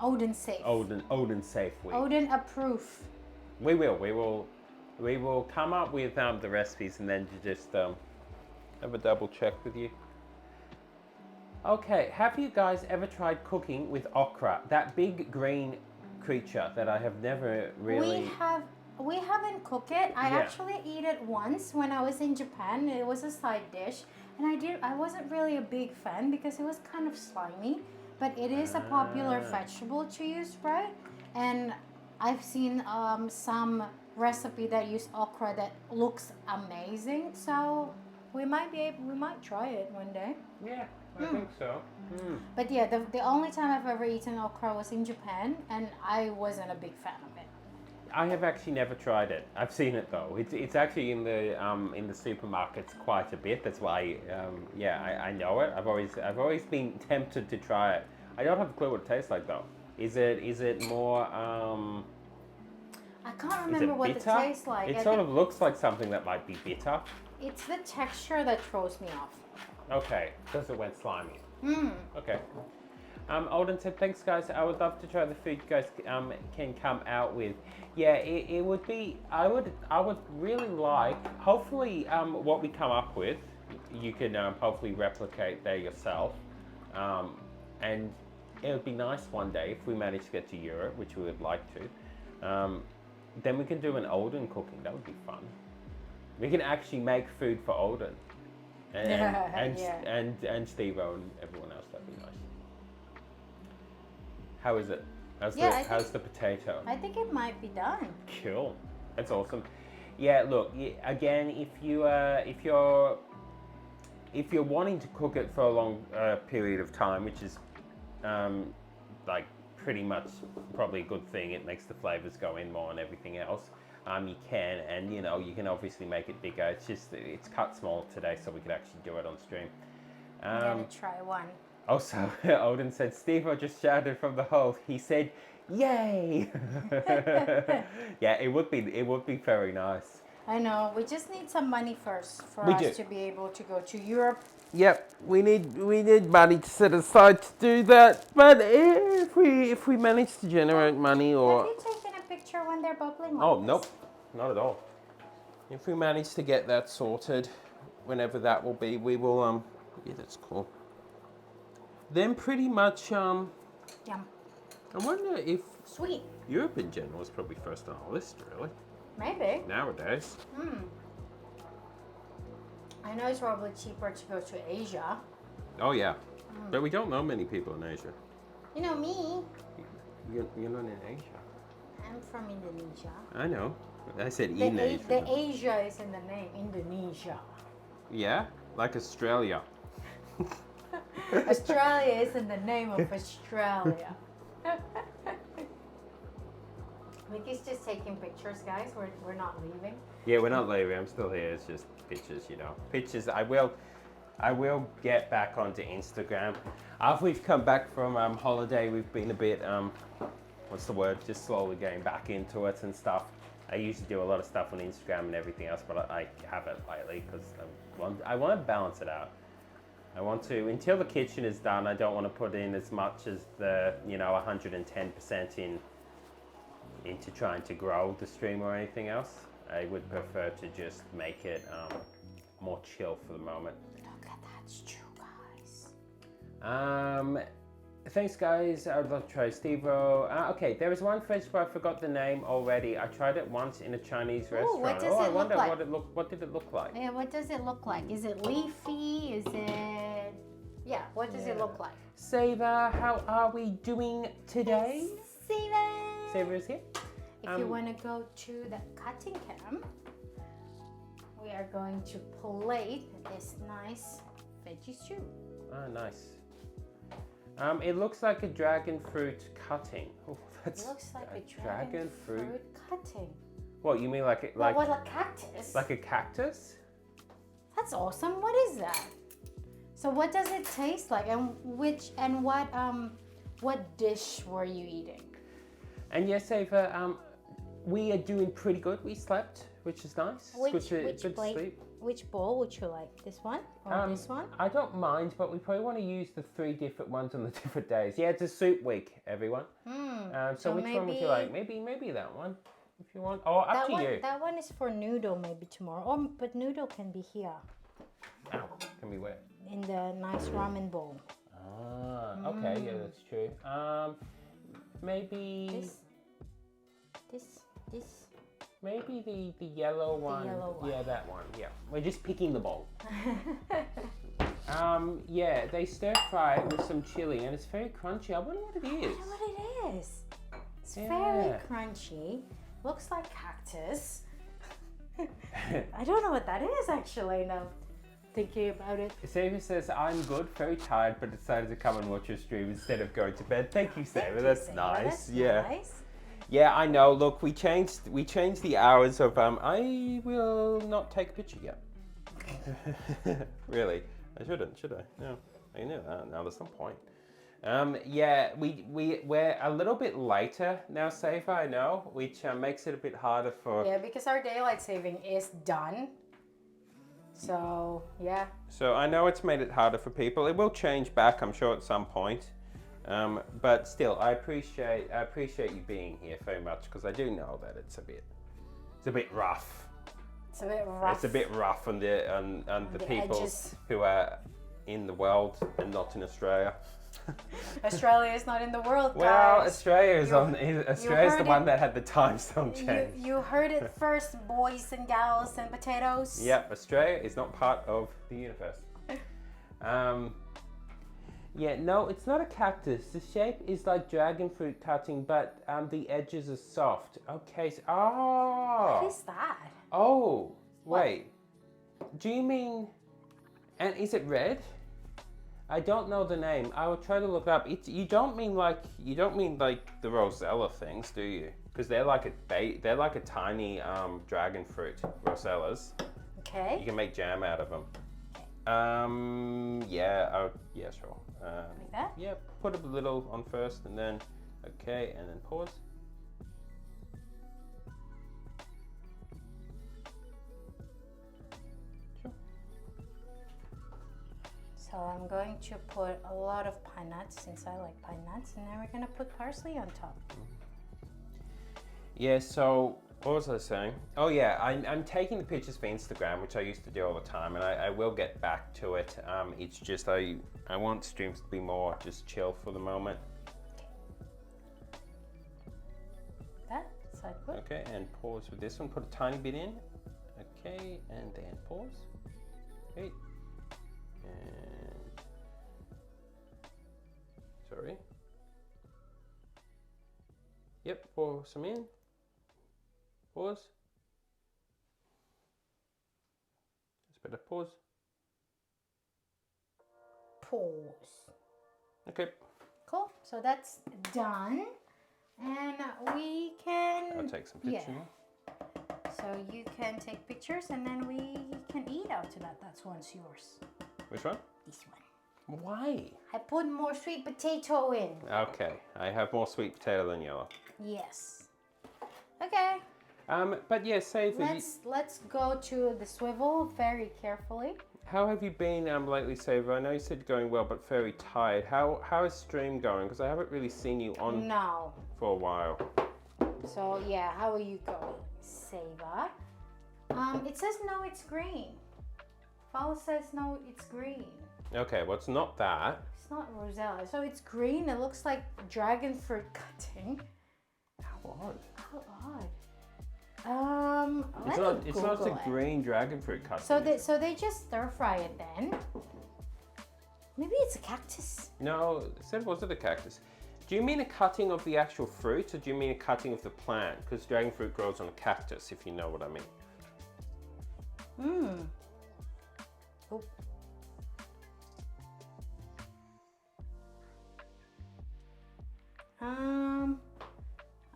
Odin safe. Odin safe week. Odin approve. We will come up with the recipes and then just have a double check with you. Okay, have you guys ever tried cooking with okra? That big green creature that I have never really... We haven't cooked it. I Yeah. actually ate it once when I was in Japan. It was a side dish, and I wasn't really a big fan because it was kind of slimy, but it is a popular vegetable to use, right? And I've seen some recipe that use okra that looks amazing. So we might try it one day. Yeah, I think so. But yeah, the only time I've ever eaten okra was in Japan, and I wasn't a big fan of it. I have actually never tried it. I've seen it though. It's actually in the supermarkets quite a bit. That's why I know it. I've always been tempted to try it. I don't have a clue what it tastes like though. Is it more I can't is remember it what it bitter? tastes like. It I sort think of looks like something that might be bitter. it's the texture that throws me off. Okay, because it went slimy. Okay. Alden said, thanks guys, I would love to try the food you guys can come out with. Yeah, it would be, I would really like, hopefully what we come up with, you can hopefully replicate there yourself. And it would be nice one day if we manage to get to Europe, which we would like to. Then we can do an Alden cooking, that would be fun. We can actually make food for Alden. And Steve-O and everyone else, that'd be nice. How is it? How's the potato? I think it might be done. Cool. That's awesome. Yeah, look, again, if you're wanting to cook it for a long period of time, which is like pretty much probably a good thing, it makes the flavors go in more and everything else. You can, and you can obviously make it bigger. It's just it's cut small today, so we could actually do it on stream. I'm gonna try one. Also, Odin said, Steve-O just shouted from the hole. He said, "Yay!" Yeah, it would be very nice. I know. We just need some money first for We us do. to be able to go to Europe. Yep, we need money to set aside to do that. But if we manage to generate money, or Have you taken a picture when they're bubbling? oh like nope, this? not at all. If we manage to get that sorted, whenever that will be, we will yeah, that's cool. Then pretty much Yum. I wonder if Sweet. Europe in general is probably first on our list, really, Maybe. nowadays. I know it's probably cheaper to go to Asia. Oh yeah, but we don't know many people in Asia. You know me. You're not in Asia. I'm from Indonesia. I know. I said The, in A- Asia. the Asia is in the name. Indonesia. Yeah, like Australia. Australia is in the name of Australia. Mickey's just taking pictures, guys. We're not leaving. Yeah, we're not leaving. I'm still here. It's just pictures, Pictures. I will get back onto Instagram. After we've come back from holiday, we've been a bit what's the word? Just slowly getting back into it and stuff. I used to do a lot of stuff on Instagram and everything else, but I haven't lately because I want to balance it out. I want to, until the kitchen is done, I don't want to put in as much as the 110% into trying to grow the stream or anything else. I would prefer to just make it more chill for the moment. Look at that stew, guys. Thanks guys, I'd love to try Steve-O. Okay, there was one fish, but I forgot the name already. I tried it once in a Chinese restaurant. what does I it look wonder like? what did it look like? Yeah, what does it look like? Is it leafy? Is it... Yeah, what does it look like? Saver, how are we doing today? Saver! Saver is here. If you want to go to the cutting cam, we are going to plate this nice veggie stew. Ah, nice. It looks like a dragon fruit cutting. Oh, that's It looks like a dragon fruit cutting. What you mean, like What a cactus? like a cactus? That's awesome. What is that? So what does it taste like, and what dish were you eating? And yes, Ava, we are doing pretty good. We slept, which is nice. It's good to sleep. Which bowl would you like? This one or this one? I don't mind, but we probably want to use the 3 different ones on the different days. Yeah, it's a soup week, everyone. So so which one would you like? Maybe that one, if you want. Or up to you. That one is for noodle, maybe tomorrow. But noodle can be here Ow, can be wet. in the nice ramen bowl. Ah, okay, yeah, that's true. Maybe This. maybe the yellow one. yellow one. Yeah, that one. Yeah, we're just picking the bowl. Yeah, they stir fry it with some chili, and it's very crunchy. I wonder what it I is. know what it is. It's Yeah. very crunchy. Looks like cactus. I don't know what that is actually now. Thinking about it. Saver says, I'm good, very tired, but decided to come and watch your stream instead of going to bed. Thank you, Saver. Thank you, That's Saver. nice. That's Yeah. nice. Yeah, I know. Look, we changed the hours of I will not take a picture yet. Really. I shouldn't, should I? No. I knew that. Now there's no point. Yeah, we're a little bit later now, Saver, I know, which makes it a bit harder for... Yeah, because our daylight saving is done. So, yeah. So I know it's made it harder for people. It will change back, I'm sure, at some point. But still, I appreciate you being here very much, because I do know that it's a bit rough. It's a bit rough. It's a bit rough on the people edges. who are in the world and not in Australia. Australia is not in the world, Well, guys. Australia's Australia's the heard one it. that had the time zone change. You heard it first, boys and gals and potatoes. Yep, Australia is not part of the universe. Yeah, no, it's not a cactus. The shape is like dragon fruit cutting, but the edges are soft. Okay, so What is that? oh, wait. Do you mean? And is it red? I don't know the name. I will try to look up. You don't mean like the Rosella things, do you? Because they're like a tiny dragon fruit Rosellas. Okay. You can make jam out of them. Yeah, sure. Like that? Yeah, put a little on first, and then okay, and then pause. So I'm going to put a lot of pine nuts since I like pine nuts, and then we're gonna put parsley on top. Yeah, so what was I saying? Oh yeah, I'm taking the pictures for Instagram, which I used to do all the time, and I will get back to it. It's just I want streams to be more just chill for the moment. That side good. Okay, and pause with this one. Put a tiny bit in. Okay, and then pause. Okay. And sorry. Yep, pour some in. Pause. Just better pause. Pause. Okay. Cool. So that's done, and we can. I'll take some pictures. Yeah. So you can take pictures, and then we can eat after that. That's one's yours. Which one? This one. Why? I put more sweet potato in. Okay, I have more sweet potato than yellow. Yes. Okay. But yeah, Saver, Let's go to the swivel very carefully. how have you been lately, Saver? I know you said you're going well, but very tired. How is stream going? Because I haven't really seen you on No. for a while. So yeah, how are you going, Saver? It says no, it's green. Val says no, it's green. Okay, well, it's not that. It's not rosella. So it's green. It looks like dragon fruit cutting. How odd. How odd. It's let not. me It's not Google a it. green dragon fruit cutting. So they just stir fry it then. Maybe it's a cactus. No, it said was it a cactus? Do you mean a cutting of the actual fruit, or do you mean a cutting of the plant? Because dragon fruit grows on a cactus, if you know what I mean. Oh.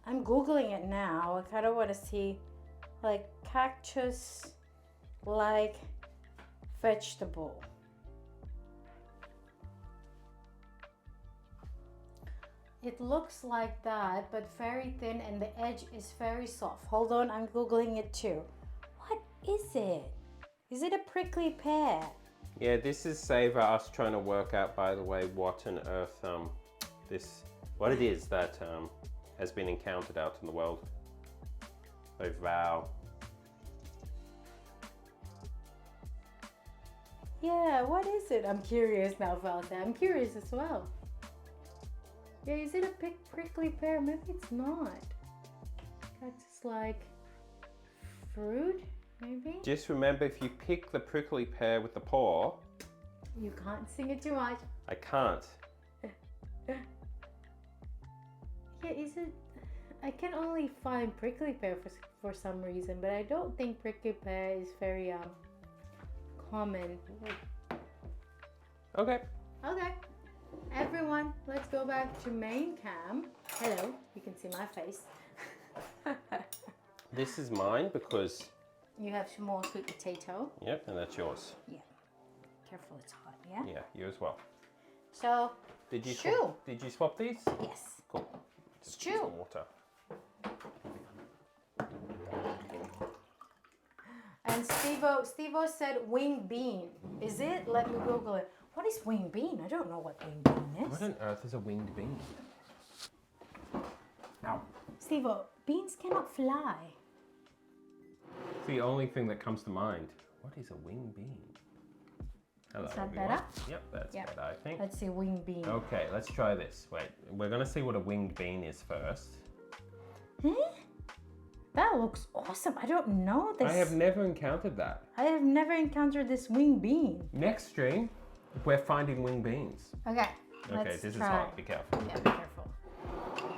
I'm googling it now. I kind of want to see, like cactus, like vegetable. It looks like that, but very thin, and the edge is very soft. Hold on, I'm googling it too. What is it? Is it a prickly pear? Yeah, this is Saver us trying to work out, by the way, what on earth what it is that has been encountered out in the world. So Val. Yeah, what is it? I'm curious now, Valda. I'm curious as well. Yeah, is it a prickly pear? Maybe it's not. Cactus like fruit, maybe? Just remember, if you pick the prickly pear with the paw, You can't sing it too much. I can't. Yeah, is it? I can only find prickly pear for some reason, but I don't think prickly pear is very common. Okay. Okay, everyone, let's go back to main cam. Hello, you can see my face. This is mine because, You have some more sweet potato. yep, and that's yours. Yeah, careful, it's hot. Yeah. Yeah, you as well. So Did you Stew. swap these? yes, Cool. Just Stew. get some water. and Stevo said wing bean. Is it? Let me Google it. What is wing bean? I don't know what wing bean What is. on earth is a winged bean? Ow. Stevo, beans cannot fly. It's the only thing that comes to mind. What is a winged bean? Hello, Is that everyone. better? Yep, that's Yeah. better, I think. Let's see wing bean. Okay, let's try this. Wait, we're gonna see what a winged bean is first. That looks awesome. I don't know this. I have never encountered that. I have never encountered this wing bean. Next stream, we're finding winged beans. Okay. Okay, let's this is try. hot. Be careful. Yeah, be careful.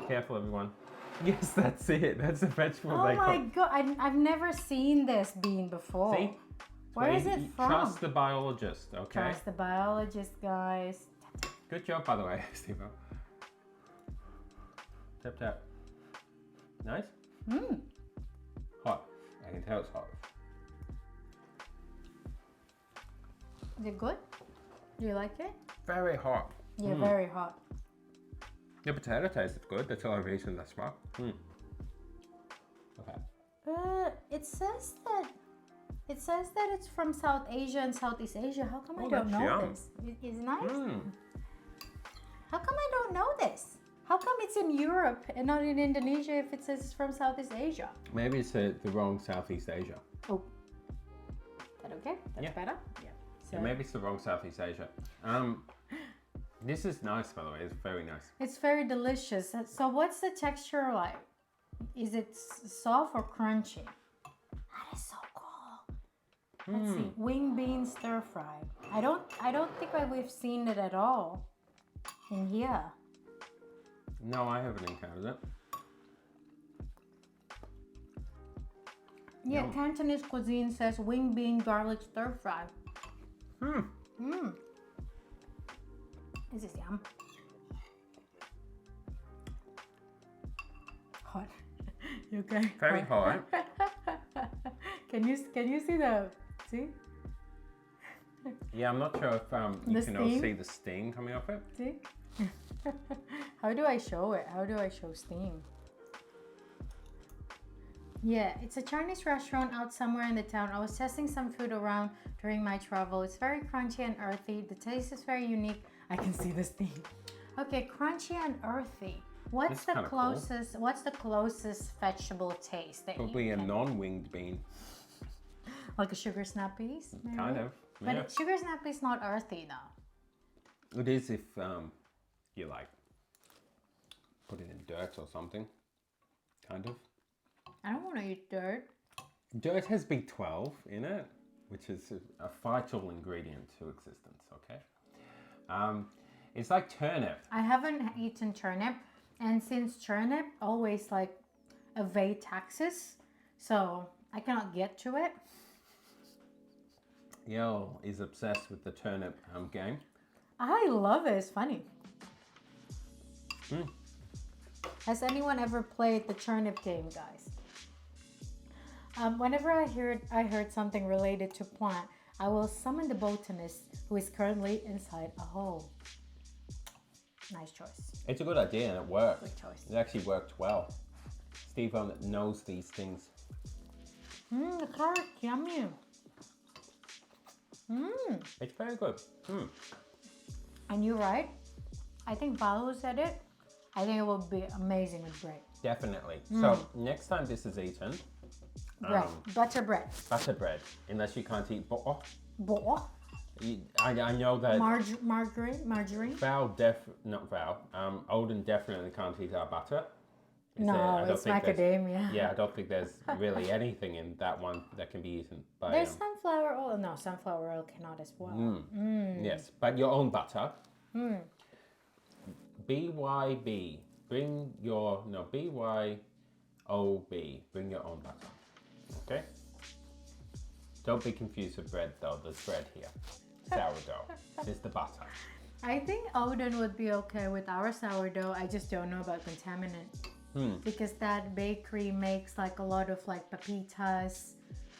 Careful, everyone. Yes, that's it. That's a vegetable Oh they my call. god, I've never seen this bean before. See? Where is Well, it you from? Trust the biologist, okay? Trust the biologist, guys. Good job, by the way, Steve. Tap tap. Nice? Hot. I can tell it's hot. Is it good? Do you like it? Very hot. Yeah, very hot. The potato tastes good. That's all I've eaten thus far. Okay. It says that it's from South Asia and Southeast Asia. How come I Oh, don't that's know yum. this? It's nice. Mm. How come I don't know this? How come it's in Europe and not in Indonesia if it says it's from Southeast Asia? Maybe it's the wrong Southeast Asia. Oh, that okay? That's Yeah. better. Yeah. So Yeah, maybe it's the wrong Southeast Asia. This is nice, by the way. It's very nice. it's very delicious. So what's the texture like? Is it soft or crunchy? That is so cool. Let's see. Wing bean stir fry. I don't think we've seen it at all in here. No, I haven't encountered it. Yeah, Yum. Cantonese cuisine says wing bean garlic stir fry. This is yum. Hot. You okay? Very hot. Can you see the see? Yeah, I'm not sure if you The can all steam? see the steam coming off it. See? How do I show it? How do I show steam? Yeah, it's a Chinese restaurant out somewhere in the town. I was testing some food around during my travel. It's very crunchy and earthy. The taste is very unique. I can see the steam. Okay, crunchy and earthy. What's That's the kinda cool. closest? What's the closest vegetable taste that Probably you a can? non-winged bean. Like a sugar snap peas? Maybe? Kind of. But Yeah. sugar snap is not earthy though. It is if you like put it in dirt or something, kind of. I don't want to eat dirt. Dirt has B12 in it, which is a vital ingredient to existence, okay? It's like turnip. I haven't eaten turnip, and since turnip always like evade taxes, so I cannot get to it. Yell is obsessed with the turnip game. I love it. It's funny. Has anyone ever played the turnip game, guys? Whenever I heard something related to plant, I will summon the botanist who is currently inside a hole. Nice choice. It's a good idea and it worked. Good choice. It actually worked well. Steve knows these things. The carrot, yummy. It's very good. And you're right. I think Paolo said it. I think it will be amazing with bread. Definitely. So next time this is eaten, Bread, butter bread. butter bread, unless you can't eat butter. Bo. I know that Margarine. Odin definitely can't eat our butter. No, it's macadamia. Yeah, I don't think there's really anything in that one that can be eaten. By, There's sunflower oil. No, sunflower oil cannot as well. Yes, but your own butter. BYB, BYOB, bring your own butter. Okay? Don't be confused with bread though, there's bread here. Sourdough. This is the butter. I think Odin would be okay with our sourdough. I just don't know about contaminant. Because that bakery makes like a lot of like pepitas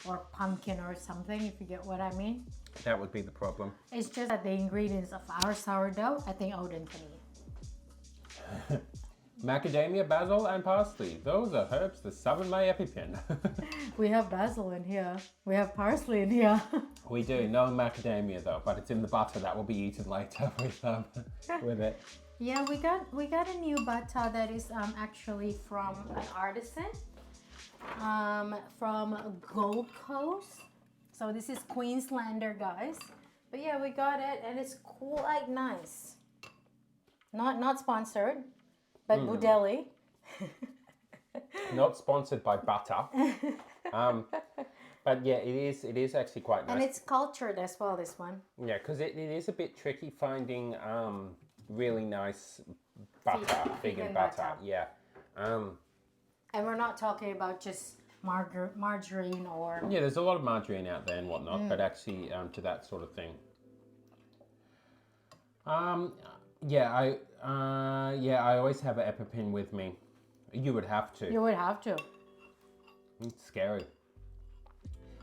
or pumpkin or something, if you get what I mean. That would be the problem. It's just that the ingredients of our sourdough, I think Odin can eat. Macadamia, basil, and parsley. Those are herbs that summon my EpiPen. We have basil in here. We have parsley in here. We do. No macadamia though, but it's in the butter that will be eaten later with it. Yeah, we got a new butter that is actually from an artisan from Gold Coast. So this is Queenslander, guys. But yeah, we got it and it's quite nice. Not sponsored, but Budelli. Not sponsored by butter. But yeah, it is actually quite nice. And it's cultured as well, this one. Yeah, because it is a bit tricky finding really nice butter, vegan butter. Yeah. And we're not talking about just margarine or... Yeah, there's a lot of margarine out there and whatnot, but actually to that sort of thing. I always have an EpiPen with me. You would have to. You would have to. It's scary.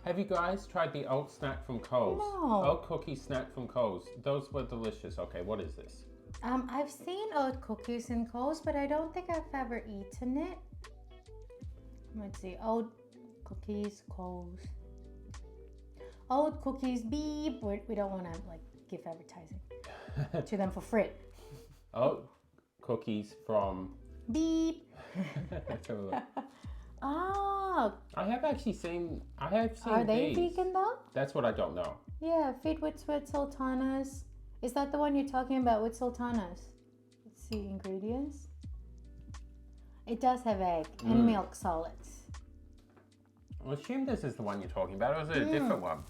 Have you guys tried the oat snack from Coles? No. Oat cookie snack from Coles. Those were delicious. Okay, what is this? I've seen oat cookies in Coles, but I don't think I've ever eaten it. Let's see, oat cookies, Coles. Oat cookies, beep. We don't want to like give advertising to them for free. Oat cookies from... Beep. Let's have a look. Oh, I have seen are they these. vegan though? That's what I don't know. Yeah, feed with sweet sultanas. Is that the one you're talking about with sultanas? Let's see, ingredients. It does have egg and milk solids. I assume this is the one you're talking about, or is it a different one?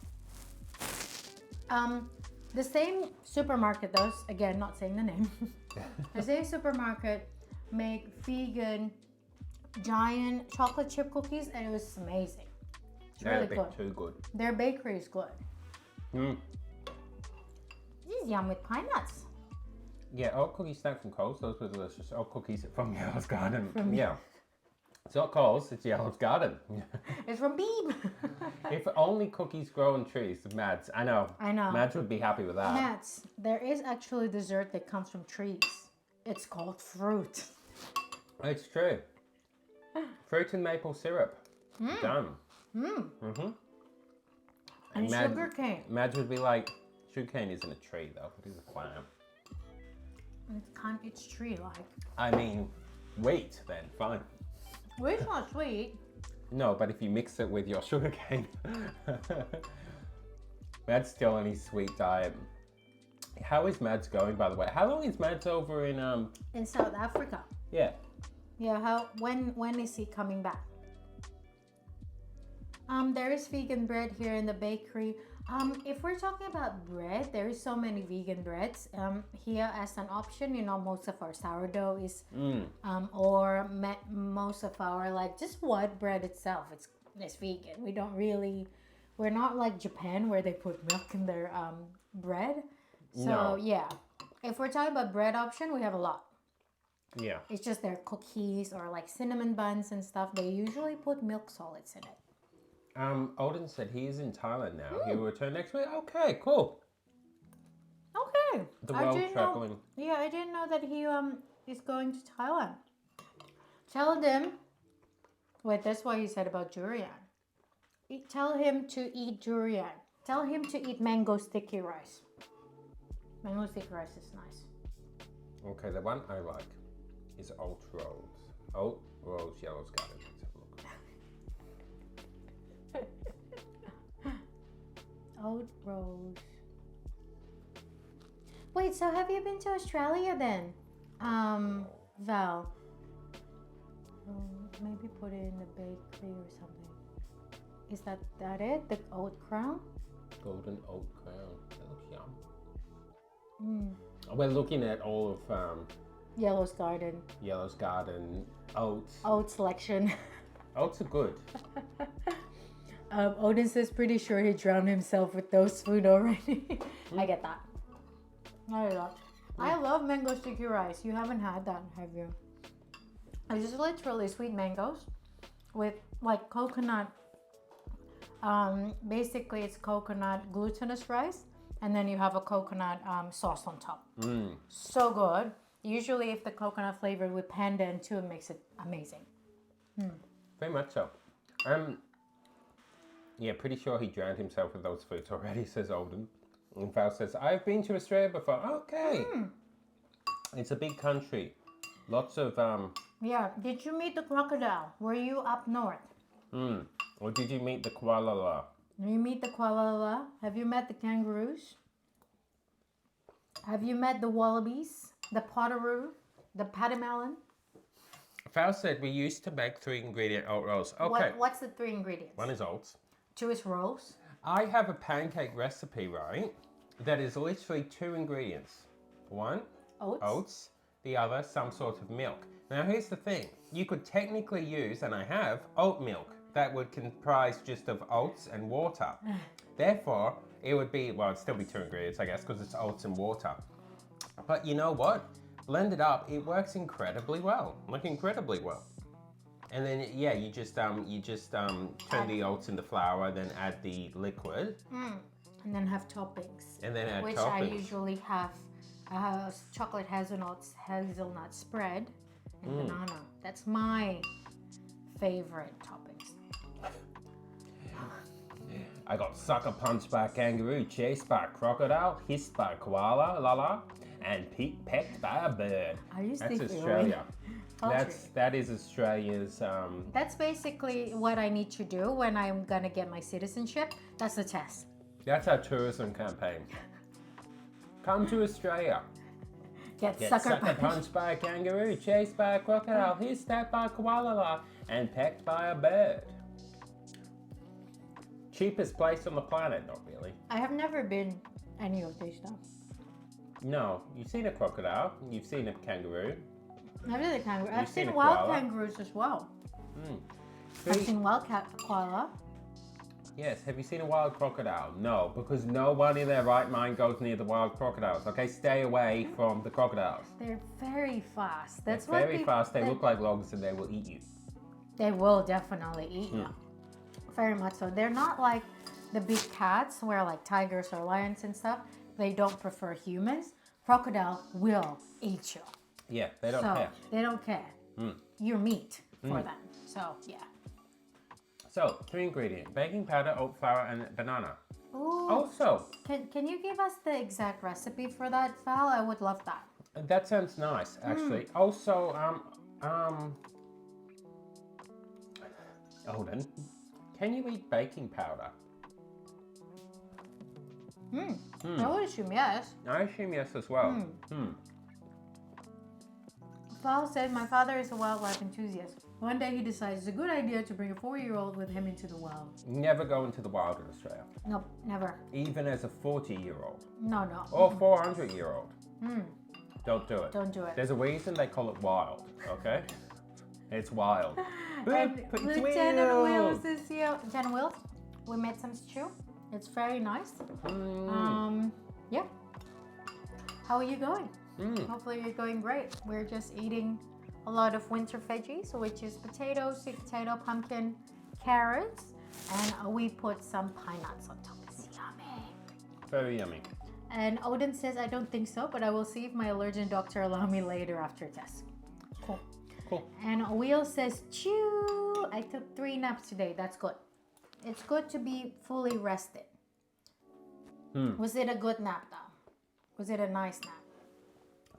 The same supermarket, though, again, not saying the name. The same supermarket make vegan giant chocolate chip cookies, and it was amazing. It's They're really a bit good. too good. Their bakery is good. This is yum with pine nuts. Yeah, oat cookie snack from Coles. Those were delicious. Oat cookies from Yellow's Garden. Yeah. It's not Coles, it's Yellow's Garden. It's from Beeb. If only cookies grow on trees, Mads. I know. Mads would be happy with that. Mats, there is actually dessert that comes from trees. It's called fruit. It's true. Fruit and maple syrup. Done. And sugar cane. Mads would be like, sugarcane isn't a tree though, it is a plant. It's tree-like. I mean, wheat then, fine. Well, it's not sweet. No, but if you mix it with your sugarcane. Matt's still on his sweet diet. How is Mads going, by the way? How long is Mads over in In South Africa. Yeah. Yeah, when is he coming back? There is vegan bread here in the bakery. If we're talking about bread, there is so many vegan breads. Here as an option, you know, most of our sourdough is, most of our like just white bread itself, it's vegan. We're not like Japan where they put milk in their bread. So No. yeah, if we're talking about bread option, we have a lot. Yeah. It's just their cookies or like cinnamon buns and stuff. They usually put milk solids in it. Odin said he is in Thailand now. He will return next week. Okay, cool. Okay. The I world didn't traveling. know. Yeah, I didn't know that he is going to Thailand. Tell them. Wait, that's what you said about durian. Tell him to eat durian. Tell him to eat mango sticky rice. Mango sticky rice is nice. Okay, the one I like is Oat Rolls. Oat Rolls Yellow's Garden. Let's have a look. Oat rolls. Wait, so have you been to Australia then? Val. Maybe put it in the bakery or something. Is that it? The oat crown? Golden Oat Crown. That looks yum. We're looking at all of Yellow's Garden. Yellow's Garden oats. Oat selection. Oats are good. Odin says pretty sure he drowned himself with those food already. I get that. I love mango sticky rice. You haven't had that, have you? It's just literally sweet mangoes with like coconut. Basically, it's coconut glutinous rice, and then you have a coconut sauce on top. So good. Usually, if the coconut flavored with pandan too, it makes it amazing. Very much so. Yeah, pretty sure he drowned himself with those foods already, says Olden. And Val says, I've been to Australia before. Okay. It's a big country. Lots of, Yeah. Did you meet the crocodile? Were you up north? or did you meet the koala? Did you meet the koala? Have you met the kangaroos? Have you met the wallabies? The potteroo? The pademelon? Val said we used to make 3-ingredient oat rolls. Okay. What's the 3 ingredients? One is oats. 2 is rolls. I have a pancake recipe, right? That is literally 2 ingredients. One, Oats. oats. The other, some sort of milk. Now here's the thing. You could technically use, and I have, oat milk. That would comprise just of oats and water. Therefore, it would be, well, it'd still be 2 ingredients, I guess, because it's oats and water. But you know what? Blend it up, it works incredibly well. Like incredibly well. And then, yeah, you just turn the oats into flour, then add the liquid. And then have toppings. And then add which toppings. I usually have chocolate hazelnut spread and banana. That's my favorite toppings. I got sucker punched by a kangaroo, chased by a crocodile, hissed by a koala, and pecked by a bird. Are you That's speaking Australia. Culture. That is Australia's. That's basically what I need to do when I'm gonna get my citizenship. That's the test. That's our tourism campaign. Come to Australia. Get Get sucker sucker punched. punched by a kangaroo, chased by a crocodile, hissed at by a koala, and pecked by a bird. Cheapest place on the planet, not really. I have never been any of these stuff. No, you've seen a crocodile, you've seen a kangaroo. I've seen a kangaroo. I've seen seen a wild koala? kangaroos as well. I've See? seen wild koala. Yes, have you seen a wild crocodile? No, because no one in their right mind goes near the wild crocodiles. Okay, stay away from the crocodiles. They're very fast. That's They're what very people- fast, they that- look like logs and they will eat you. They will definitely eat you. Very much so. They're not like the big cats where like tigers or lions and stuff. They don't prefer humans. Crocodile will eat you. Yeah, they don't so care. they don't care. You're meat for them. So yeah. So, 3 ingredients, baking powder, oat flour, and banana. Ooh. Also, Can you give us the exact recipe for that, Val? I would love that. that sounds nice, actually. Also, Olden, can you eat baking powder? I would assume yes. I assume yes as well. Val said, my father is a wildlife enthusiast. One day he decides it's a good idea to bring a 4-year-old with him into the wild. Never go into the wild in Australia, Nope, never. even as a 40-year-old No. or 400-year-old. Don't do it. Don't do it. There's a reason they call it wild, okay? It's wild. And Boop, it's Lieutenant wheels. Wills is here. Lieutenant Wills, we made some stew. It's very nice. Yeah. How are you going? Hopefully you're going great. We're just eating a lot of winter veggies, which is potatoes, sweet potato, pumpkin, carrots, and we put some pine nuts on top. It's yummy. Very yummy. And Odin says, I don't think so, but I will see if my allergen doctor allow me later after test. Cool. Cool. And Wheel says, chew. I took 3 naps today. That's good. It's good to be fully rested. Was it a good nap though? Was it a nice nap?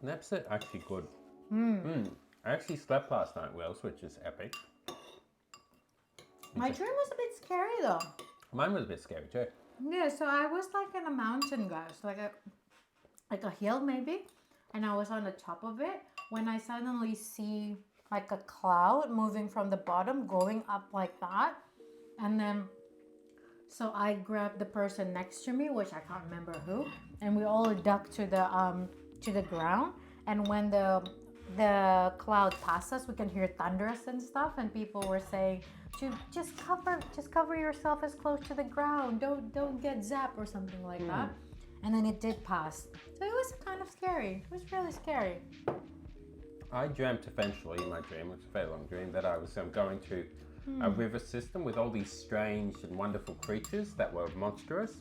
Naps are actually good. I actually slept last night, Wells, which is epic. My dream was a bit scary though. Mine was a bit scary too. Yeah, so I was like in a mountain, guys, like a hill maybe, and I was on the top of it when I suddenly see like a cloud moving from the bottom going up like that, and then so I grabbed the person next to me, which I can't remember who, and we all ducked to the ground, and when the cloud passed us, we can hear thunders and stuff, and people were saying to just cover yourself as close to the ground, don't get zapped or something like that. And then it did pass, so it was kind of scary. It was really scary. I dreamt eventually in my dream, it's a very long dream, that I was going to a river system with all these strange and wonderful creatures that were monstrous,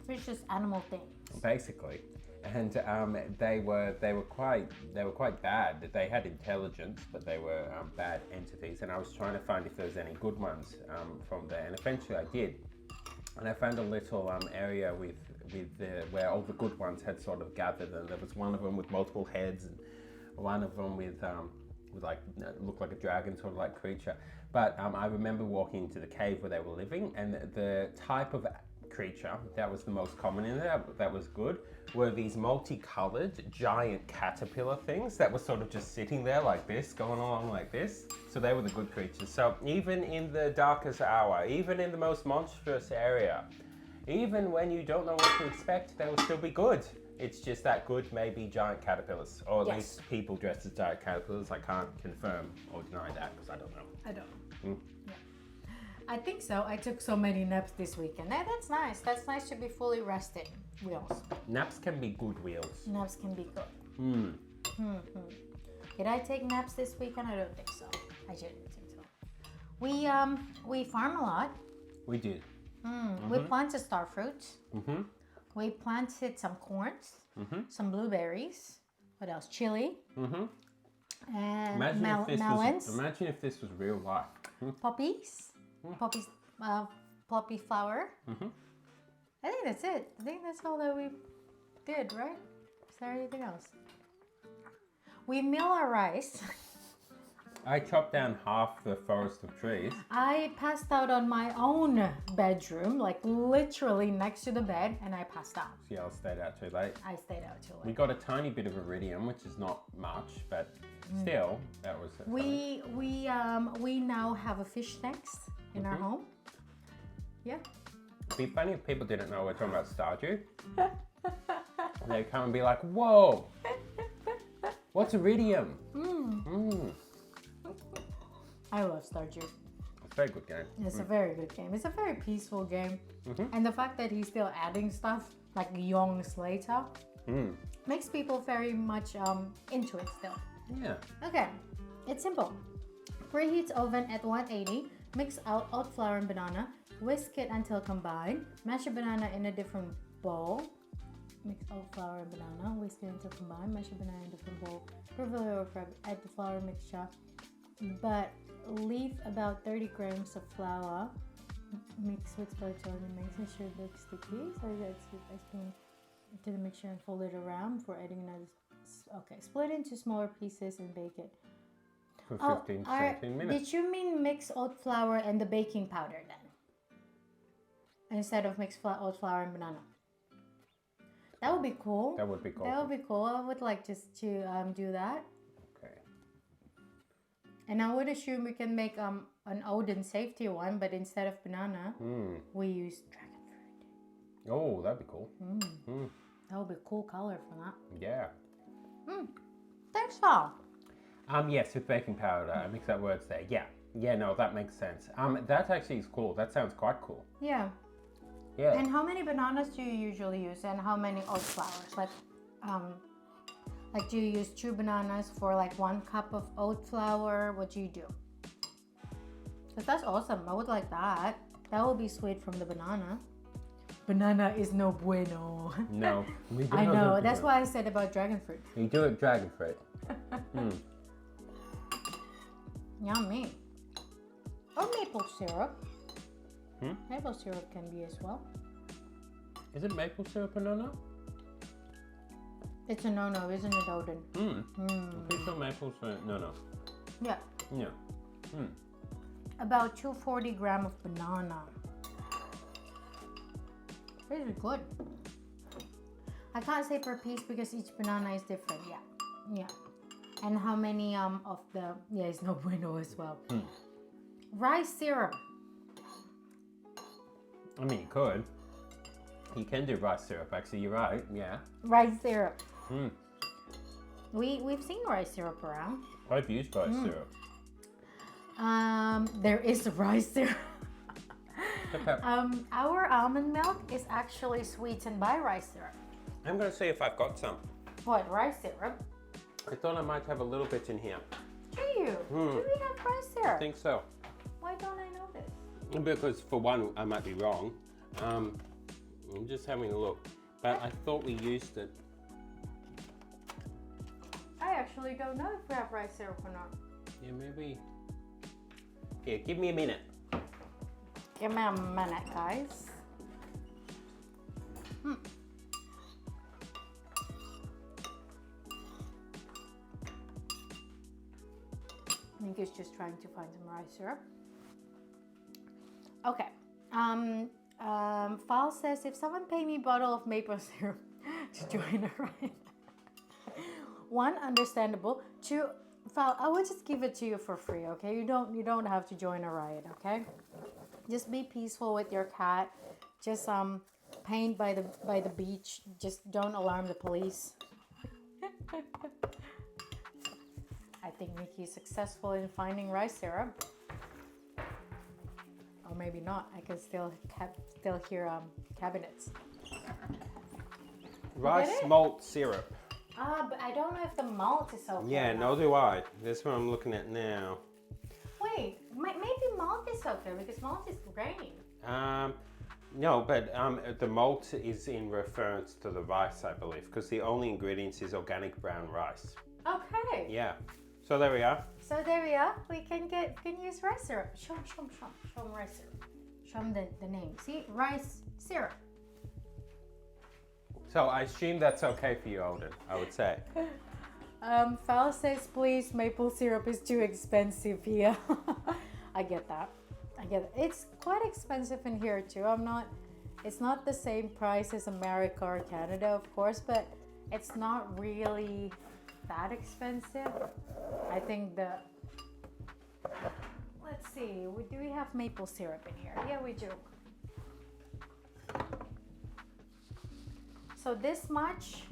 It's just animal things. basically. And they were quite bad. They had intelligence, but they were bad entities. And I was trying to find if there was any good ones from there. And eventually I did. And I found a little area with where all the good ones had sort of gathered. And there was one of them with multiple heads, and one of them with like looked like a dragon sort of like creature. But I remember walking into the cave where they were living, and the type of creature that was the most common in there, that was good, were these multicolored giant caterpillar things that were sort of just sitting there like this, going along like this. So they were the good creatures. So even in the darkest hour, even in the most monstrous area, even when you don't know what to expect, they will still be good. It's just that good, maybe giant caterpillars, or at Yes. least people dressed as giant caterpillars. I can't confirm or deny that because I don't know. I don't. Yeah. I think so. I took so many naps this weekend. That's nice. That's nice to be fully rested. Wheels. Naps can be good, Wheels. Naps can be good. Did I take naps this weekend? I don't think so. I didn't think so. We farm a lot. We did. We planted star fruits. We planted some corns, some blueberries. What else? Chili. And melons. Imagine if this was real life. Poppies. Poppy flower. I think that's it. I think that's all that we did, right? Is there anything else? We mill our rice. I chopped down half the forest of trees. I passed out on my own bedroom, like literally next to the bed, and I passed out. See, I stayed out too late. I stayed out too We late. got a tiny bit of iridium, which is not much, but still, that was. We now have a fish tanks in our home. Yeah. It'd be funny if people didn't know we're talking about Stardew. They'd come and be like, "Whoa, what's iridium?" I love Stardew. It's a very good game. It's a very good game. It's a very peaceful game. And the fact that he's still adding stuff like yongs later makes people very much into it still. Yeah. Okay, it's simple. Preheat oven at 180. Mix out oat flour and banana. Whisk it until combined. Mash the banana in a different bowl. Mix oat flour and banana. Whisk it until combined. Mash the banana in a different bowl. Preferably over add the flour mixture, but leave about 30 grams of flour. Mix with spatula and making sure it looks sticky. So that's it. I spoon to the mixture and fold it around before adding another. Okay, split into smaller pieces and bake it. For 15 to 17 minutes. Did you mean mix oat flour and the baking powder then? Instead of mix oat flour and banana? That would be cool. That would be cool. That would be cool. I would like just to do that. Okay. And I would assume we can make an Odin safety one, but instead of banana, we use dragon fruit. Oh, that'd be cool. That would be a cool color for that. Yeah. Thanks, Val. Yes, with baking powder. I mixed up words there. Yeah. Yeah, no, that makes sense. That actually is cool. That sounds quite cool. Yeah. Yeah. And how many bananas do you usually use, and how many oat flours? Like do you use 2 bananas for like 1 cup of oat flour? What do you do? Because that's awesome. I would like that. That will be sweet from the banana. Banana is no bueno. No. We I don't know. do That's it. why I said about dragon fruit. You do it dragon fruit. Yummy. Or maple syrup. Maple syrup can be as well. Is it maple syrup banana? It's a no-no, isn't it, Odin? I'm pretty sure maple syrup. No. Yeah. Yeah. About 240 grams of banana. Really good. I can't say per piece because each banana is different. Yeah. And how many of the it's no bueno as well. Rice syrup. I mean, you could. You can do rice syrup. Actually, you're right. Yeah. Rice syrup. We've seen rice syrup around. I've used rice syrup. There is rice syrup. Okay. Our almond milk is actually sweetened by rice syrup. I'm going to see if I've got some. What, rice syrup? I thought I might have a little bit in here. Do you? Do we have rice syrup? I think so. Why don't I know this? Because for one, I might be wrong. I'm just having a look. But I thought we used it. I actually don't know if we have rice syrup or not. Yeah, maybe. Here, give me a minute. Give me a minute, guys. I think he's just trying to find some rice syrup. Okay. Fal says, if someone pay me a bottle of maple syrup to join a riot. 1, understandable. 2, Fal, I will just give it to you for free, okay? You don't have to join a riot, okay? Just be peaceful with your cat. Just paint by the beach. Just don't alarm the police. I think Mickey is successful in finding rice syrup. Or maybe not. I can still hear cabinets. Rice it? malt syrup. But I don't know if the malt is okay. Yeah, no do I. That's what I'm looking at now. Wait, maybe malt is okay because malt is grainy. No, but the malt is in reference to the rice, I believe, because the only ingredients is organic brown rice. Okay. Yeah. So there we are. So there we are. We can use rice syrup. Show them rice syrup. Show them the name. See, rice syrup. So I assume that's okay for you, Odin, I would say. Fal says, please, maple syrup is too expensive here. I get that. It's quite expensive in here too. It's not the same price as America or Canada, of course, but it's not really that expensive. I think let's see, do we have maple syrup in here? Yeah, we do. So this much,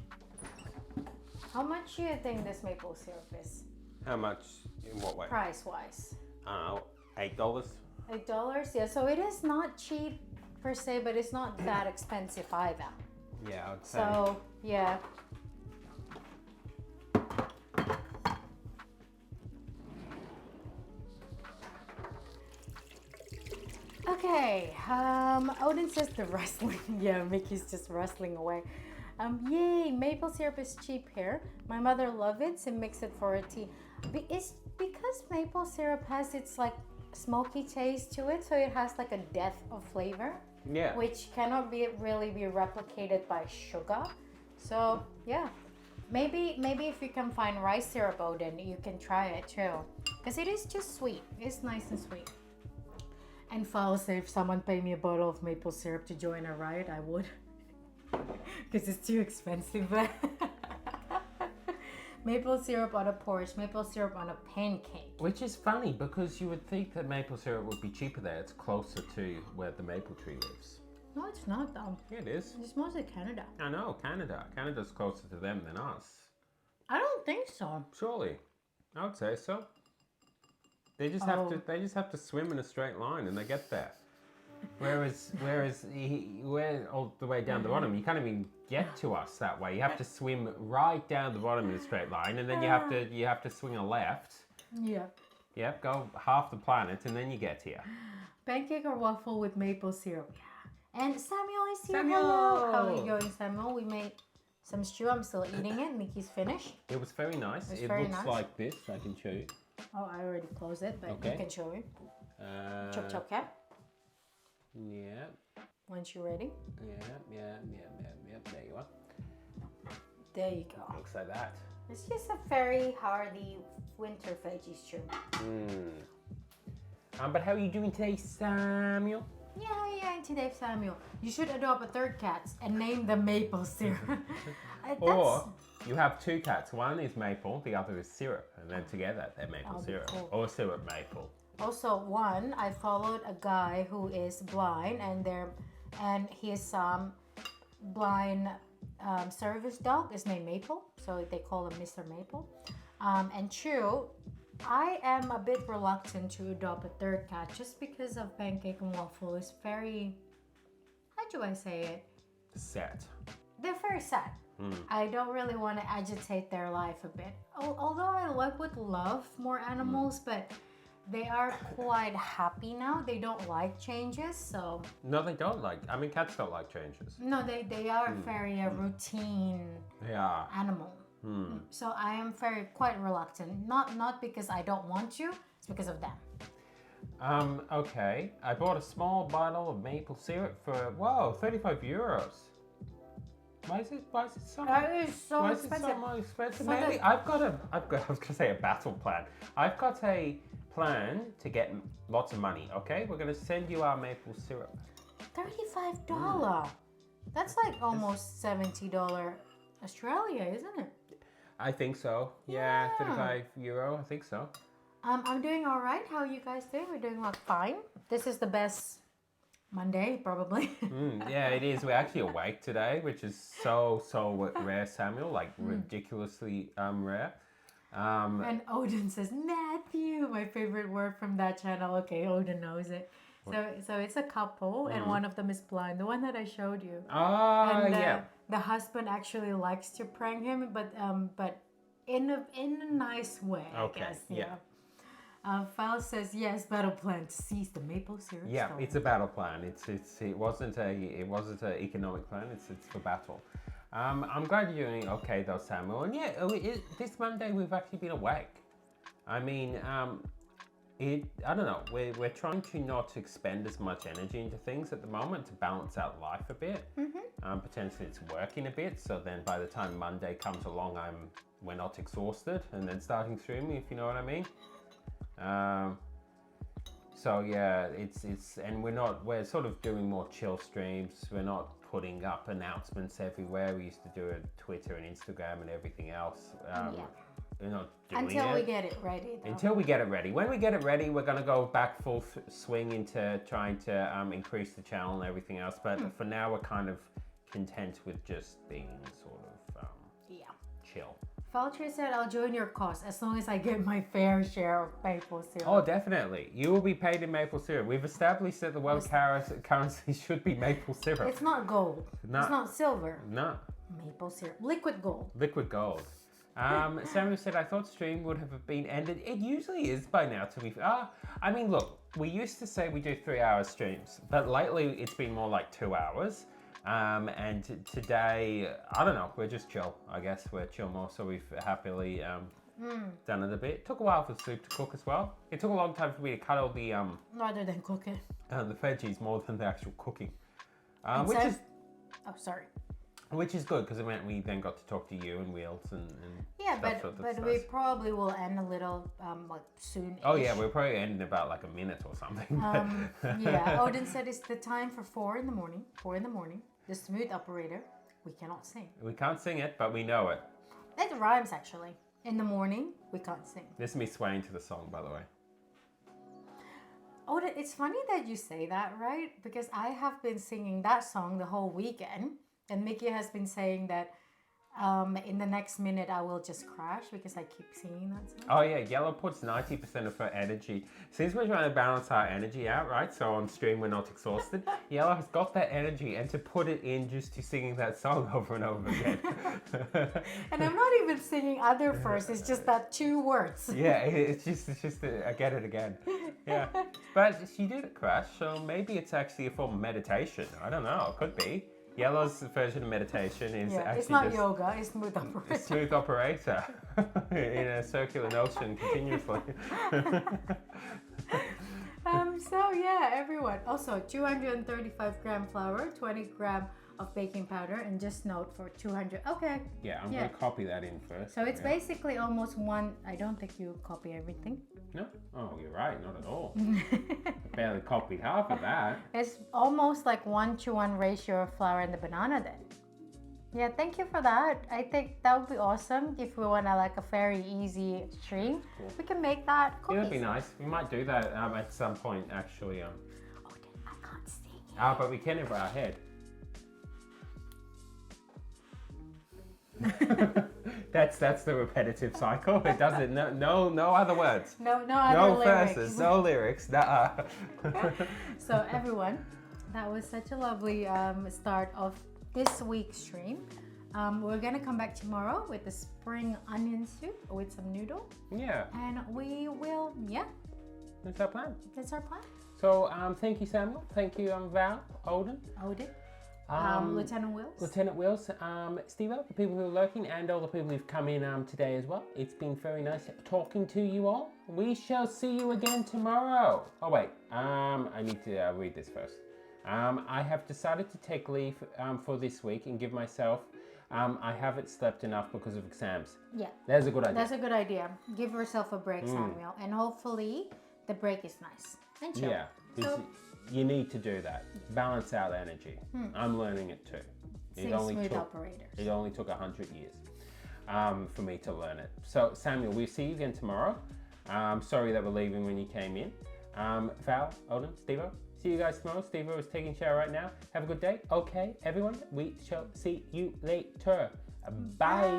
how much do you think this maple syrup is? How much? In what way? Price-wise? $8. $8, yeah. So it is not cheap per se, but it's not that expensive either. Yeah, I would say. So, yeah. Okay, Odin says the wrestling. Yeah, Mickey's just wrestling away. Yay, maple syrup is cheap here. My mother loves it, so mix it for a tea. It's because maple syrup has its like smoky taste to it, so it has like a depth of flavor. Yeah. Which cannot really be replicated by sugar. So yeah, maybe if you can find rice syrup, Odin, you can try it too, because it is just sweet. It's nice and sweet. And Fal said, if someone paid me a bottle of maple syrup to join a riot, I would. because it's too expensive. Maple syrup on a porridge, maple syrup on a pancake. Which is funny because you would think that maple syrup would be cheaper there. It's closer to where the maple tree lives. No, it's not though. Yeah, it is. It's mostly Canada. I know, Canada. Canada's closer to them than us. I don't think so. Surely. I would say so. They just have to swim in a straight line and they get there. Whereas we're all the way down the bottom. You can't even get to us that way. You have to swim right down the bottom in a straight line, and then you have to swing a left. Yeah. Yep, go half the planet, and then you get here. Pancake or waffle with maple syrup. Yeah. And Samuel is here. Samuel! Hello. How are you going, Samuel? We made some stew. I'm still eating it. Mickey's finished. It was very nice. It very looks nice. like this. I can show you. Oh, I already closed it, but Okay. you can show me. Chop chop cap. Yeah, Once you're ready. yeah. There you are. There you go. Looks like that. It's just a very hearty winter veggie stew. But how are you doing today, Samuel? Yeah, and today, Samuel, you should adopt a third cat and name them Maple Syrup. Or you have two cats. One is maple, the other is syrup, and then together they're maple That'll be syrup cool. or syrup maple. Also, I followed a guy who is blind, and his blind service dog is named Maple, so they call him Mr. Maple. And two, I am a bit reluctant to adopt a third cat just because of Pancake and Waffle is very, how do I say it? Set. They're very sad. I don't really want to agitate their life a bit. Although I would love more animals, but they are quite happy now. They don't like changes, so No, they don't like. I mean, cats don't like changes. no, they are very routine They are. animal. So I am quite reluctant. Not because I don't want to. It's because of them. Okay. I bought a small bottle of maple syrup for 35 euros. Why is it so? That is so Why is it expensive. so more expensive? So Maybe that- I was gonna say a battle plan. I've got a plan to get lots of money. Okay, we're gonna send you our maple syrup. $35. That's like almost $70 Australia, isn't it? I think so. Yeah, Yeah. 35 euro. I think so. I'm doing all right. How are you guys doing? We're doing like fine. This is the best Monday, probably. Yeah, it is. We're actually awake today, which is so rare, Samuel. Like ridiculously rare. And Odin says Matthew, my favorite word from that channel. Okay, Odin knows it. So it's a couple, and one of them is blind. The one that I showed you. Ah, And yeah. the husband actually likes to prank him, but in a nice way, Okay, I guess. yeah. Fal says yes. Battle plan to seize the maple syrup. Yeah, store. it's a battle plan. It wasn't an economic plan. It's for battle. I'm glad you're doing okay though, Samuel. And yeah, this Monday we've actually been awake. I mean, I don't know. We're trying to not expend as much energy into things at the moment to balance out life a bit. Potentially it's working a bit. So then by the time Monday comes along, we're not exhausted, and then starting streaming, if you know what I mean. So yeah, and we're sort of doing more chill streams. We're not putting up announcements everywhere. We used to do it Twitter and Instagram and everything else. We're not doing Until it. we get it ready. Though. Until we get it ready. When we get it ready, we're going to go back full swing into trying to increase the channel and everything else. But for now, we're kind of content with just being sort of Yeah. chill. Falcher said, I'll join your cause as long as I get my fair share of maple syrup. Oh, definitely. You will be paid in maple syrup. We've established that the world currency should be maple syrup. It's not gold. No. It's not silver. No, Maple syrup. Liquid gold. liquid gold. Samuel said, I thought stream would have been ended. It usually is by now, to be fair. I mean, look, we used to say we do 3-hour streams, but lately it's been more like 2 hours. And today, I don't know, we're just chill. I guess we're chill more, so we've happily done it a bit. It took a while for the soup to cook as well. It took a long time for me to cut all the Rather than cook it. veggies more than the actual cooking, Oh, sorry. which is good because it meant we then got to talk to you and Wheels and Yeah, stuff, so but that's we nice. probably will end a little like soon. Oh yeah, we'll probably end in about like a minute or something. Yeah, Odin said it's the time for 4 in the morning. 4 in the morning. The smooth operator. we cannot sing. We can't sing it, but we know it. It rhymes actually. In the morning, we can't sing. This is me swaying to the song, by the way. Oh, it's funny that you say that, right? Because I have been singing that song the whole weekend, and Mickey has been saying that in the next minute I will just crash because I keep singing that song. Oh yeah, Yellow puts 90% of her energy. Since we're trying to balance our energy out, right? So on stream we're not exhausted. Yellow has got that energy, and to put it in just to singing that song over and over again. And I'm not even singing other verse. It's just that 2 words. Yeah, it's just I get it again. Yeah, but she did crash, so maybe it's actually a form of meditation. I don't know. It could be. Yellow's version of meditation is Yeah, actually it's not just yoga. It's smooth a operator. smooth operator in a circular motion continuously. So yeah, everyone. Also, 235 gram flour, 20 gram of baking powder, and just note for 200. Okay. Yeah, I'm Yeah. going to copy that in first. So it's Yeah. basically almost one. I don't think you copy everything. No? Oh, you're right. Not at all. I barely copied half of that. It's almost like 1-to-1 ratio of flour and the banana then. Yeah, thank you for that. I think that would be awesome if we want to like a very easy stream. We can make that It cookies. would be nice. We might do that at some point, actually. Oh, then I can't sing. But we can over our head. That's the repetitive cycle. It doesn't. No other words. No No other lyrics. verses. No lyrics. Nuh-uh. So everyone, that was such a lovely start of this week's stream. We're gonna come back tomorrow with the spring onion soup with some noodle, Yeah, and we will. Yeah, that's our plan. that's our plan. So thank you, Samuel. Thank you, Val, Holden, Odin, Um, Lieutenant Wills. Lieutenant Wills, Steve, the people who are lurking, and all the people who've come in today as well. It's been very nice talking to you all. We shall see you again tomorrow. Oh wait, I need to read this first. I have decided to take leave for this week and give myself. I haven't slept enough because of exams. Yeah, There's a good idea. that's a good idea. Give yourself a break, Samuel, and hopefully the break is nice and chill. Yeah, 'cause So- you need to do that. Balance out energy. I'm learning it too. Sing smooth operators. It only took 100 years for me to learn it. So Samuel, we'll see you again tomorrow. Sorry that we're leaving when you came in. Val, Odin, Steve-O, see you guys tomorrow. Steve-O is taking a shower right now. Have a good day. Okay, everyone, we shall see you later. Bye.